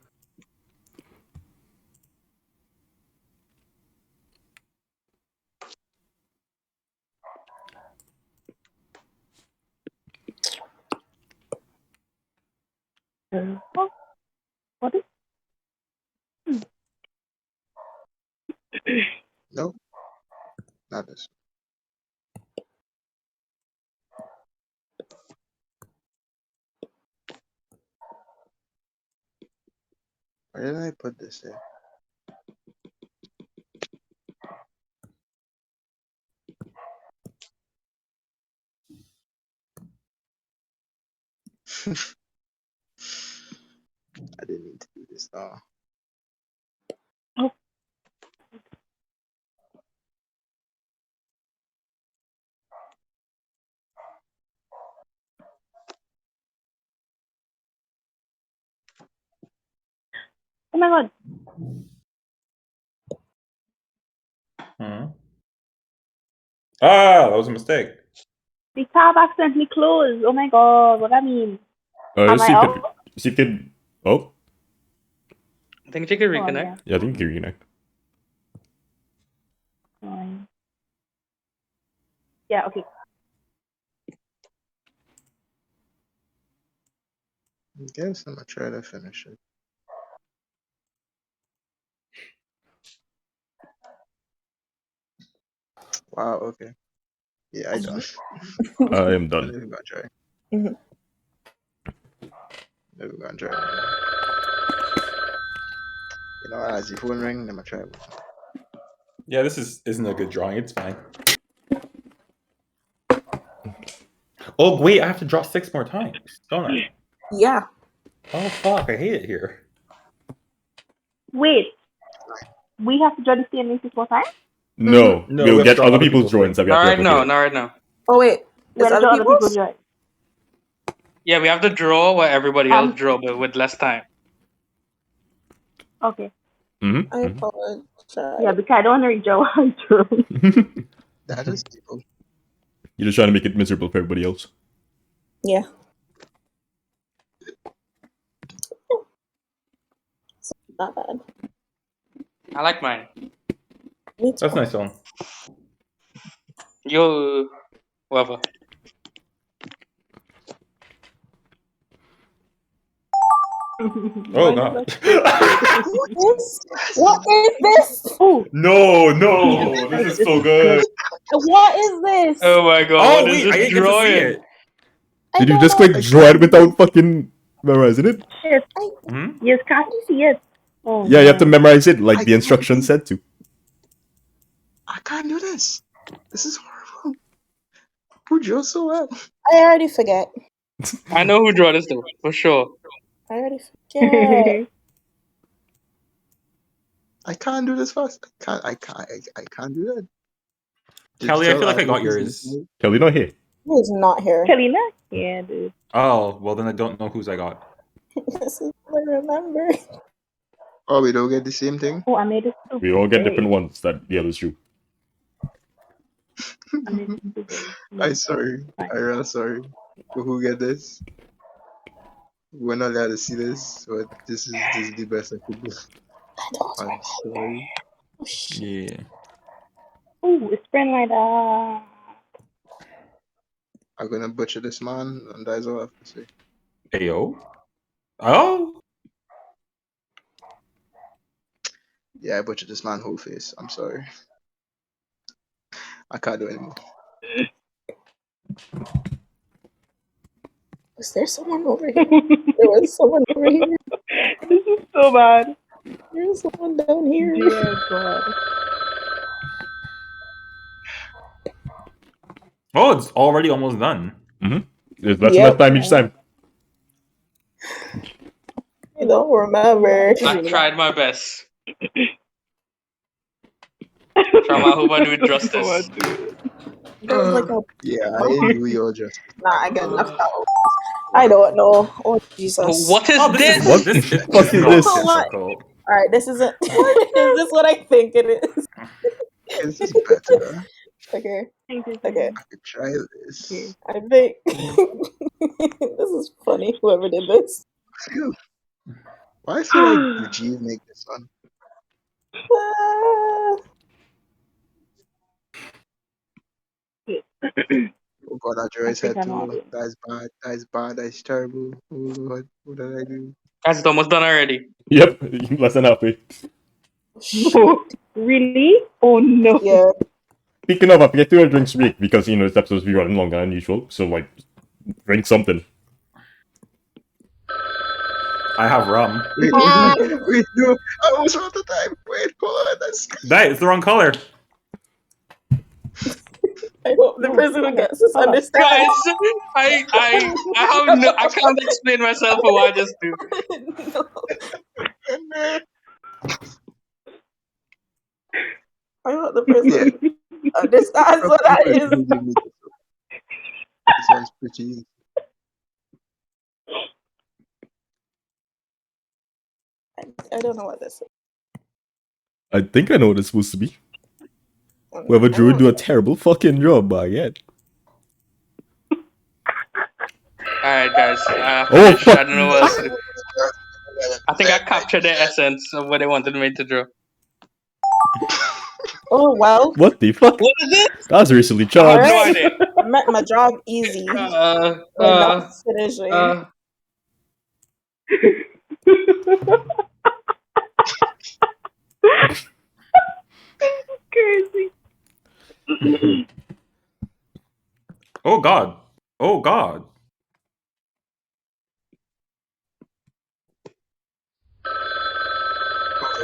What is? Nope. Not this. Why did I put this there? I didn't need to do this. Oh. Oh my God. Ah, that was a mistake. The tab accidentally closed. Oh my God. What that mean? Am Let's I see if out? it. See if it. Oh. I think you can Oh, reconnect. yeah. Yeah, I think you can reconnect. Yeah, okay. I guess I'm gonna try to finish it. Wow, okay. Yeah, I done. I am done. Maybe we're gonna try. Mhm. Maybe we're gonna try. You know, as the phone ring, I'm gonna try one. Yeah, this isn't a good drawing. It's fine. Oh wait, I have to draw 6 more times, don't I? Yeah. Oh fuck, I hate it here. Wait. We have to draw the same thing 6 more times? No, No, we'll we have to get draw other other people's people's drawings that we have Not to right now. replicate. Not right now. Oh wait, We there's have to other draw other people's people's? drawings. Yeah, we have to draw what everybody else draw, but with less time. Okay. Mm-hmm. I apologize. Yeah, because I don't want to redraw what I drew. That is people. You're just trying to make it miserable for everybody else. Yeah. Not bad. I like mine. Me That's too. nice one. Yo, whatever. Oh god. What is this? Oh, No, this is so good. What is this? Oh my god, Oh what is wait, I this didn't get to see drawing? it. I Did you don't just know. click draw it without fucking memorizing it? yes, Hmm? yes, can't you see it? Oh, Yeah, you have to man. memorize it like I the instructions said to. I can't do this. This is horrible. Who drew so well? I already forget. I know who drew this though, for sure. I already forget. I can't do this fast. I can't do that. Kelly, I feel Digital like I got artwork is yours. not- Kelly not here. Who's not here? Kalina? Yeah, dude. Oh, well then I don't know whose I got. This is what I remember. Oh, we don't get the same thing. Oh, I made it super We all get big. different ones that the others do. I made it super big. I'm sorry. Fine. I'm real sorry. But who get this? We're not allowed to see this, but this is the best I could do. I don't I'm sorry. Oh, shit. Yeah. Oh, it's spraying like that. I'm gonna butcher this man, and that's all I have to say. Ayo. Oh. Yeah, I butchered this man whole face. I'm sorry. I can't do it anymore. Was there someone over here? There was someone over here. This is so bad. There's someone down here. Dear God. Oh, it's already almost done. There's less Yep. enough time each time. I don't remember. I tried my best. Sharma, I hope I do it justice. There was like a Yeah, I do your justice. nah, I got left out. I don't know. Oh Jesus. What is Oh, this this? is What this the fuck is this? What? difficult. Alright, this isn't is this what I think it is? This is better. Okay. Thank you. Okay. I could try this. I think this is funny, whoever did this. Why I feel like Rajiv make this one? Oh god, I drew his head think I know too. it. That's bad. That's bad. That's terrible. Oh god, what did I do? Guys, it's almost done already. Yep, less than halfway. Really? Oh no. Yeah. Speaking of, I forget to drink break because this episode's be running longer than usual. So like, drink something. I have rum. Wait, no, I almost ran out of time. Wait, hold on. That's That is the wrong color. I hope the person who gets this Guys, understands. I can't explain myself for what I just do. I hope the person understands what that is. This one's pretty easy. I don't know what this is. I think I know what it's supposed to be. Whoever drew it do a terrible fucking job, but yet. Alright, guys. Oh, fuck. I don't know what else to do. I think I captured the essence of what they wanted me to draw. Oh well. What the fuck? What is it? That was recently I charged. have no idea. I met my job easy. We're not finishing. Crazy. Oh god. Oh god.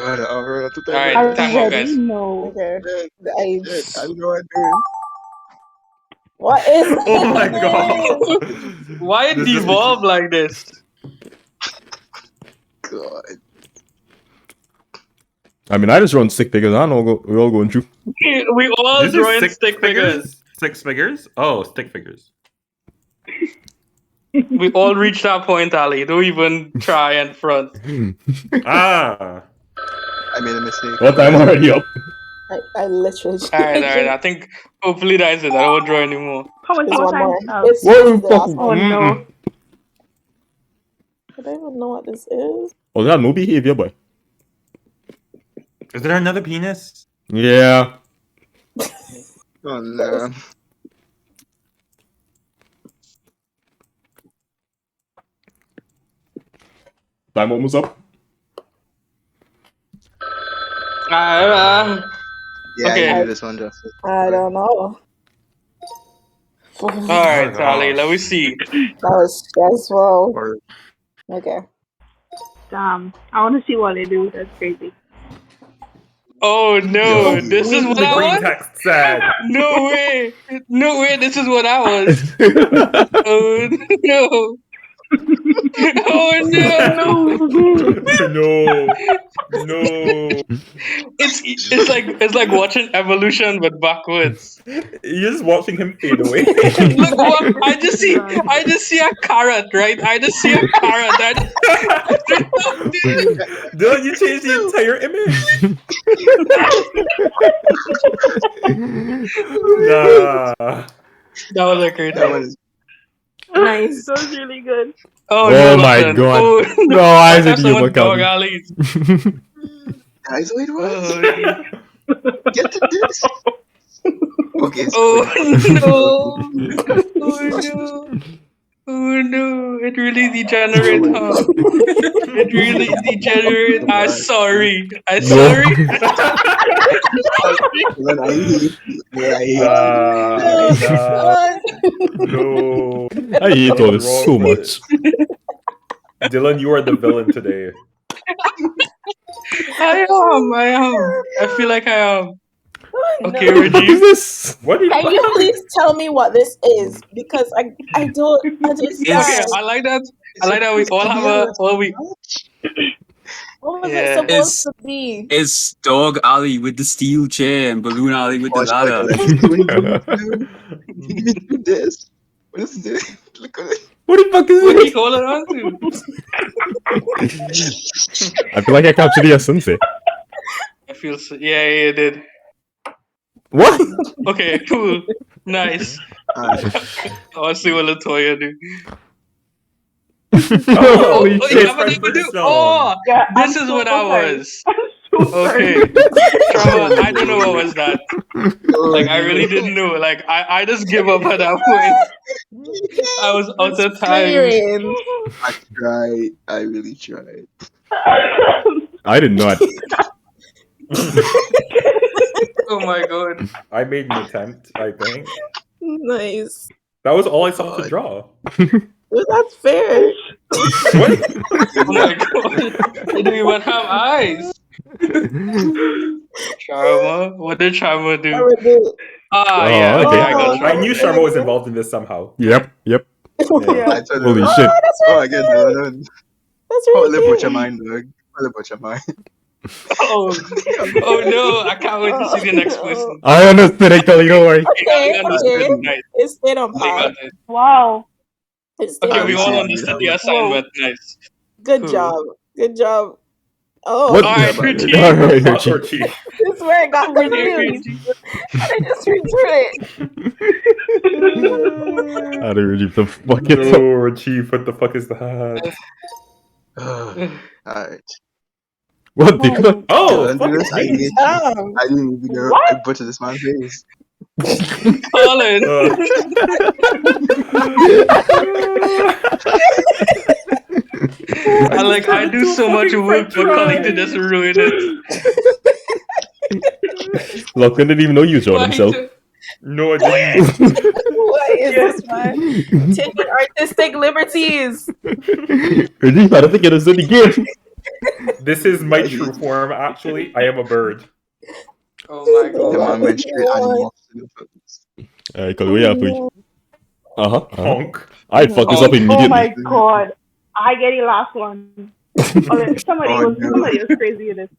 Alright, I time out, guys. already know. Okay. I know what I'm doing. What is Oh my god. Why it This is- devolve like this? God. I mean, I just run stick figures. I know we're all going through. We all This is drawing six stick figures. 6 figures? Oh, stick figures. We all reached that point, Ali. Don't even try and front. Ah. I made a mistake. What time already up? I literally just Alright. I think hopefully that's it. I don't want to draw anymore. How much There's more one time? more. Oh. It's Whoa, the last fucking. one. Oh no. I don't even know what this is. Oh, that no behavior, boy. Is there another penis? Yeah. Oh no. Time almost up. Yeah, Okay. I knew this one, Justin. I don't know. All right, Charlie. Let me see. That was stressful. Or Okay. Damn. I want to see what they do. That's crazy. Oh no! This is what The I green was. text said. No way! No way! This is what I was. Oh no! Oh no! No. It's like watching evolution but backwards. You're just watching him fade away. Look, what I just see a carrot, right? I just see a carrot. Dillon, you changed the entire image. Nah. That was a great one. Nice. That was really good. Oh, Oh no, my Lachlan. god. Oh, No, I said you someone were dog coming. alleys. guys, wait, what? Oh, Get to this. Okay. oh no! Oh no! Oh no! It really degenerated, huh? It really degenerated. I'm sorry. I'm sorry. Then I hate you. Yeah, I hate No. I hate all this so much. Dillon, you are the villain today. I am. I feel like I am. Okay, No. What the fuck is Rajiv. this? What did Can you please tell me what this is? Because I don't Okay, understand. I like that. I like that we all have a. Well, we. What was Yeah. it supposed to be? It's Dog Alley with the steel chair and Balloon Alley with the Watch ladder. this. What is this? Look at it. What the fuck is What are you this? holding on to? I feel like I captured the essence here. I feel so. Yeah, you did. What? Okay, cool. Nice. I'll see what LeToya do. Holy Oh, shit. you haven't even do. Oh, Yeah, this I'm is so what I sorry. was. I'm so sorry. Okay. Sharma, I don't know what was that. Like, I really didn't know. Like, I just give up at that point. I was out of time. Experience. I tried. I really tried. I did not. Oh my god. I made an attempt, I think. Nice. That was all I saw to draw. That's fair. What? Oh my god. I don't even have eyes. Sharma? What did Sharma do? Ah, yeah. okay. Okay, I got I Sharma. knew Sharma was involved in this somehow. Yep. Yeah. Yeah. Holy shit. That's Oh, right. I get that. That's Oh, really live with your cute. mind, dog. Live with your mind. Oh no, I can't wait to see the next person. I understood it, Collie, don't worry. Okay, I understood. okay. Nice. It stayed on I par. got it. Wow. It stayed Okay, on we all par. understood the assignment. Nice. Good Cool. job. Good job. Oh, What? Alright, Yeah, Richie. Alright, Fuck Richie. Richie. this is where it got Okay, confused. Richie. I just retreat. I don't really the fuck it No, up. Richie, what the fuck is that? Alright. What the fuck? Oh, Don't fuck do this. I me. hate you. I didn't even know. I butchered this man's face. Colin. I do so much work for Collie to just ruin it. Lachlan didn't even know you showed Why himself. do- No, I didn't. What is this, man? Taking artistic liberties. Rajiv, I don't think it is the game. This is my true form, actually. I am a bird. Oh my The god. man went straight animal. Alright, Collie, what you have to eat? Honk. I'd fuck this up Oh immediately. my god. I get the last one. Okay, somebody was crazy in it.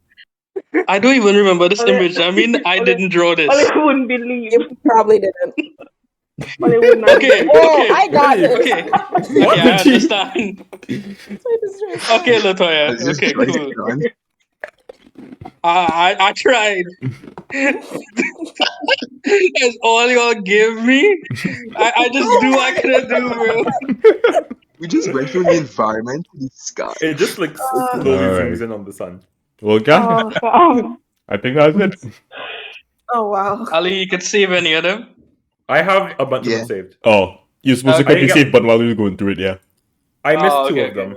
I don't even remember this Okay. image. I mean, I didn't draw this. Well, I wouldn't believe. You probably didn't. Well, I would not. Okay, Oh, okay. I got this. Okay. What Okay, the I tea? understand. Okay, LeToya. Okay, cool. I tried. That's all y'all give me. I just do what I couldn't do, bro. We just went from the environment to the sky. It just like slowly Alright. zooms in on the sun. Well, guys, I think that's it. Oh, wow. Ali, you could save any of them. I have a bunch of Yeah. them saved. Oh, you're supposed to I click the got- save button while we were going through it, yeah. I missed two okay, of them.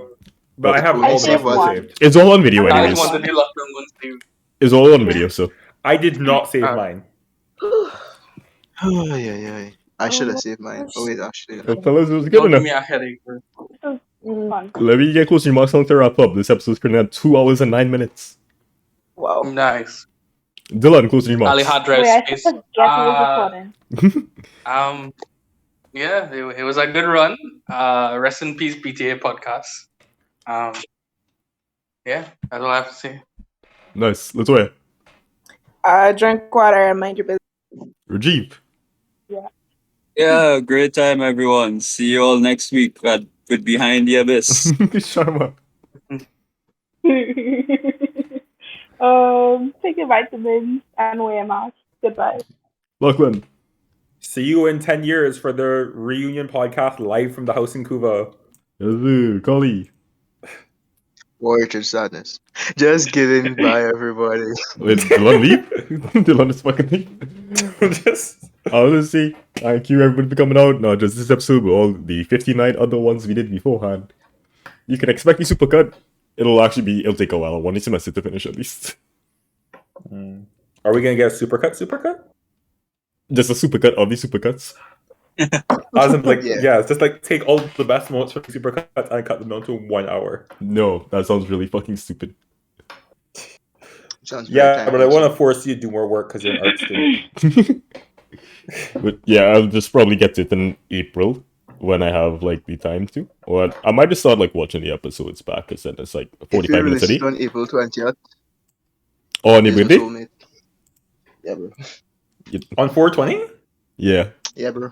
But I have I all the saved best ones one. saved. It's all on video, I anyways. just want to do Lachlan one too. It's all on video, so. I did not save Uh, mine. Oh, yeah. I should have saved mine. Oh, wait, actually. Well, fellas, it was good Don't give enough. me a headache, bro. Fun. Let me get closing remarks on to wrap up. This episode's currently at 2 hours and 9 minutes. Wow. Nice. Dylan, closing remarks. Ali hard drive Wait, I space. forget who was recording. Yeah, it was a good run. Rest in peace, BTA podcast. Yeah, that's all I have to say. Nice. LeToya. Drink water and mind your business. Rajiv. Yeah, great time, everyone. See you all next week with Behind the Abyss. Sharma. Take your vitamins and wear a mask. Goodbye. Lachlan. See you in 10 years for the reunion podcast live from the house in Cuba. Collie. Warrior to sadness. Just kidding. Bye, everybody. Wait, Dillon leave? Dillon is fucking leave. Just Honestly, thank you everybody for coming out. Not just this episode, but all the 59 other ones we did beforehand. You can expect the supercut. It'll take a while. One semester to finish at least. Are we gonna get a supercut? Just a supercut of the supercuts. As in, like, Yeah. yeah, it's just like take all the best moments from the supercut and cut them down to 1 hour. No, that sounds really fucking stupid. Sounds Yeah, very but I time-consuming. want to force you to do more work because you're an art student. But yeah, I'll just probably get to it in April when I have like the time to. Or I might just start like watching the episodes back because then it's like If 45 you minutes a release day. it on April 20th, Oh, on your here's my birthday? soulmate. Yeah, bro. On 420? Yeah. Yeah, bro.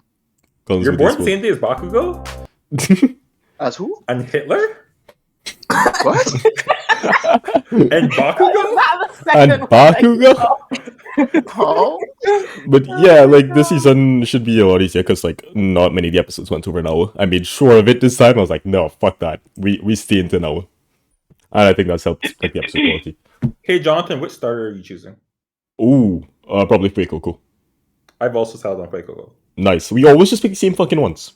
Comes You're with born this same day as Bakugo? As who? And Hitler? What? And Bakugo? And Bakugo? How? But yeah, like this season should be a lot easier because like not many of the episodes went over an hour. I made sure of it this time. I was like, no, fuck that. We stay into an hour. And I think that's helped like the episode quality. Hey, Jonathan, which starter are you choosing? Ooh, probably Fuecoco. I've also settled on Fuecoco. Nice. We always just pick the same fucking ones.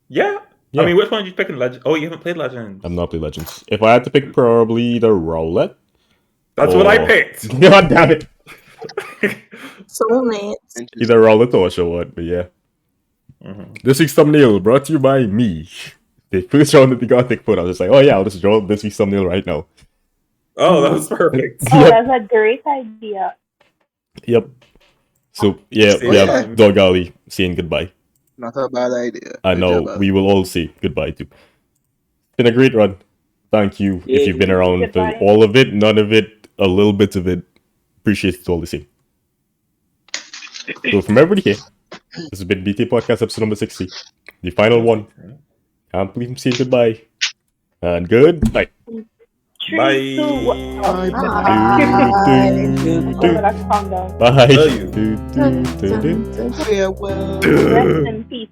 Yeah. Yeah. I mean, which one did you pick in Legend? Oh, you haven't played Legend. I'm not playing Legends. If I had to pick probably the Rowlet. That's what I picked. God damn it. Soulmates. Either Rowlet or Shawat, but yeah. This week's thumbnail brought to you by me. The first round that the Gothic put, I was just like, oh yeah, I'll just draw this week's thumbnail right now. Oh, that was perfect. Oh, Yep. that's a great idea. Yep. So yeah, Same we have time. Dog Alley saying goodbye. Not a bad idea. I Good know job, we will all say goodbye to. It's been a great run. Thank you if you've been around for Goodbye. all of it, none of it, a little bit of it. Appreciate it all the same. So from everybody here, this has been BTA Podcast episode number 60. The final one. Can't believe I'm saying goodbye. And good night. 3, Bye. 2, 1. Bye. Oh, that's calm down. Bye. Love you. Farewell. Rest in peace.